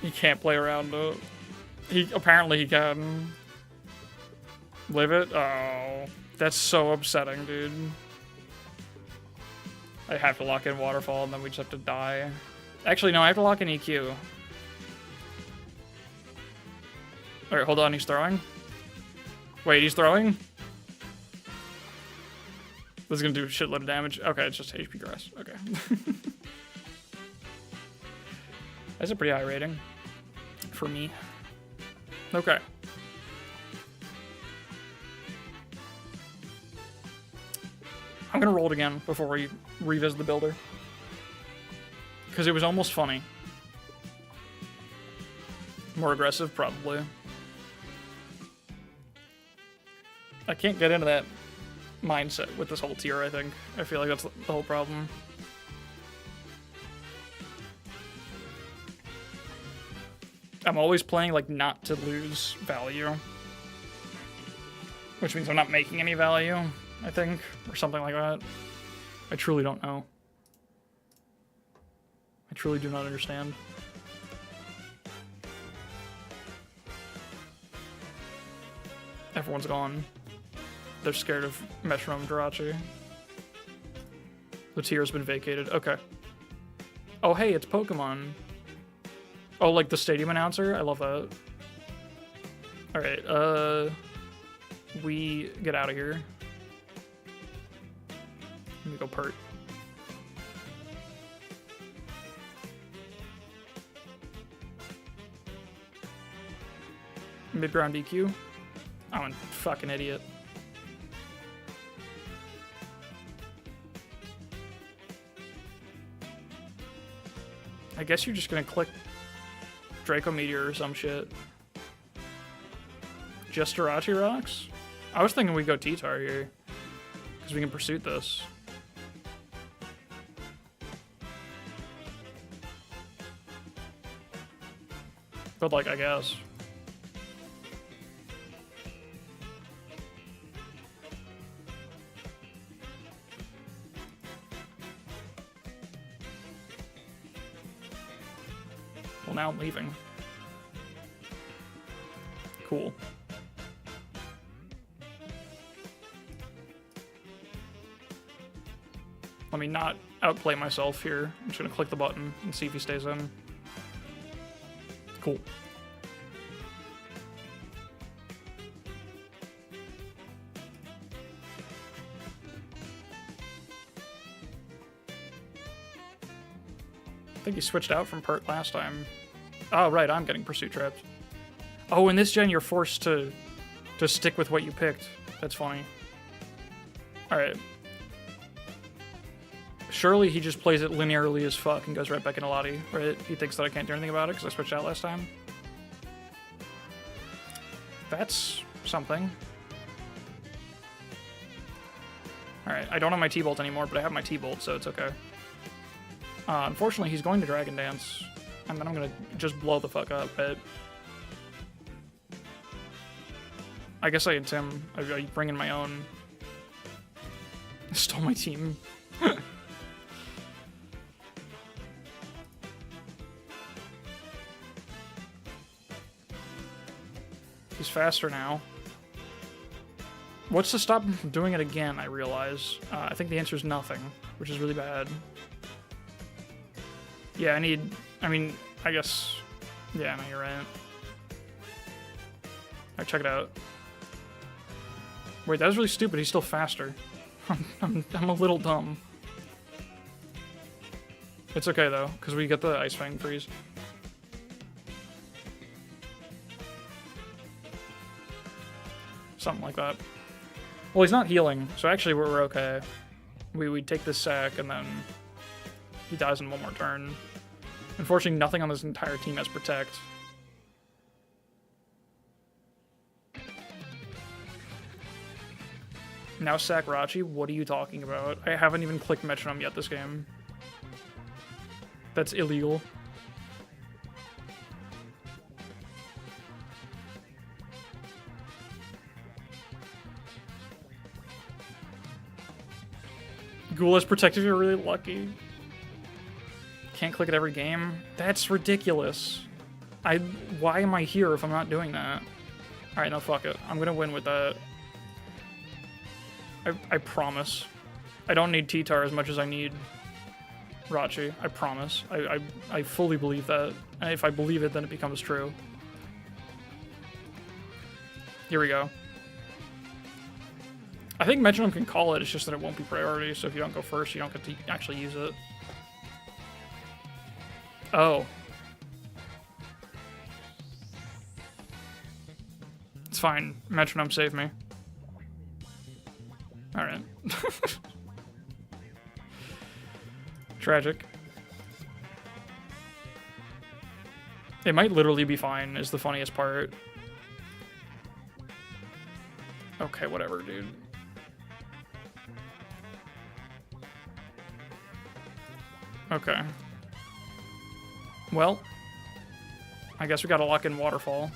He can't play around it. Apparently he can. Live it? Oh. That's so upsetting, dude. I have to lock in Waterfall and then we just have to die. Actually, no, I have to lock in EQ. Alright, hold on, he's throwing. Wait, he's throwing? This is gonna do a shitload of damage. Okay, it's just HP grass. Okay. That's a pretty high rating. For me. Okay. I'm gonna roll it again before we revisit the builder. Because it was almost funny. More aggressive, probably. I can't get into that mindset with this whole tier, I think. I feel like that's the whole problem. I'm always playing, like, not to lose value. Which means I'm not making any value, I think. Or something like that. I truly don't know. I truly do not understand. Everyone's gone. They're scared of Metronome Jirachi. The tier has been vacated. Okay. Oh, hey, it's Pokemon. Oh, like the stadium announcer? I love that. Alright, we get out of here. Let me go Pert. Mid-ground DQ? I'm a fucking idiot. I guess you're just gonna click Draco Meteor or some shit. Just Jirachi rocks? I was thinking we go T-Tar here. Because we can Pursuit this. But, like, I guess. Well, now I'm leaving. Cool. Let me not outplay myself here. I'm just gonna click the button and see if he stays in. Cool. I think he switched out from Pert last time. Oh, right, I'm getting Pursuit trapped. Oh, in this gen, you're forced to stick with what you picked. That's funny. Alright. Surely he just plays it linearly as fuck and goes right back into Lottie, right? He thinks that I can't do anything about it because I switched out last time. That's something. Alright, I don't have my T-Bolt anymore, but I have my T-Bolt, so it's okay. Unfortunately, he's going to Dragon Dance, and then I'm gonna just blow the fuck up, right? I guess I Intim. I bring in my own. I stole my team. He's faster now. What's to stop him from doing it again, I realize. I think the answer is nothing, which is really bad. Yeah, I mean, I guess, yeah, no, you're right. Alright, check it out. Wait, that was really stupid, he's still faster. I'm a little dumb. It's okay though, because we get the Ice Fang freeze. Something like that. Well, he's not healing, so actually we're okay. We take this sack and then he dies in one more turn. Unfortunately, nothing on this entire team has Protect. Now sack Rachi? What are you talking about? I haven't even clicked Metronome yet this game. That's illegal. Ghoul is protected if you're really lucky. Can't click it every game? That's ridiculous. Why am I here if I'm not doing that? Alright, no, fuck it. I'm gonna win with that. I promise. I don't need T-Tar as much as I need Rachi. I promise. I fully believe that. And if I believe it, then it becomes true. Here we go. I think Metronome can call it, it's just that it won't be priority, so if you don't go first, you don't get to actually use it. Oh. It's fine. Metronome saved me. Alright. Tragic. It might literally be fine, is the funniest part. Okay, whatever, dude. Okay. Well, I guess we gotta lock in Waterfall.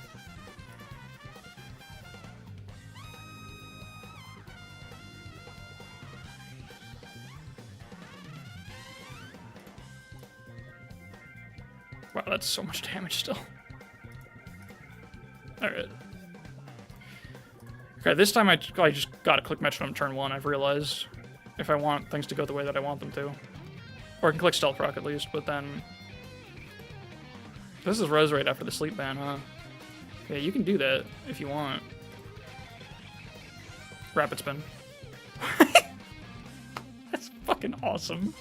Wow, that's so much damage still. Alright. Okay, this time I just gotta click Metronome turn 1, I've realized. If I want things to go the way that I want them to. Or I can click Stealth Rock at least, but then... This is Rose right after the sleep ban, huh? Yeah, you can do that if you want. Rapid Spin. That's fucking awesome.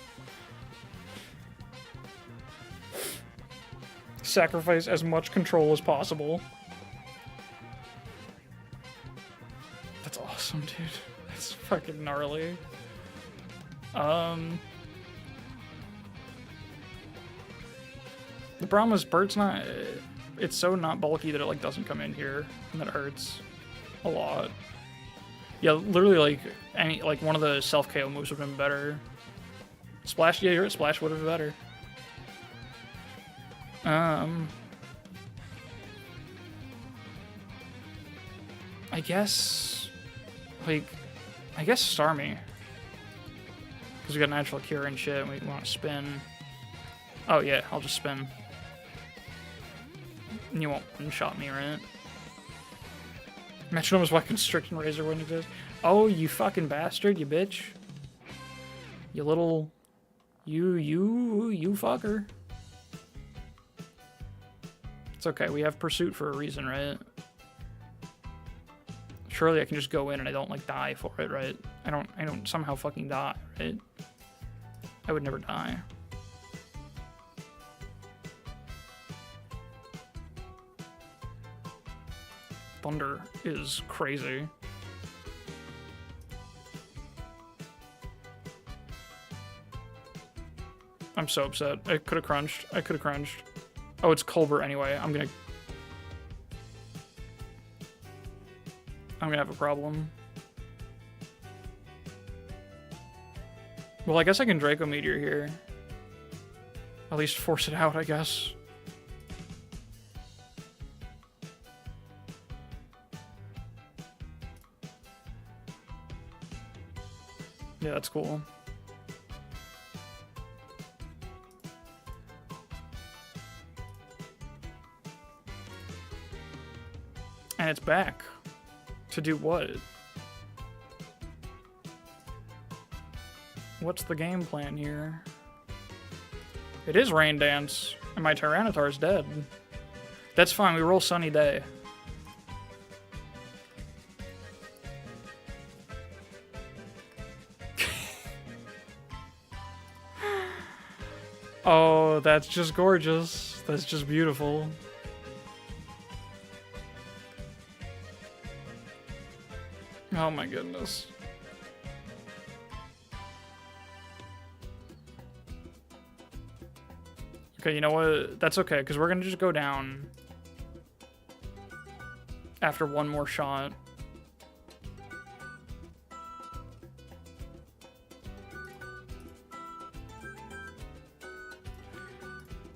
Sacrifice as much control as possible. That's awesome, dude. That's fucking gnarly. The problem is Bert's not... It's so not bulky that it, like, doesn't come in here, and that it hurts a lot. Yeah, literally, like, one of the self-KO moves would have been better. Splash, yeah, you're right, Splash would have been better. I guess... Like... I guess Starmie. Because we got Natural Cure and shit, and we want to spin. Oh, yeah, I'll just spin. And you won't one-shot me, right? Metronome is why Constrict and Razor wouldn't exist. Oh, you fucking bastard, you bitch. You little... You fucker. It's okay, we have Pursuit for a reason, right? Surely I can just go in and I don't, like, die for it, right? I don't somehow fucking die, right? I would never die. Thunder is crazy. I'm so upset. I could have crunched. I could have crunched. Oh, it's Culver anyway. I'm gonna have a problem. Well, I guess I can Draco Meteor here. At least force it out, I guess. Yeah, that's cool. And it's back. To do what? What's the game plan here? It is Rain Dance, and my Tyranitar's dead. That's fine, we roll Sunny Day. Oh, that's just gorgeous. That's just beautiful. Oh my goodness. Okay, you know what? That's okay, because we're going to just go down after one more shot.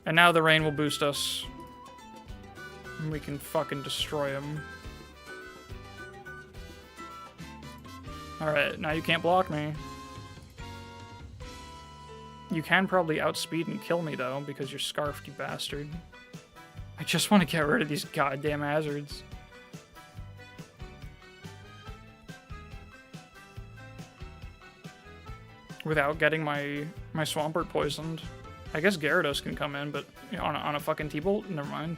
And now the rain will boost us. And we can fucking destroy him. Alright, now you can't block me. You can probably outspeed and kill me, though, because you're scarfed, you bastard. I just want to get rid of these goddamn hazards. Without getting my Swampert poisoned. I guess Gyarados can come in, but you know, on a fucking T-Bolt? Never mind.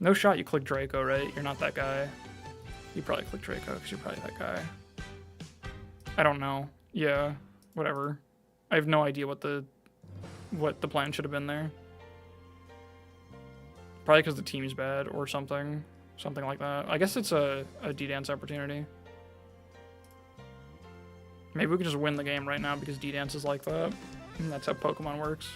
No shot you click Draco, right? You're not that guy. You probably click Draco, because you're probably that guy. I don't know. Yeah, whatever. I have no idea what the plan should have been there. Probably because the team's bad or something. Something like that. I guess it's a D-Dance opportunity. Maybe we can just win the game right now because D-Dance is like that. And that's how Pokemon works.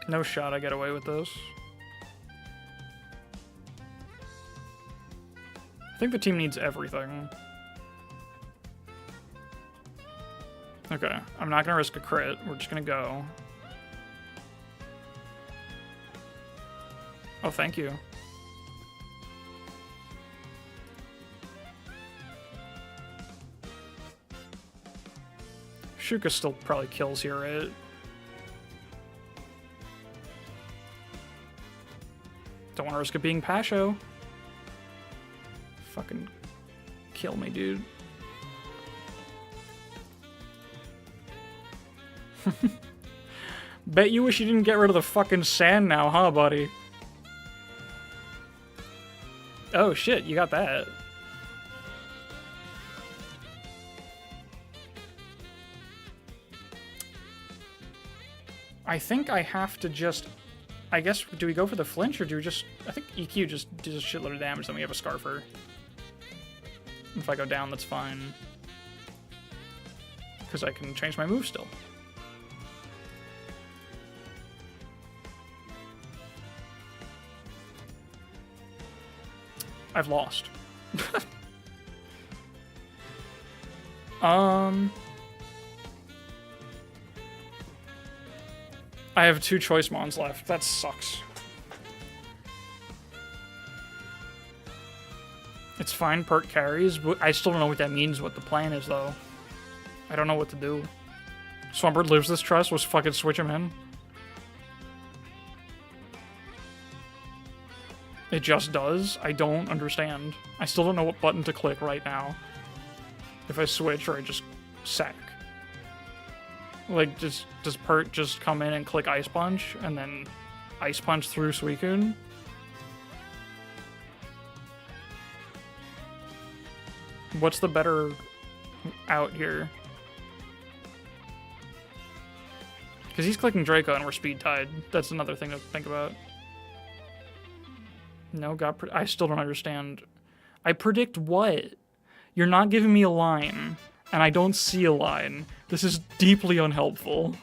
No shot I get away with this. I think the team needs everything. Okay, I'm not gonna risk a crit. We're just gonna go. Oh, thank you. Shuka still probably kills here, right? Don't want to risk it being Pasho. Fucking kill me, dude. Bet you wish you didn't get rid of the fucking sand now, huh, buddy? Oh shit, you got that. I think I have to just... I guess, do we go for the flinch, or do we just... I think EQ just does a shitload of damage, then we have a Scarfer. If I go down, that's fine. Because I can change my move still. I've lost. I have 2 choice mons left. That sucks. It's fine, perk carries, but I still don't know what that means, what the plan is, though. I don't know what to do. Swampert lives this trust, let's fucking switch him in. It just does? I don't understand. I still don't know what button to click right now. If I switch or I just sack. Like, does Pert just come in and click Ice Punch, and then Ice Punch through Suicune? What's the better out here? Because he's clicking Draco and we're speed tied. That's another thing to think about. No, I still don't understand. I predict what? You're not giving me a line, and I don't see a line. This is deeply unhelpful.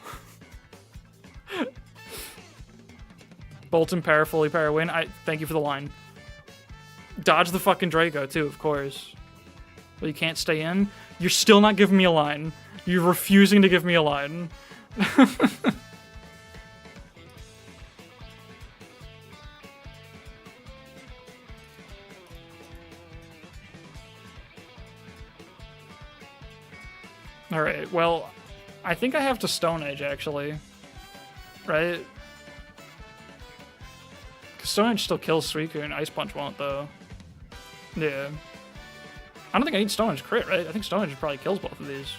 Bolt and Para, fully Para win. Thank you for the line. Dodge the fucking Draco, too, of course. Well, you can't stay in? You're still not giving me a line. You're refusing to give me a line. Alright, well, I think I have to Stone Edge, actually. Right? Because Stone Edge still kills Suicune, Ice Punch won't, though. Yeah. I don't think I need Stone Edge crit, right? I think Stone Edge probably kills both of these.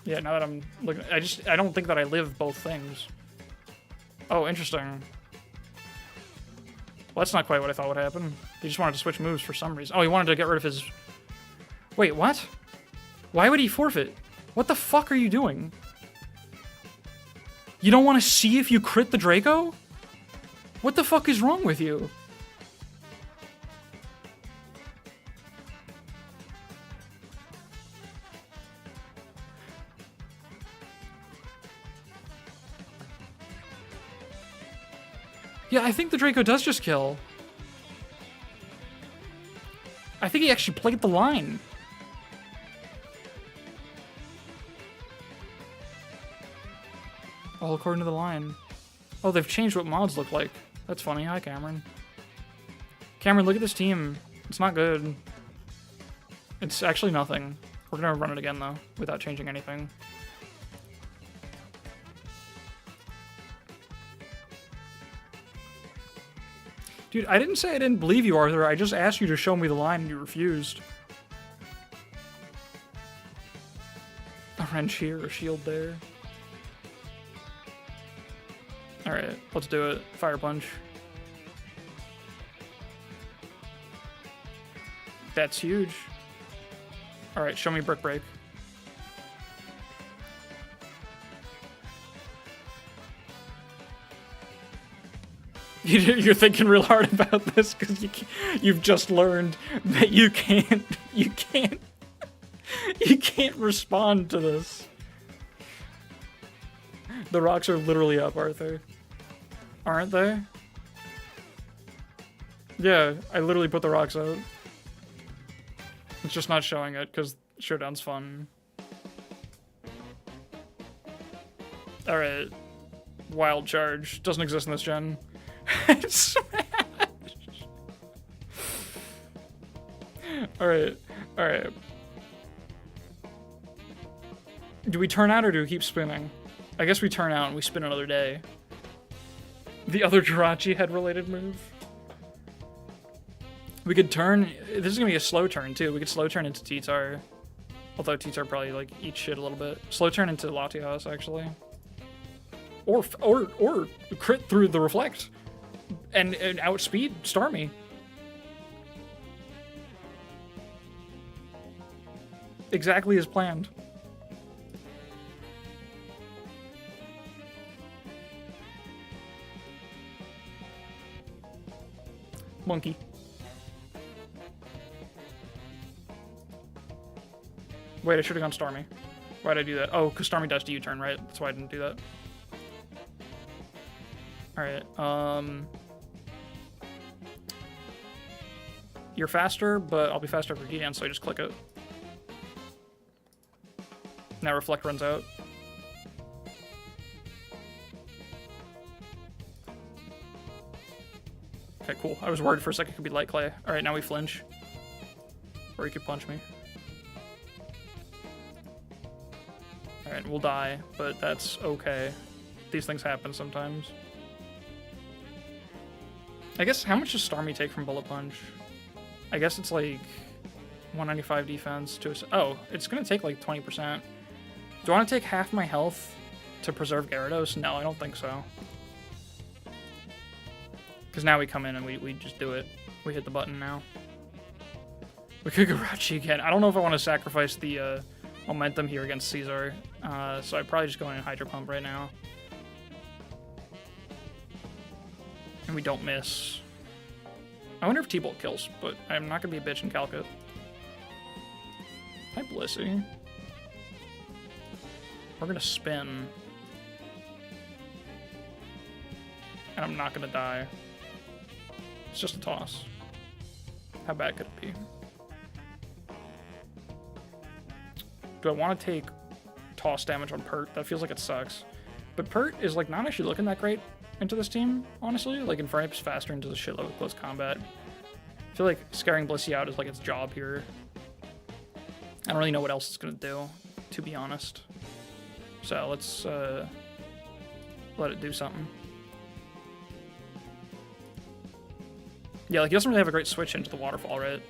Yeah, now that I'm looking, I don't think that I live both things. Oh, interesting. Well, that's not quite what I thought would happen. He just wanted to switch moves for some reason. Oh, he wanted to get rid of his... Wait, what? Why would he forfeit? What the fuck are you doing? You don't want to see if you crit the Draco? What the fuck is wrong with you? Yeah, I think the Draco does just kill. I think he actually played the line. All according to the line. Oh, they've changed what mods look like. That's funny. Hi, Cameron. Cameron, look at this team. It's not good. It's actually nothing. We're gonna run it again, though, without changing anything. Dude, I didn't say I didn't believe you, Arthur. I just asked you to show me the line and you refused. A wrench here, a shield there. Alright, let's do it. Fire punch. That's huge. Alright, show me brick break. You're thinking real hard about this because you've just learned that you can't respond to this. The rocks are literally up, Arthur. Aren't they? Yeah, I literally put the rocks out. It's just not showing it because Showdown's fun. Alright. Wild Charge. Doesn't exist in this gen. Smash! Alright. Alright. Do we turn out or do we keep spinning? I guess we turn out and we spin another day. The other Jirachi head related move. We could turn. This is gonna be a slow turn too. We could slow turn into T-Tar. Although T-Tar probably like eats shit a little bit. Slow turn into Latias actually. Or crit through the reflect. And outspeed Starmie. Exactly as planned. Monkey. Wait, I should have gone Starmie. Why'd I do that? Oh, because Starmie does to U-turn, right? That's why I didn't do that. Alright, you're faster, but I'll be faster for Gideon, so I just click it. Now Reflect runs out. Okay, cool. I was worried for a second it could be Light Clay. Alright, now we flinch. Or he could punch me. Alright, we'll die, but that's okay. These things happen sometimes. I guess, how much does Starmie take from Bullet Punch? I guess it's like 195 defense to... Oh, it's gonna take like 20%. Do I want to take half my health to preserve Gyarados? No, I don't think so. Because now we come in and we just do it. We hit the button now. We could go Rachi again. I don't know if I want to sacrifice the momentum here against Caesar. So I'd probably just go in and Hydro Pump right now. And we don't miss. I wonder if T-Bolt kills, but I'm not going to be a bitch and calc it. Hi, Blissey. We're going to spin. And I'm not going to die. It's just a toss. How bad could it be? Do I want to take toss damage on Pert? That feels like it sucks. But Pert is like not actually looking that great into this team, honestly. Like Infernape's faster into the shitload of close combat. I feel like scaring Blissey out is like its job here. I don't really know what else it's gonna do, to be honest. So let's let it do something. Yeah, like he doesn't really have a great switch into the waterfall, right?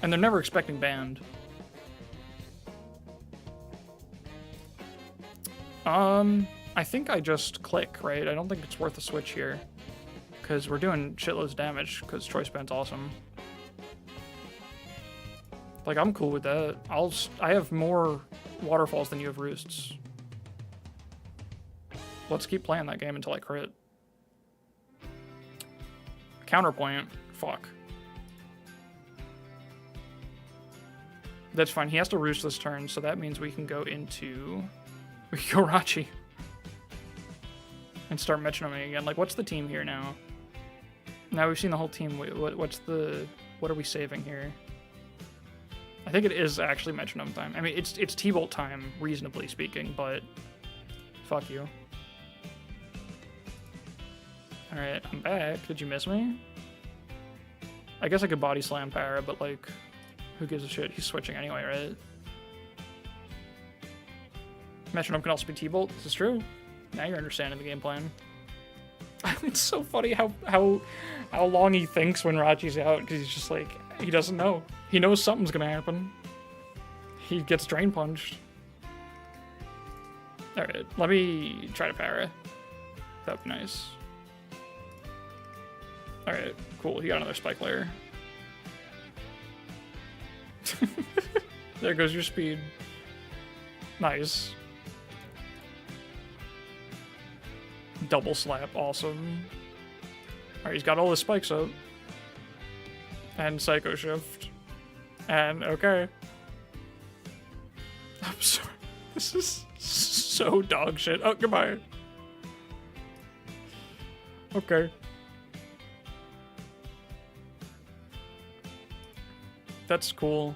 And they're never expecting banned. I think I just click, right? I don't think it's worth a switch here. Because we're doing shitloads of damage, because choice band's awesome. Like, I'm cool with that. I have more waterfalls than you have roosts. Let's keep playing that game until I crit. Counterpoint. Fuck. That's fine. He has to roost this turn, so that means we can go into... We can go Rachi. And start metronoming again. Like, what's the team here now? Now we've seen the whole team. What's the... What are we saving here? I think it is actually metronome time. I mean, it's T-Bolt time, reasonably speaking, but... Fuck you. Alright, I'm back. Did you miss me? I guess I could body slam Para, but like... Who gives a shit? He's switching anyway, right? Metronome can also be T-Bolt. This is true. Now you're understanding the game plan. It's so funny how long he thinks when Rachi's out, because he's just like, he doesn't know. He knows something's gonna happen. He gets drain punched. Alright, let me try to Para. That'd be nice. Alright, cool. He got another spike layer. There goes your speed. Nice. Double slap, awesome. Alright, he's got all his spikes up. And Psycho Shift. And, okay. I'm sorry. This is so dog shit. Oh, goodbye. Okay. That's cool.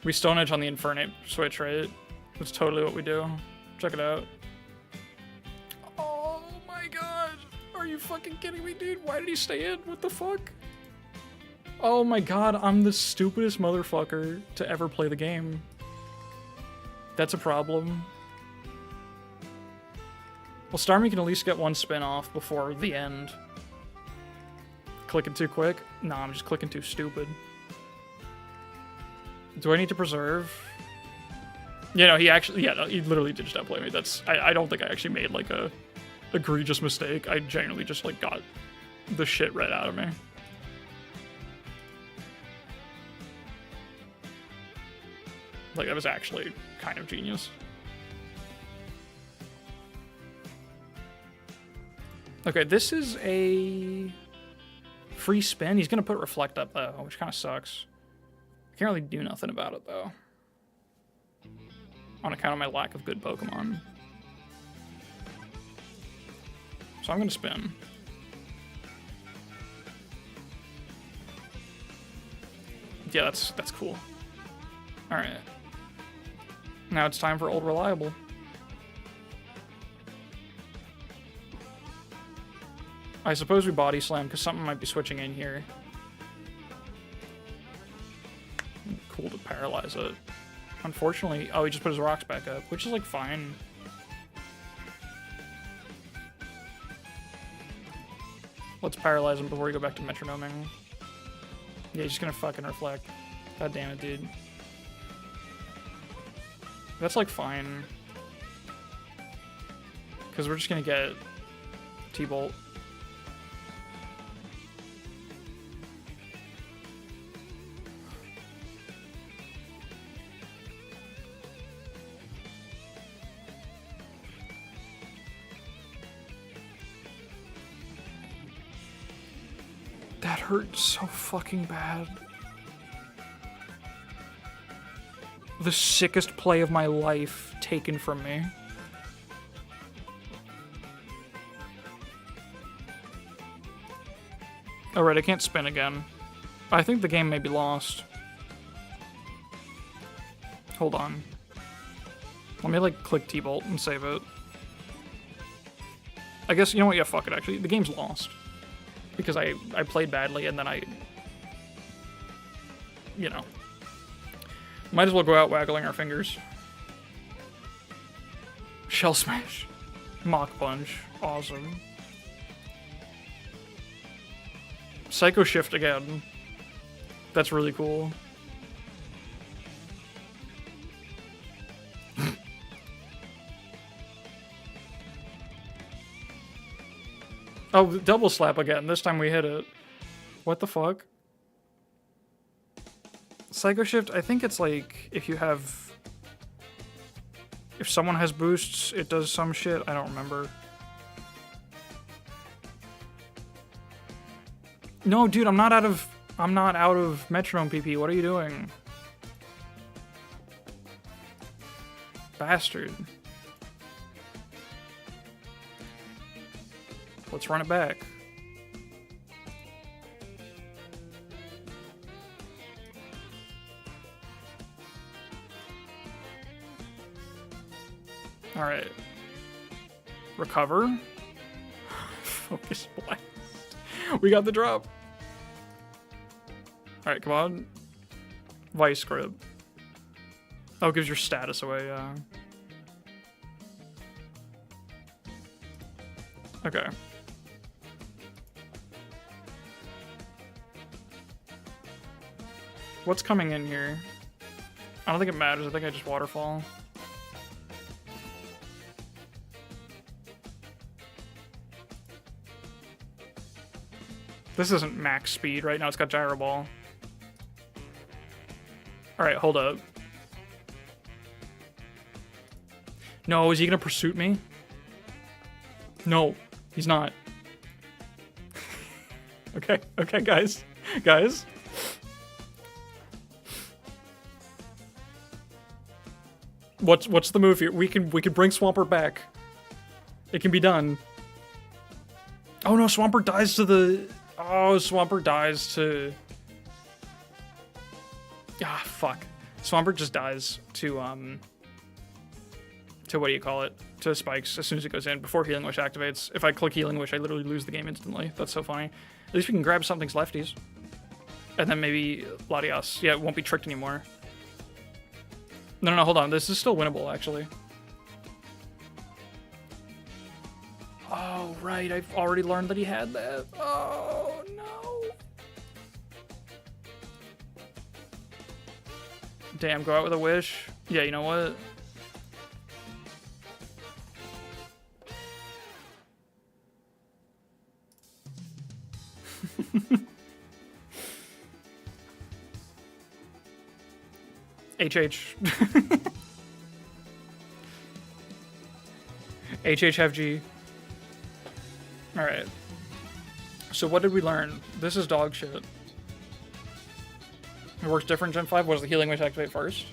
We Stone Edge on the Infernate switch, right? That's totally what we do. Check it out. Oh my god! Are you fucking kidding me, dude? Why did he stay in? What the fuck? Oh my god, I'm the stupidest motherfucker to ever play the game. That's a problem. Well, Starmie can at least get one spin off before the end. Clicking too quick? Nah, I'm just clicking too stupid. Do I need to preserve? Yeah, no, he actually, yeah, no, he literally did just outplay me. That's, I don't think I actually made, like, a egregious mistake. I genuinely just, like, got the shit right out of me. Like, that was actually kind of genius. Okay, this is a free spin. He's gonna put Reflect up, though, which kind of sucks. Can't really do nothing about it, though. On account of my lack of good Pokemon. So I'm gonna spin. Yeah, that's cool. Alright. Now it's time for Old Reliable. I suppose we Body Slam, because something might be switching in here. Cool to paralyze it. Unfortunately, oh, he just put his rocks back up, which is, like, fine. Let's paralyze him before we go back to metronoming. Yeah, he's just gonna fucking Reflect. God damn it, dude. That's, like, fine. Because we're just gonna get T-Bolt. That hurt so fucking bad. The sickest play of my life taken from me. Alright, I can't spin again. I think the game may be lost. Hold on. Let me, like, click T-Bolt and save it. I guess, you know what? Yeah, fuck it, actually. The game's lost. Because I played badly and then I... You know. Might as well go out waggling our fingers. Shell Smash. Mach Punch. Awesome. Psycho Shift again. That's really cool. Oh, double slap again. This time we hit it. What the fuck? Psycho Shift, I think it's like if you have... If someone has boosts, it does some shit. I don't remember. No, dude, I'm not out of metronome PP. What are you doing? Bastard. Let's run it back. All right. Recover. Focus blast. We got the drop. All right, come on. Vice grip. Oh, it gives your status away, yeah. Okay. What's coming in here? I don't think it matters. I think I just waterfall. This isn't max speed right now. It's got gyro ball. All right, hold up. No, is he gonna pursuit me? No, he's not. Okay, guys. What's the move here? We can bring Swampert back. It can be done. Oh no, Swampert dies to the... Oh, Swampert dies to... Ah, fuck. Swampert just dies to what do you call it? To spikes as soon as it goes in, before Healing Wish activates. If I click Healing Wish, I literally lose the game instantly. That's so funny. At least we can grab something's lefties. And then maybe Latias. Yeah, it won't be tricked anymore. No, hold on. This is still winnable, actually. Oh, right. I've already learned that he had that. Oh, no. Damn, go out with a wish. Yeah, you know what? HH. HHFG. Alright. So what did we learn? This is dog shit. It works different Gen 5. Was the Healing Wish activate first?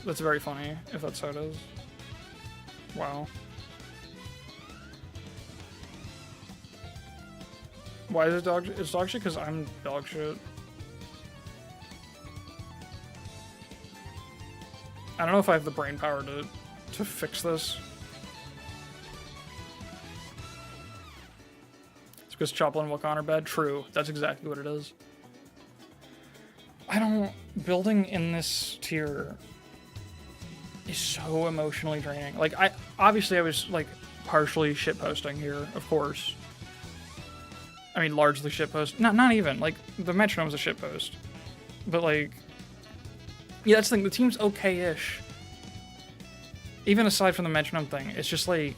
That's very funny, if that's how it is. Wow. Why is it dog shit? It's dog shit because I'm dog shit. I don't know if I have the brain power to fix this. It's because Choplin and Wakan are bad? True. That's exactly what it is. Building in this tier is so emotionally draining. Like, obviously I was, like, partially shitposting here, of course. I mean, largely shitpost. Not even. Like, the metronome's a shitpost. But, like... Yeah, that's the thing. The team's okay-ish. Even aside from the metronome thing, it's just like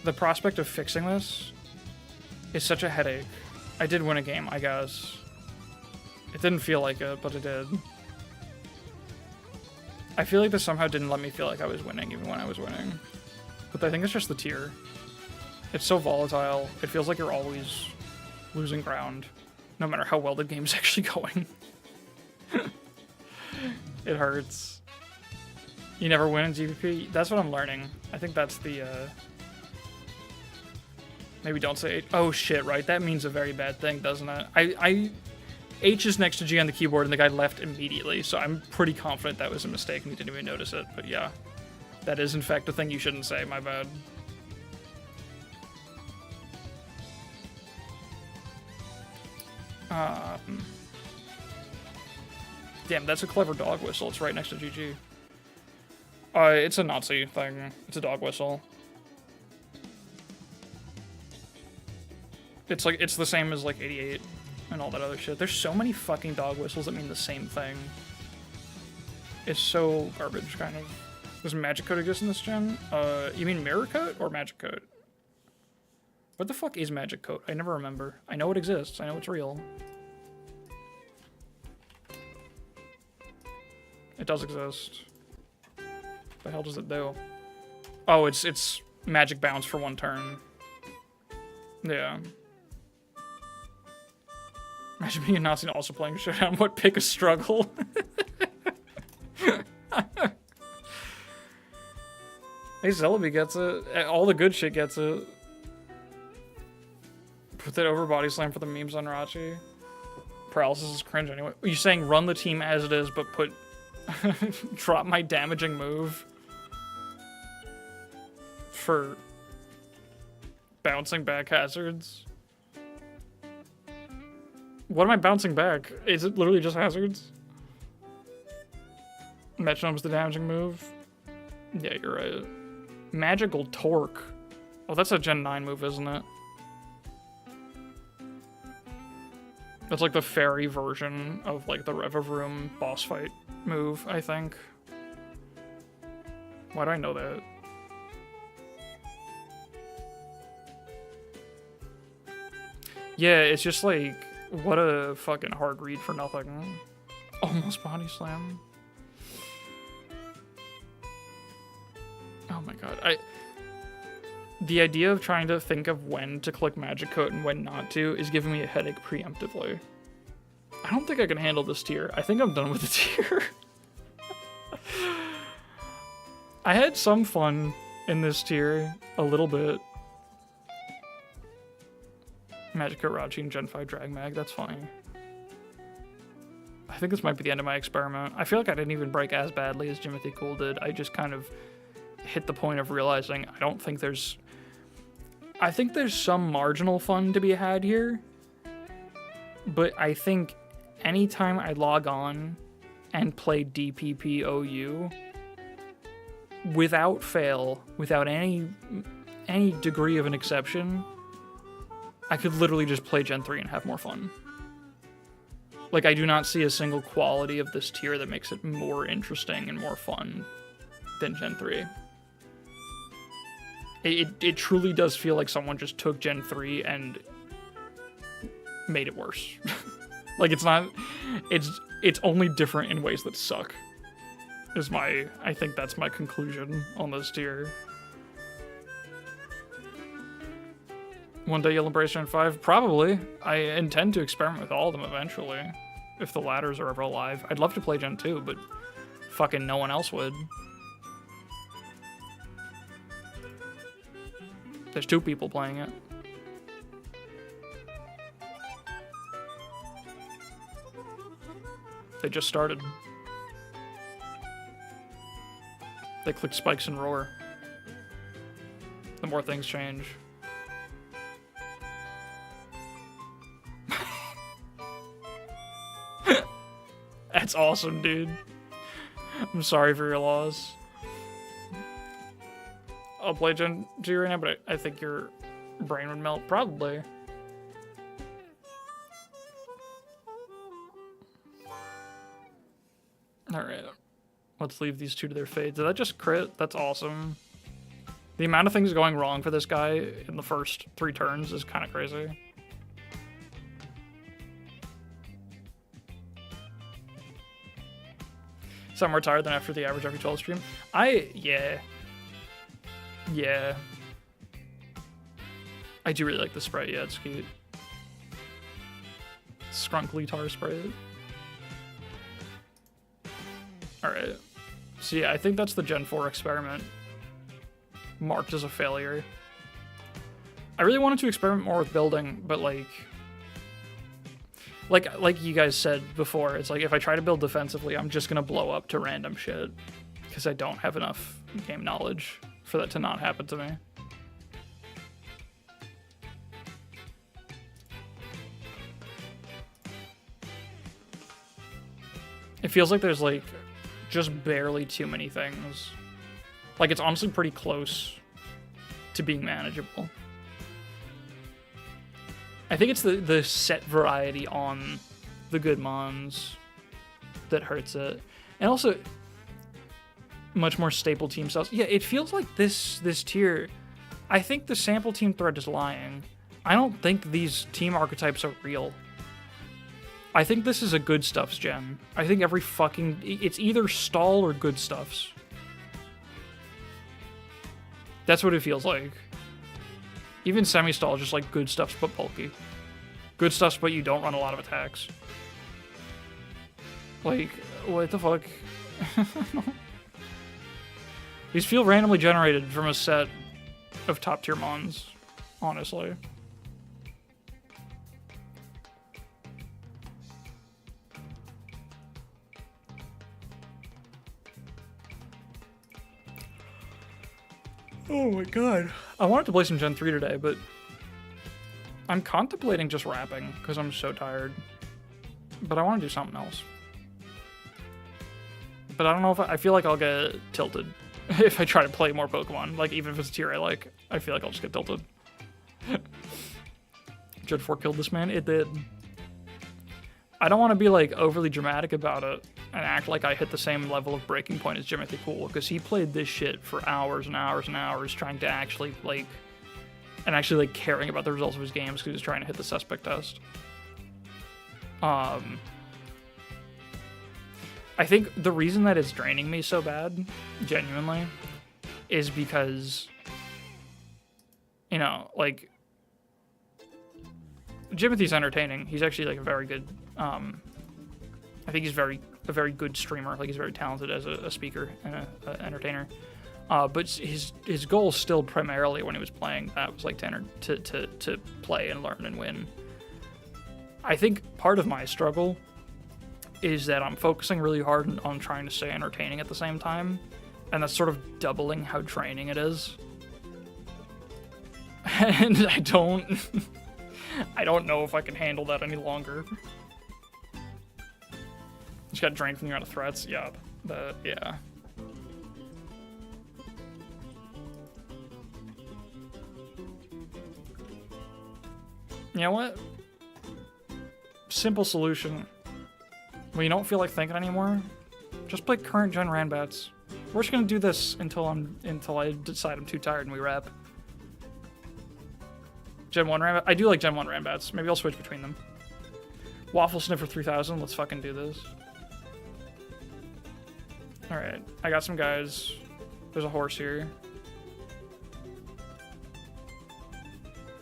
the prospect of fixing this is such a headache. I did win a game, I guess. It didn't feel like it, but it did. I feel like this somehow didn't let me feel like I was winning even when I was winning. But I think it's just the tier. It's so volatile. It feels like you're always losing ground, no matter how well the game's actually going. It hurts. You never win in DPP? That's what I'm learning. I think that's the, maybe don't say H. Oh shit, right? That means a very bad thing, doesn't it? H is next to G on the keyboard and the guy left immediately, so I'm pretty confident that was a mistake and he didn't even notice it, but yeah. That is in fact a thing you shouldn't say, my bad. Damn, that's a clever dog whistle. It's right next to GG. It's a Nazi thing. It's a dog whistle. It's like, it's the same as like 88 and all that other shit. There's so many fucking dog whistles that mean the same thing. It's so garbage, kind of. Does Magic Coat exist in this gen? You mean Mirror Coat or Magic Coat? What the fuck is Magic Coat? I never remember. I know it exists. I know it's real. It does exist. What the hell does it do? Oh, it's magic bounce for 1 turn. Yeah. Imagine being a Nazi and also playing Showdown. What pick a struggle? Hey, Celebi gets it. All the good shit gets it. Put that over body slam for the memes on Rachi. Paralysis is cringe anyway. Are you saying run the team as it is, but put... drop my damaging move for bouncing back hazards? What am I bouncing back? Is it literally just hazards? Metronome's the damaging move? Yeah, you're right. Magical Torque. Oh, that's a Gen 9 move, isn't it? That's like the fairy version of like the Revavroom boss fight move, I think. Why do I know that? Yeah, it's just like, what a fucking hard read for nothing. Almost body slam. Oh my god. The idea of trying to think of when to click Magic Coat and when not to is giving me a headache preemptively. I don't think I can handle this tier. I think I'm done with the tier. I had some fun in this tier, a little bit. Magic Coat Rachi and Gen 5 Drag Mag, that's funny. I think this might be the end of my experiment. I feel like I didn't even break as badly as Jimothy Cool did. I just kind of hit the point of realizing I don't think there's... I think there's some marginal fun to be had here, but I think anytime I log on and play DPP OU, without fail, without any degree of an exception, I could literally just play Gen 3 and have more fun. Like, I do not see a single quality of this tier that makes it more interesting and more fun than Gen 3. It truly does feel like someone just took Gen 3 and made it worse. Like, it's not... It's only different in ways that suck. I think that's my conclusion on this tier. One day you'll embrace Gen 5? Probably. I intend to experiment with all of them eventually. If the ladders are ever alive. I'd love to play Gen 2, but fucking no one else would. There's 2 people playing it. They just started. They clicked spikes and roar. The more things change. That's awesome, dude. I'm sorry for your loss. I'll play Gen 2 right now, but I think your brain would melt. Probably. Alright. Let's leave these 2 to their fate. Did that just crit? That's awesome. The amount of things going wrong for this guy in the first 3 turns is kind of crazy. So I'm more tired than after the average every 12 stream. Yeah. I do really like the spray, yeah, it's cute. Skrunkly tar spray. Alright. So yeah, I think that's the Gen 4 experiment. Marked as a failure. I really wanted to experiment more with building, but like you guys said before, it's like if I try to build defensively, I'm just gonna blow up to random shit. Because I don't have enough game knowledge for that to not happen to me. It feels like there's like just barely too many things. Like it's honestly pretty close to being manageable. I think it's the set variety on the good mons that hurts it. And also, much more staple team styles. Yeah, it feels like this tier, I think the sample team thread is lying. I don't think these team archetypes are real. I think this is a good stuffs gen. I think every fucking... It's either stall or good stuffs. That's what it feels like. Even semi-stall is just like good stuffs but bulky. Good stuffs but you don't run a lot of attacks. Like, what the fuck? These feel randomly generated from a set of top tier mons, honestly. Oh my god. I wanted to play some Gen 3 today, but I'm contemplating just rapping because I'm so tired. But I want to do something else. But I don't know if I feel like I'll get tilted if I try to play more Pokemon. Like, even if it's a tier I like, I feel like I'll just get tilted. Gen 4 killed this man? It did. I don't want to be, like, overly dramatic about it and act like I hit the same level of breaking point as Jimothy Poole, because he played this shit for hours and hours and hours trying to actually, like, caring about the results of his games because he was trying to hit the suspect test. I think the reason that it's draining me so bad, genuinely, is because, you know, like, Jimothy's entertaining. He's actually, like, a very good, I think he's a very good streamer. Like, he's very talented as a speaker and an entertainer. But his goal still primarily when he was playing that was, like, to play and learn and win. I think part of my struggle is that I'm focusing really hard on trying to stay entertaining at the same time, and that's sort of doubling how draining it is. And I don't know if I can handle that any longer. Just got drained from the amount of threats. Yeah, yeah. You know what? Simple solution. When you don't feel like thinking anymore, just play current gen Ranbats. We're just gonna do this until I decide I'm too tired and we wrap. Gen 1 Ranbat. I do like Gen 1 Ranbats. Maybe I'll switch between them. Waffle Sniffer 3000. Let's fucking do this. Alright. I got some guys. There's a horse here.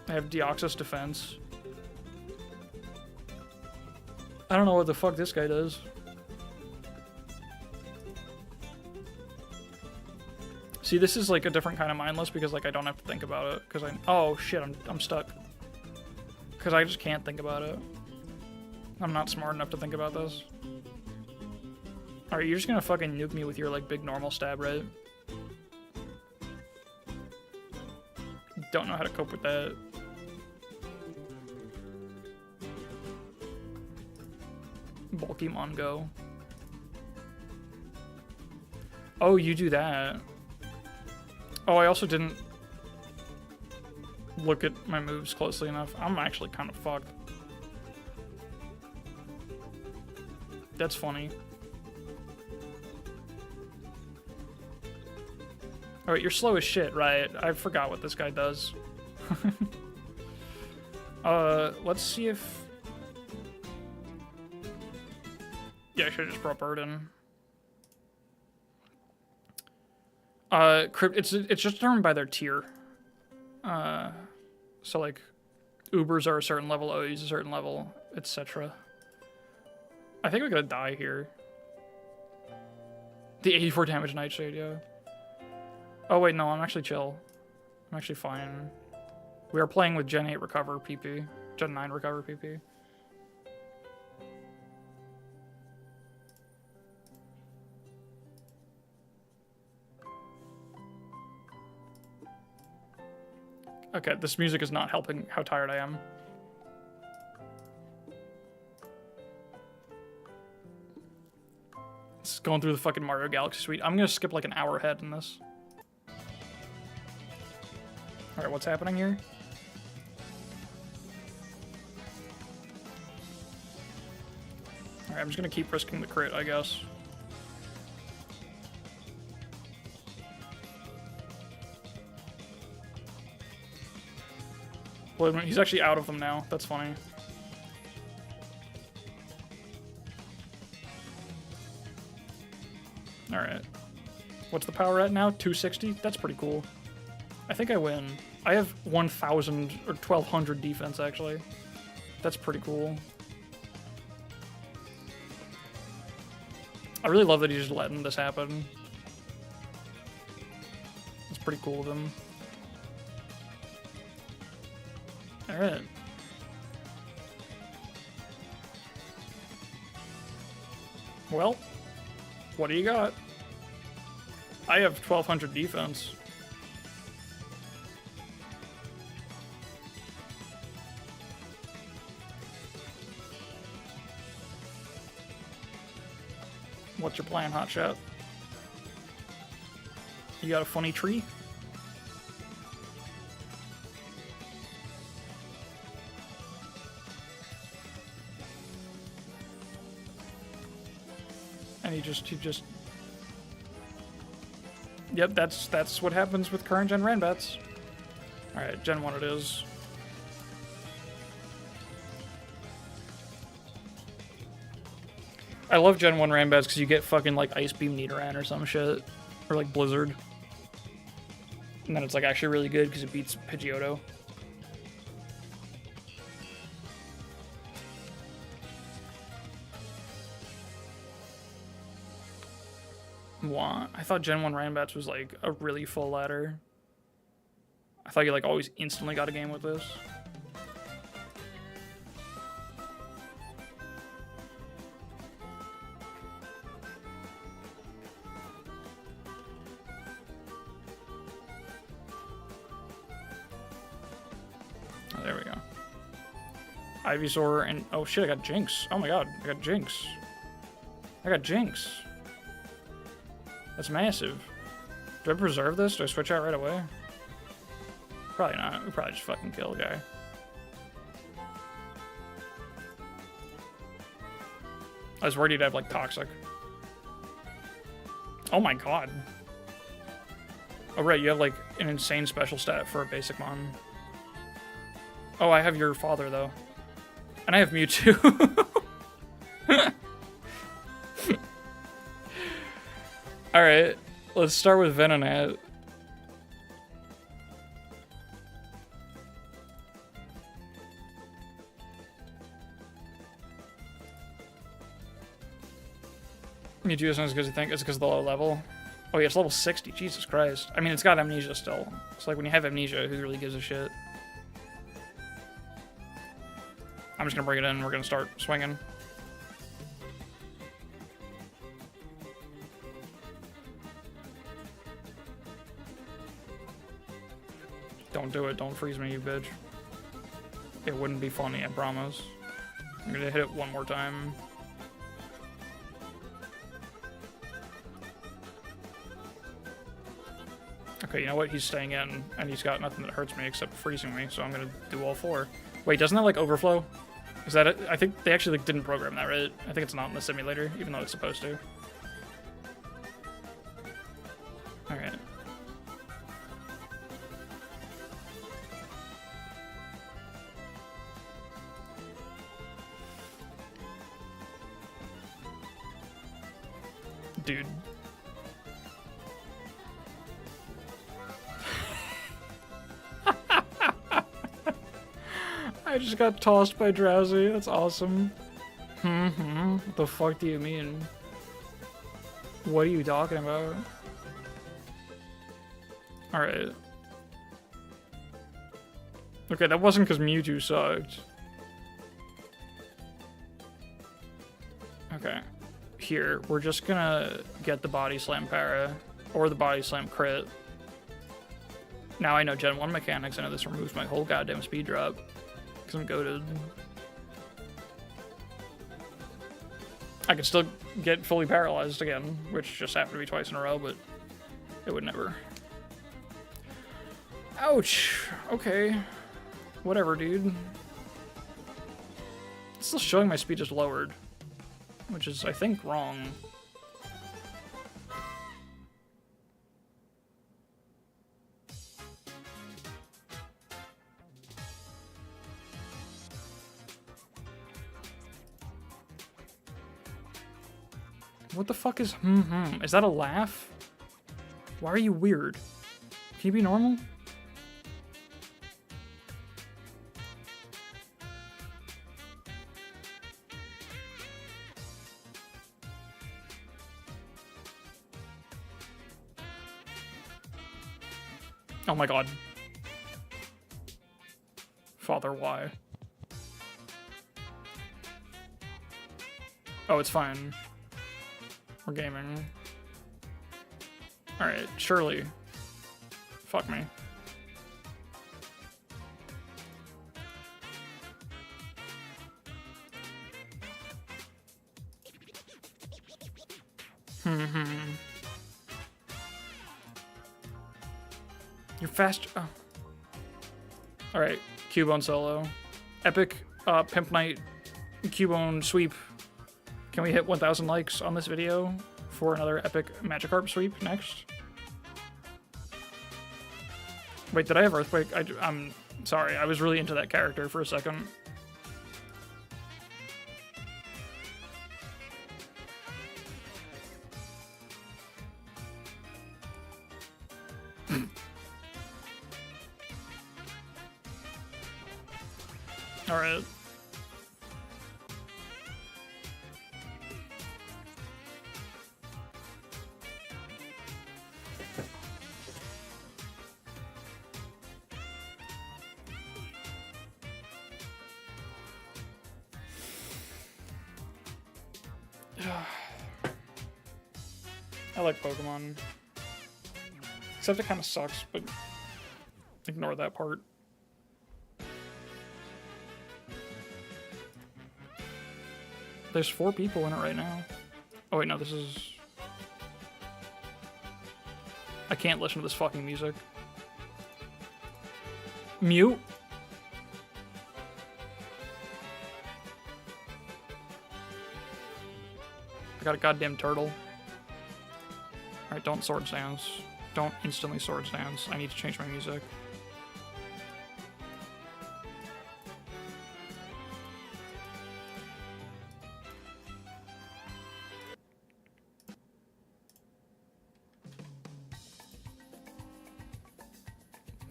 I have Deoxys Defense. I don't know what the fuck this guy does. See, this is like a different kind of mindless because like I don't have to think about it because oh shit, I'm stuck. Because I just can't think about it. I'm not smart enough to think about this. Alright, you're just gonna fucking nuke me with your like big normal stab, right? Don't know how to cope with that. Bulky Mongo. Oh, you do that. Oh, I also didn't look at my moves closely enough. I'm actually kind of fucked. That's funny. Alright, you're slow as shit, right? I forgot what this guy does. Let's see if... Yeah, I should've just brought Bird in. It's just determined by their tier. So like, Ubers are a certain level, OU's a certain level, etc. I think we're gonna die here. The 84 damage Nightshade, yeah. Oh wait, no, I'm actually chill. I'm actually fine. We are playing with Gen 8 Recover PP. Gen 9 Recover PP. Okay, this music is not helping how tired I am. It's going through the fucking Mario Galaxy suite. I'm gonna skip like an hour ahead in this. Alright, what's happening here? Alright, I'm just gonna keep risking the crit, I guess. Well, he's actually out of them now. That's funny. Alright. What's the power at now? 260? That's pretty cool. I think I win. I have 1,000 or 1,200 defense, actually. That's pretty cool. I really love that he's just letting this happen. It's pretty cool of him. Alright. Well, what do you got? I have 1,200 defense. What's your plan, hotshot? You got a funny tree? And he just Yep, that's what happens with current gen Ranbats. Alright, Gen 1 it is. I love Gen 1 Ranbats because you get fucking like Ice Beam Nidoran or some shit. Or like Blizzard. And then it's like actually really good because it beats Pidgeotto. What? I thought Gen 1 Ranbats was like a really full ladder. I thought you like always instantly got a game with this. Oh, there we go. Ivysaur and oh shit, I got Jinx. Oh my god, I got Jinx. I got Jinx. That's massive. Do I preserve this? Do I switch out right away? Probably not. We probably just fucking kill the guy. I was worried he'd have like Toxic. Oh my god. Oh right, you have like an insane special stat for a basic mon. Oh, I have your father though. And I have Mewtwo. Alright, let's start with Venonat. Mewtwo isn't as good as you think. It's because of the low level. Oh yeah, it's level 60. Jesus Christ. I mean, it's got amnesia still. It's like when you have amnesia, who really gives a shit? I'm just gonna bring it in and we're gonna start swinging. Don't do it. Don't freeze me, you bitch. It wouldn't be funny, I promise. I'm gonna hit it one more time. Okay, you know what? He's staying in, and he's got nothing that hurts me except freezing me, so I'm gonna do all four. Wait, doesn't that, like, overflow? Is that it? I think they actually, like, didn't program that, right? I think it's not in the simulator, even though it's supposed to. Alright. Dude. I just got tossed by Drowsy. That's awesome. What the fuck do you mean? What are you talking about? Alright. Okay, that wasn't because Mewtwo sucked. Okay. Here, we're just gonna get the Body Slam Para, or the Body Slam Crit. Now I know Gen 1 mechanics, I know this removes my whole goddamn speed drop. Because I'm goated. I could still get fully paralyzed again, which just happened to be twice in a row, but it would never. Ouch! Okay. Whatever, dude. It's still showing my speed is lowered. which is, I think, wrong. What the fuck is Is that a laugh? Why are you weird? Can you be normal? Oh my god. Father, why? Oh, it's fine. We're gaming. Alright, Shirley. Fuck me. You're fast. Oh. Alright, Cubone solo. Epic Pimp Night Cubone sweep. Can we hit 1,000 likes on this video for another epic Magikarp sweep next? Wait, did I have Earthquake? I'm sorry, I was really into that character for a second. Alright. I like Pokemon. Except it kind of sucks, but ignore that part. There's 4 people in it right now. Oh wait, no, this is... I can't listen to this fucking music. Mute? I got a goddamn turtle. Alright, don't swords dance. Don't instantly swords dance. I need to change my music.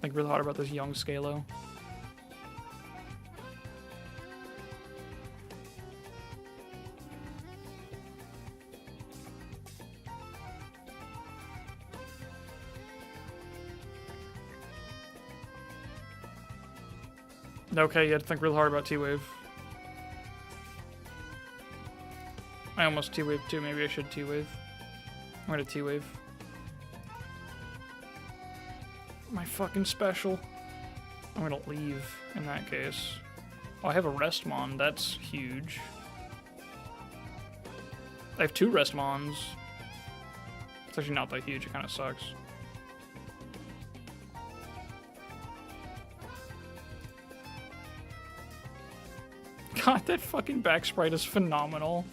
Think really hard about this young Scalo. Okay, you had to think real hard about T-Wave. I almost T-Wave too, maybe I should T-Wave. I'm gonna T-Wave. My fucking special. I'm gonna leave in that case. Oh, I have a Restmon, that's huge. I have 2 Restmons. It's actually not that huge, it kinda sucks. God, that fucking back sprite is phenomenal.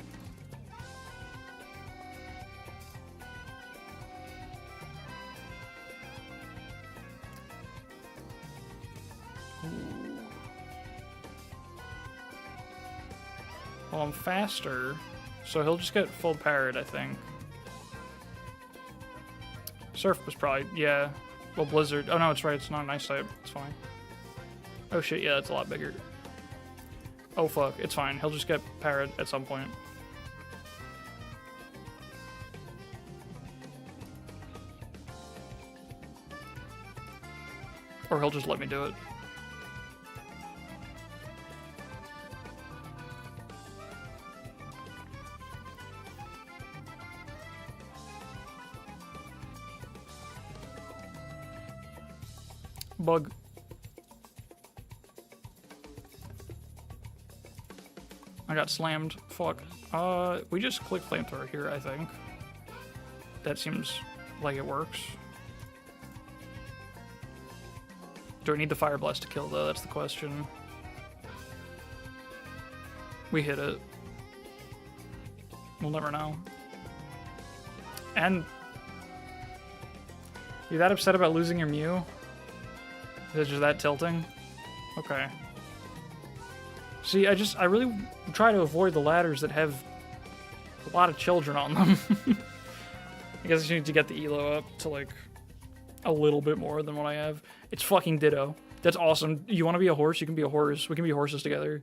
Well, I'm faster, so he'll just get full parried, I think. Surf was probably, yeah. Well, Blizzard. Oh no, it's right, it's not an ice type. It's fine. Oh shit, yeah, that's a lot bigger. Oh fuck, it's fine. He'll just get parried at some point. Or he'll just let me do it. Bug. I got slammed. Fuck. We just click flamethrower here, I think. That seems like it works. Do I need the fire blast to kill though? That's the question. We hit it. We'll never know. And you that upset about losing your Mew? Is it just that tilting? Okay. See, I really try to avoid the ladders that have a lot of children on them. I guess I need to get the elo up to like a little bit more than what I have. It's fucking Ditto. That's awesome. You want to be a horse? You can be a horse. We can be horses together.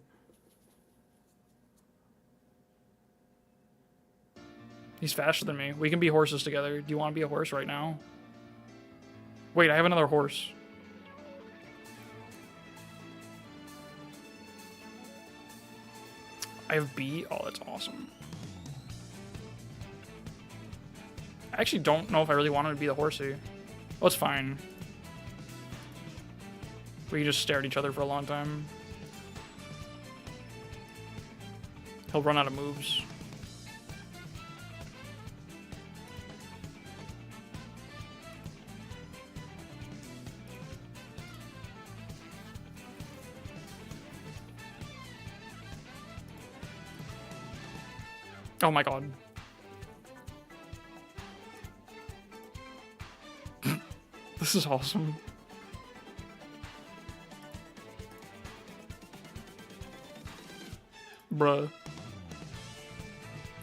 He's faster than me. We can be horses together. Do you want to be a horse right now? Wait, I have another horse. I have B? Oh, that's awesome. I actually don't know if I really wanted to be the horsey. Oh, it's fine. We can just stare at each other for a long time. He'll run out of moves. Oh my god. This is awesome. Bruh.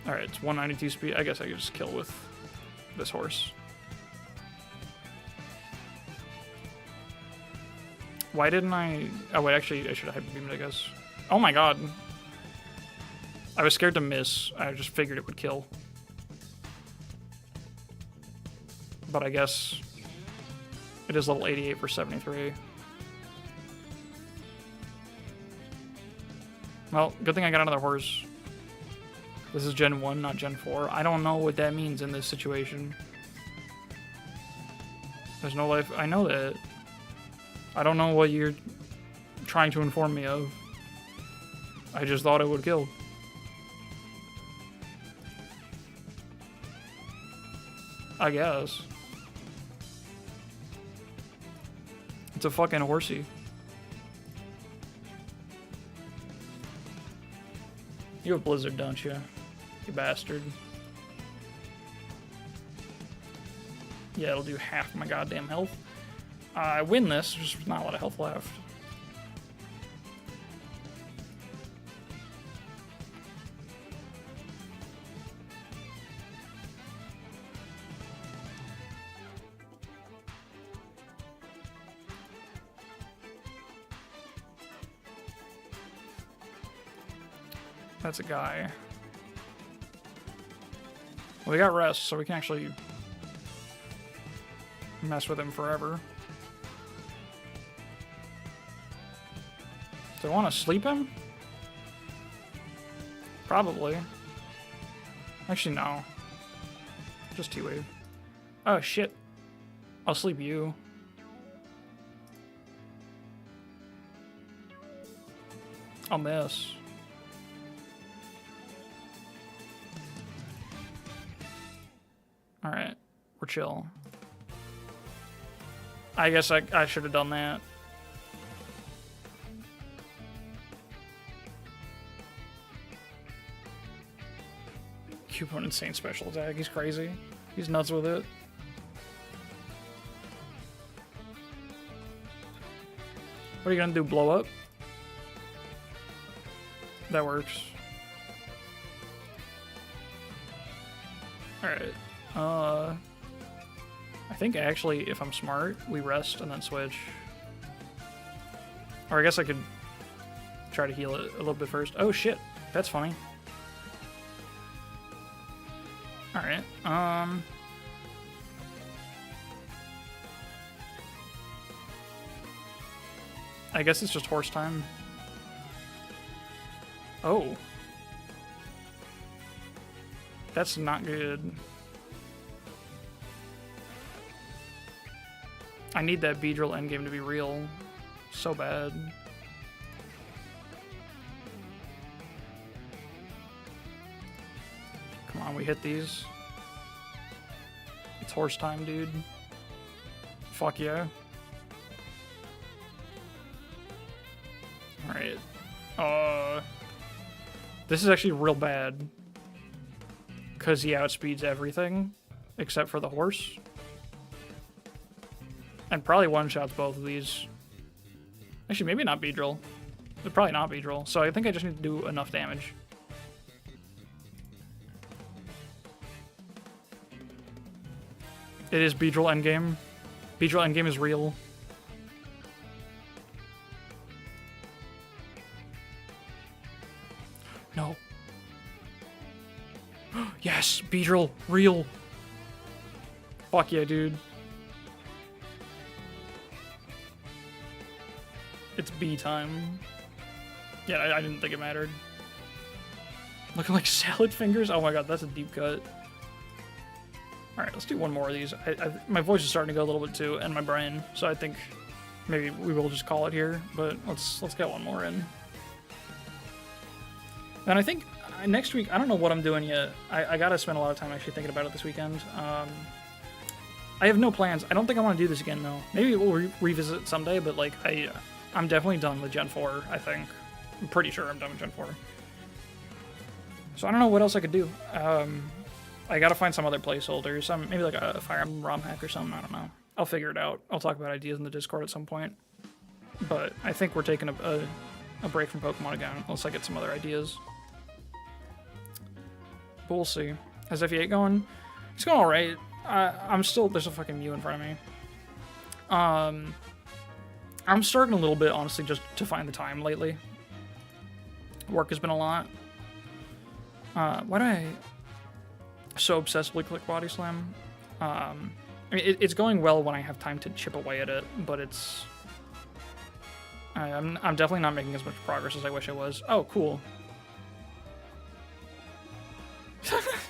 Alright, it's 192 speed. I guess I could just kill with this horse. Why didn't I... Oh wait, actually I should have hyper beamed, I guess. Oh my god. I was scared to miss. I just figured it would kill. But I guess it is level 88 for 73. Well, good thing I got another horse. This is Gen 1, not Gen 4. I don't know what that means in this situation. There's no life. I know that. I don't know what you're trying to inform me of. I just thought it would kill. I guess. It's a fucking horsey. You have Blizzard, don't you? You bastard. Yeah, it'll do half my goddamn health. I win this, there's just not a lot of health left. That's a guy. Well, we got rest, so we can actually mess with him forever. Do I want to sleep him? Probably. Actually, no. Just T-Wave. Oh, shit. I'll sleep you. I'll miss. Alright, we're chill. I guess I should have done that. Cupone insane special attack, he's crazy. He's nuts with it. What are you gonna do, blow up? That works. Alright. I think actually, if I'm smart, we rest and then switch. Or I guess I could try to heal it a little bit first. Oh shit, that's funny. Alright, I guess it's just horse time. Oh. That's not good. I need that Beedrill endgame to be real. So bad. Come on, we hit these. It's horse time, dude. Fuck yeah. Alright. This is actually real bad. because he outspeeds everything except for the horse. And probably one-shots both of these. Actually, maybe not Beedrill. It'd probably not Beedrill. So I think I just need to do enough damage. It is Beedrill endgame. Beedrill endgame is real. No. Yes, Beedrill, real. Fuck yeah, dude. It's B time. Yeah, I didn't think it mattered. Looking like salad fingers? Oh my god, that's a deep cut. Alright, let's do one more of these. My voice is starting to go a little bit too, and my brain, so I think maybe we will just call it here, but let's get one more in. And I think next week, I don't know what I'm doing yet. I gotta spend a lot of time actually thinking about it this weekend. I have no plans. I don't think I want to do this again, though. Maybe we'll revisit it someday, but like, I'm definitely done with Gen 4, I think. I'm pretty sure I'm done with Gen 4. So I don't know what else I could do. I gotta find some other placeholder, maybe like a Fire Emblem ROM hack or something, I don't know. I'll figure it out. I'll talk about ideas in the Discord at some point. But I think we're taking a break from Pokemon again, unless I get some other ideas. But we'll see. How's FE8 going? It's going alright. I'm still, there's a fucking Mew in front of me. I'm struggling a little bit, honestly, just to find the time lately. Work has been a lot. Why do I so obsessively click Body Slam? I mean, it's going well when I have time to chip away at it, but it's... I'm definitely not making as much progress as I wish I was. Oh, cool.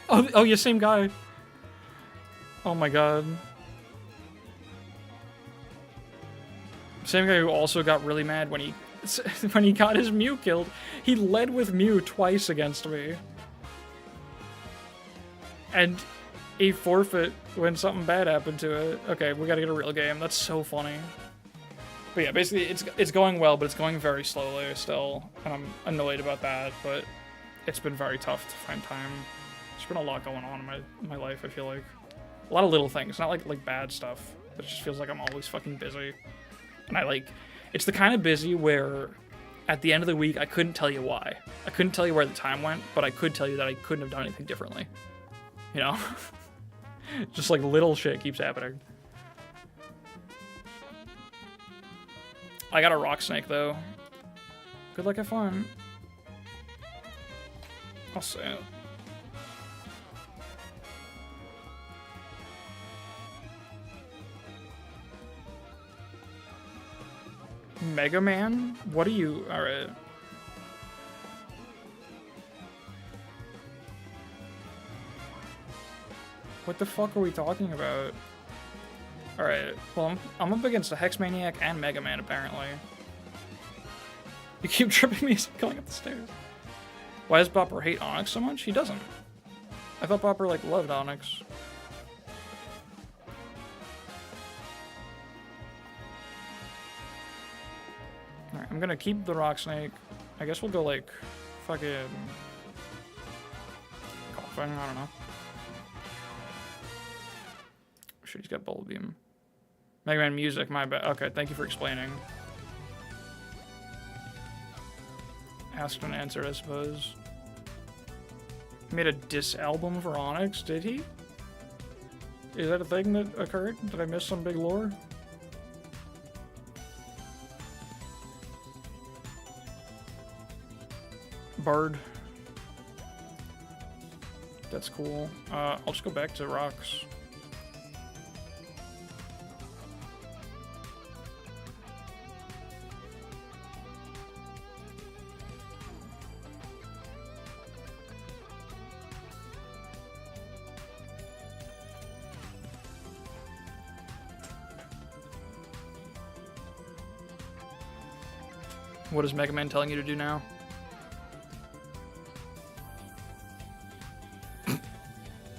oh, yeah, same guy. Oh my god. Same guy who also got really mad when he got his Mew killed. He led with Mew twice against me. And he forfeit when something bad happened to it. Okay, we gotta get a real game. That's so funny. But yeah, basically it's going well, but it's going very slowly still. And I'm annoyed about that, but it's been very tough to find time. There's been a lot going on in my life, I feel like. A lot of little things, not like bad stuff. But it just feels like I'm always fucking busy. And it's the kind of busy where at the end of the week, I couldn't tell you why. I couldn't tell you where the time went, but I could tell you that I couldn't have done anything differently. You know? Just like little shit keeps happening. I got a rock snake though. Good luck, have fun. I'll say it. Mega Man? What are you? Alright. What the fuck are we talking about? Alright, well, I'm up against a Hex Maniac and Mega Man, apparently. You keep tripping me as I'm going up the stairs. Why does Bopper hate Onyx so much? He doesn't. I thought Bopper, like, loved Onyx. Alright, I'm gonna keep the Rock Snake. I guess we'll go, like, fucking... Coughing, I don't know. Sure, he's got Bullet Beam. Mega Man music, my bad. Okay, thank you for explaining. Asked and answered, I suppose. He made a diss album for Onyx, did he? Is that a thing that occurred? Did I miss some big lore? Bard. That's cool. I'll just go back to rocks. What is Mega Man telling you to do now?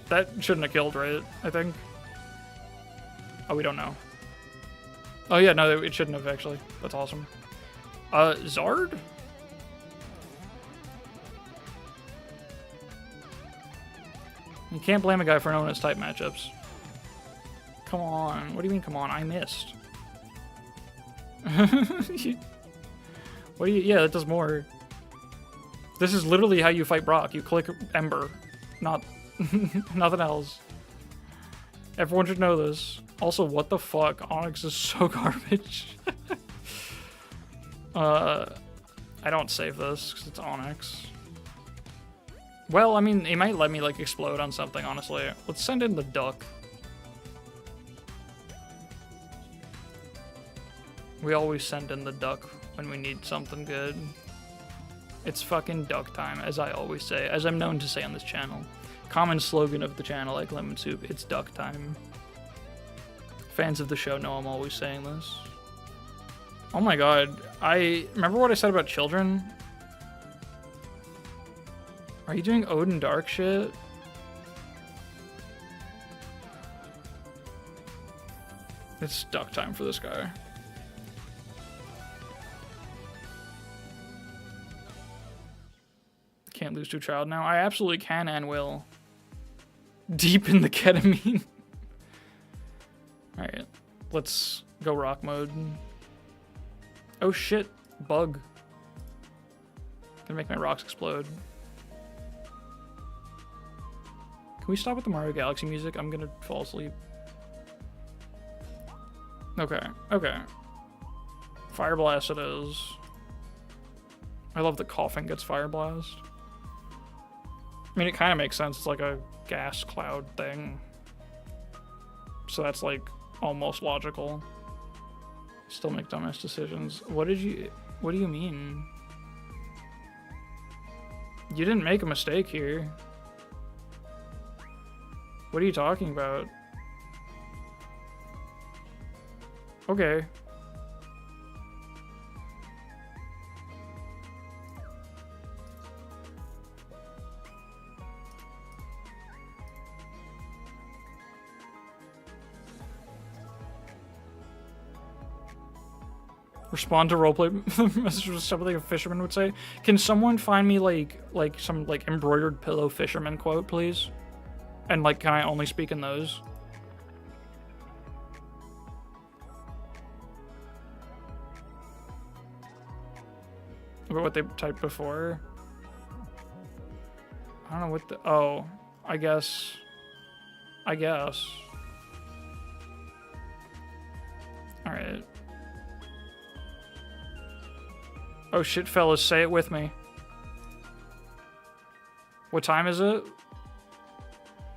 That shouldn't have killed, right? I think. Oh, we don't know. Oh yeah, no, it shouldn't have actually. That's awesome. Zard? You can't blame a guy for knowing his type matchups. Come on. What do you mean, come on? I missed. What do you... Yeah, that does more. This is literally how you fight Brock. You click Ember. Not... nothing else. Everyone should know this. Also, what the fuck? Onyx is so garbage. I don't save this, because it's Onyx. Well, I mean, he might let me, like, explode on something, honestly. Let's send in the duck. We always send in the duck when we need something good. It's fucking duck time, as I always say, as I'm known to say on this channel. Common slogan of the channel, like Lemon Soup, it's duck time. Fans of the show know I'm always saying this. Oh my god, I remember what I said about children? Are you doing Odin Dark shit? It's duck time for this guy. Can't lose to a child now. I absolutely can and will. Deep in the ketamine. Alright, let's go rock mode. Oh shit, bug. Gonna make my rocks explode. Can we stop with the Mario Galaxy music? I'm gonna fall asleep. Okay, okay. Fire Blast it is. I love that coughing gets Fire Blast. I mean, it kind of makes sense. It's like a gas cloud thing. So that's like almost logical. Still make dumbass decisions. What do you mean? You didn't make a mistake here. What are you talking about? Okay. Respond to roleplay messages with something a fisherman would say. Can someone find me like some like embroidered pillow fisherman quote, please? And like, can I only speak in those? About what they typed before? I don't know what the... Oh, I guess. Alright. Oh shit, fellas, say it with me. What time is it?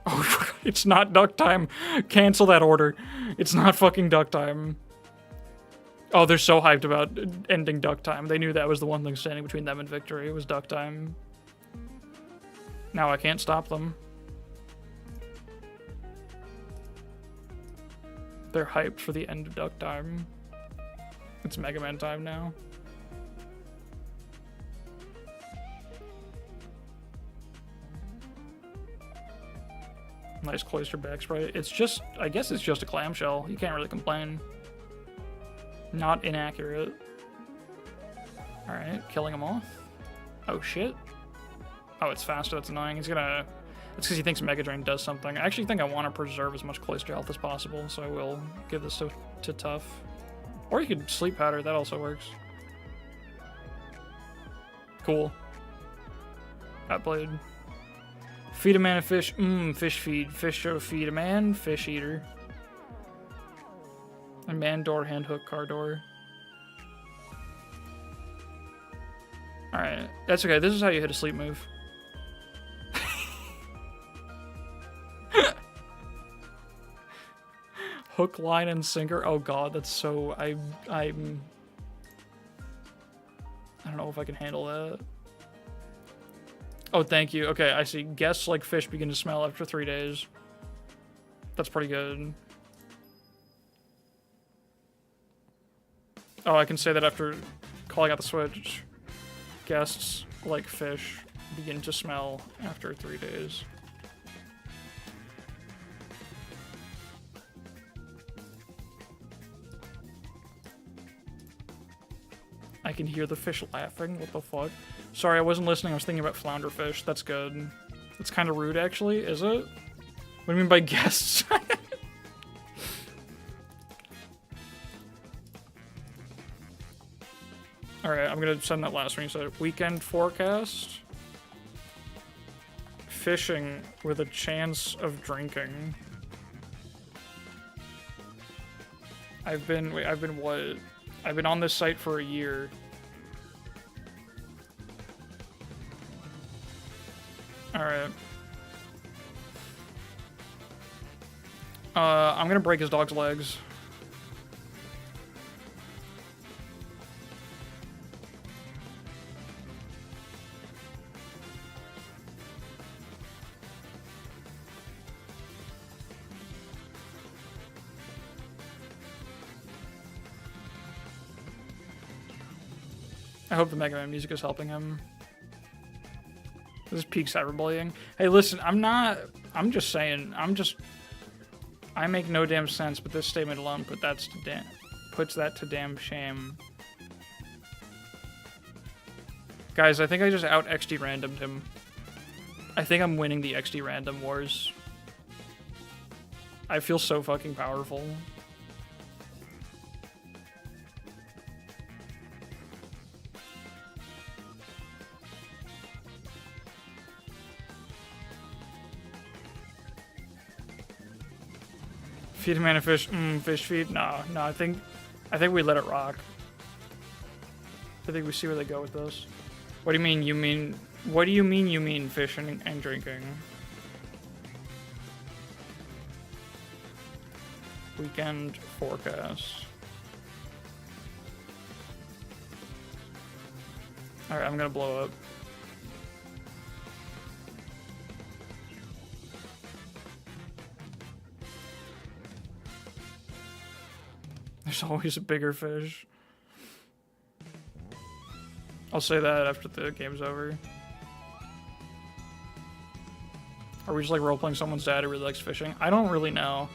Oh, it's not duck time. Cancel that order. It's not fucking duck time. Oh, they're so hyped about ending duck time. They knew that was the one thing standing between them and victory. It was duck time. Now I can't stop them. They're hyped for the end of duck time. It's Mega Man time now. Nice cloister back sprite. It's just, I guess it's just a clamshell. You can't really complain. Not inaccurate. Alright, killing him off. Oh shit. Oh, it's faster, that's annoying. He's gonna... It's because he thinks Mega Drain does something. I actually think I want to preserve as much cloister health as possible, so I will give this to Tough. Or you could Sleep Powder, that also works. Cool. Outplayed. Feed a man a fish. Fish feed. Fish show feed a man. Fish eater. A man door, hand hook, car door. Alright. That's okay. This is how you hit a sleep move. Hook, line, and sinker. Oh god, that's so... I don't know if I can handle that. Oh, thank you. Okay, I see. Guests like fish begin to smell after 3 days. That's pretty good. Oh, I can say that after calling out the switch. Guests like fish begin to smell after 3 days. I can hear the fish laughing. What the fuck? Sorry, I wasn't listening. I was thinking about flounder fish. That's good. It's kind of rude, actually. Is it? What do you mean by guests? Alright, I'm gonna send that last one. You said weekend forecast. Fishing with a chance of drinking. I've been what? I've been on this site for a year. Alright. I'm gonna break his dog's legs. I hope the Mega Man music is helping him. This is peak cyberbullying. Hey, listen, I'm just saying, I make no damn sense, but this statement alone puts that to damn shame. Guys, I think I just out XD randomed him. I think I'm winning the XD random wars. I feel so fucking powerful. Feed a man a fish. Fish feed? No, I think we let it rock. I think we see where they go with this. What do you mean? What do you mean fishing and drinking? Weekend forecast. Alright, I'm gonna blow up. There's always a bigger fish. I'll say that after the game's over. Are we just like role-playing someone's dad who really likes fishing? I don't really know.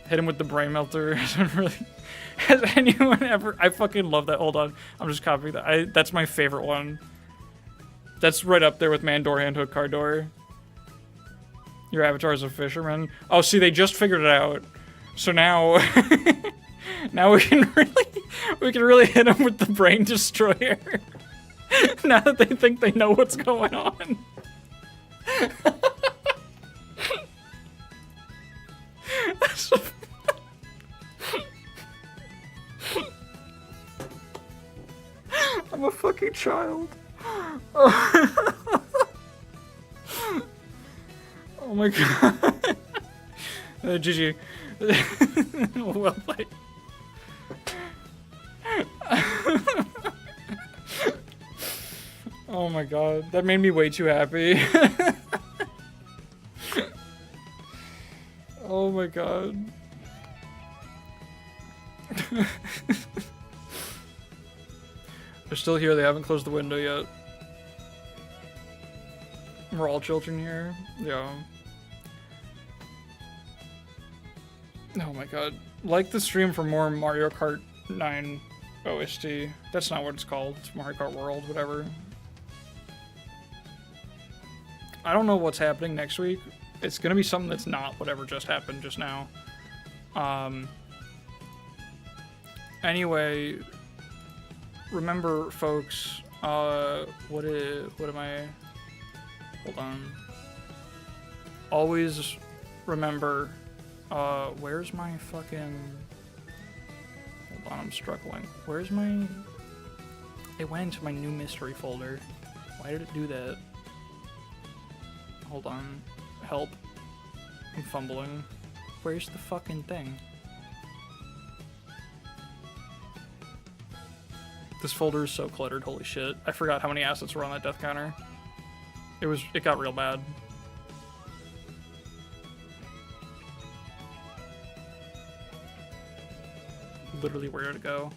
Hit him with the brain melter. Has anyone ever... I fucking love that. Hold on. I'm just copying that. That's my favorite one. That's right up there with man door, hand hook, car door. Your avatar is a fisherman. Oh, see, they just figured it out. So now... now we can really hit them with the brain destroyer. Now that they think they know what's going on. I'm a fucking child. Oh my god. GG. Well played. Oh my god, that made me way too happy. Oh my god. They're still here, they haven't closed the window yet. We're all children here. Yeah. Oh my god. Like the stream for more Mario Kart 9 OST. That's not what it's called. It's Mario Kart World, whatever. I don't know what's happening next week. It's gonna be something that's not whatever just happened just now. Anyway, remember, folks, what am I... Hold on. Always remember, where's my fucking... Hold on, I'm struggling. Where's my... It went into my new mystery folder. Why did it do that? Hold on. Help. I'm fumbling. Where's the fucking thing? This folder is so cluttered, holy shit. I forgot how many assets were on that death counter. It got real bad. Literally where to go.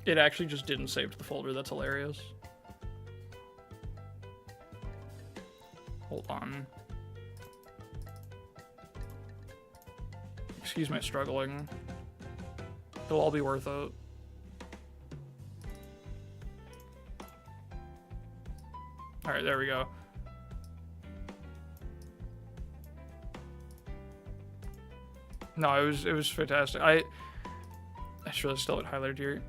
It actually just didn't save to the folder, that's hilarious. Hold on. Excuse my struggling. It'll all be worth it. All right, there we go. No, it was fantastic. I should have still highlighted here.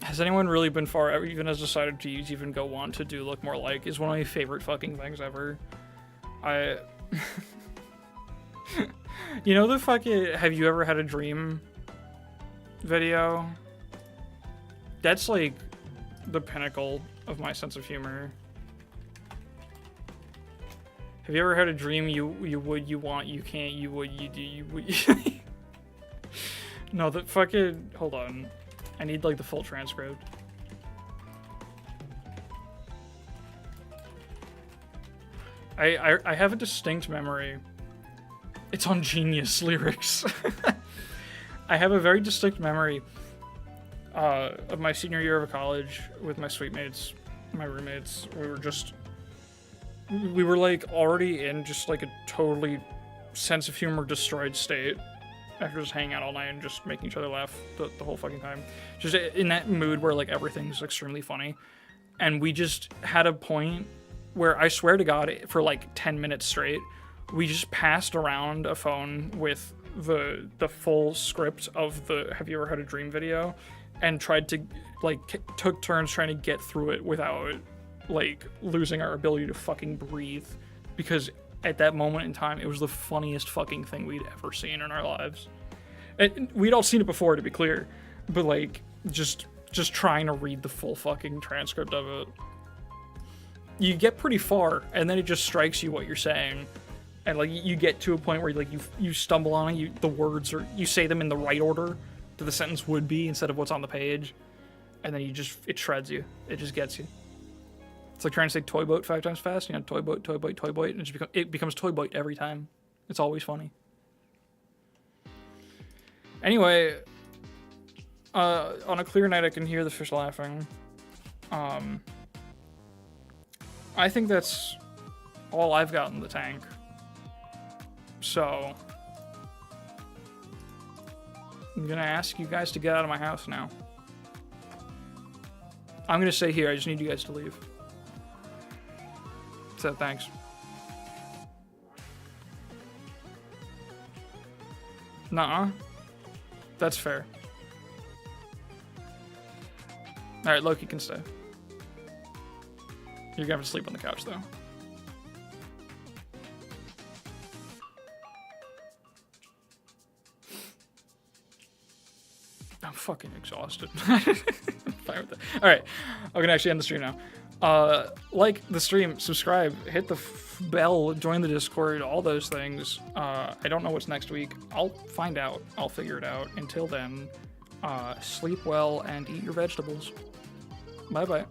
Has anyone really been far, even has decided to use even go on to do look more like is one of my favorite fucking things ever. You know the fucking have you ever had a dream video? That's like the pinnacle of my sense of humor. Have you ever had a dream you would, you want, you can't, you would, you do, you would... No, the fucking... Hold on. I need, like, the full transcript. I have a distinct memory. It's on Genius lyrics. I have a very distinct memory of my senior year of college with my suite mates, my roommates. We were like already in just like a totally sense of humor destroyed state after just hanging out all night and just making each other laugh the whole fucking time. Just in that mood where like everything's extremely funny. And we just had a point where I swear to God, for like 10 minutes straight, we just passed around a phone with the full script of the Have You Ever Had a Dream video and tried to like took turns trying to get through it without like losing our ability to fucking breathe, because at that moment in time it was the funniest fucking thing we'd ever seen in our lives. And we'd all seen it before, to be clear, but like just trying to read the full fucking transcript of it, you get pretty far and then it just strikes you what you're saying, and like you get to a point where like you stumble on it, the words, or you say them in the right order that the sentence would be instead of what's on the page, and then it shreds you. It just gets you. It's like trying to say toy boat 5 times fast. You know, toy boat, and it becomes toy boat every time. It's always funny. Anyway, on a clear night, I can hear the fish laughing. I think that's all I've got in the tank. So, I'm gonna ask you guys to get out of my house now. I'm gonna stay here. I just need you guys to leave. So thanks. Nuh-uh. That's fair. Alright, Loki can stay. You're gonna have to sleep on the couch, though. I'm fucking exhausted. I'm fine with that. Alright, I'm gonna actually end the stream now. Like the stream, subscribe, hit the bell, join the Discord, all those things. I don't know what's next week. I'll find out. I'll figure it out. Until then, sleep well and eat your vegetables. Bye-bye.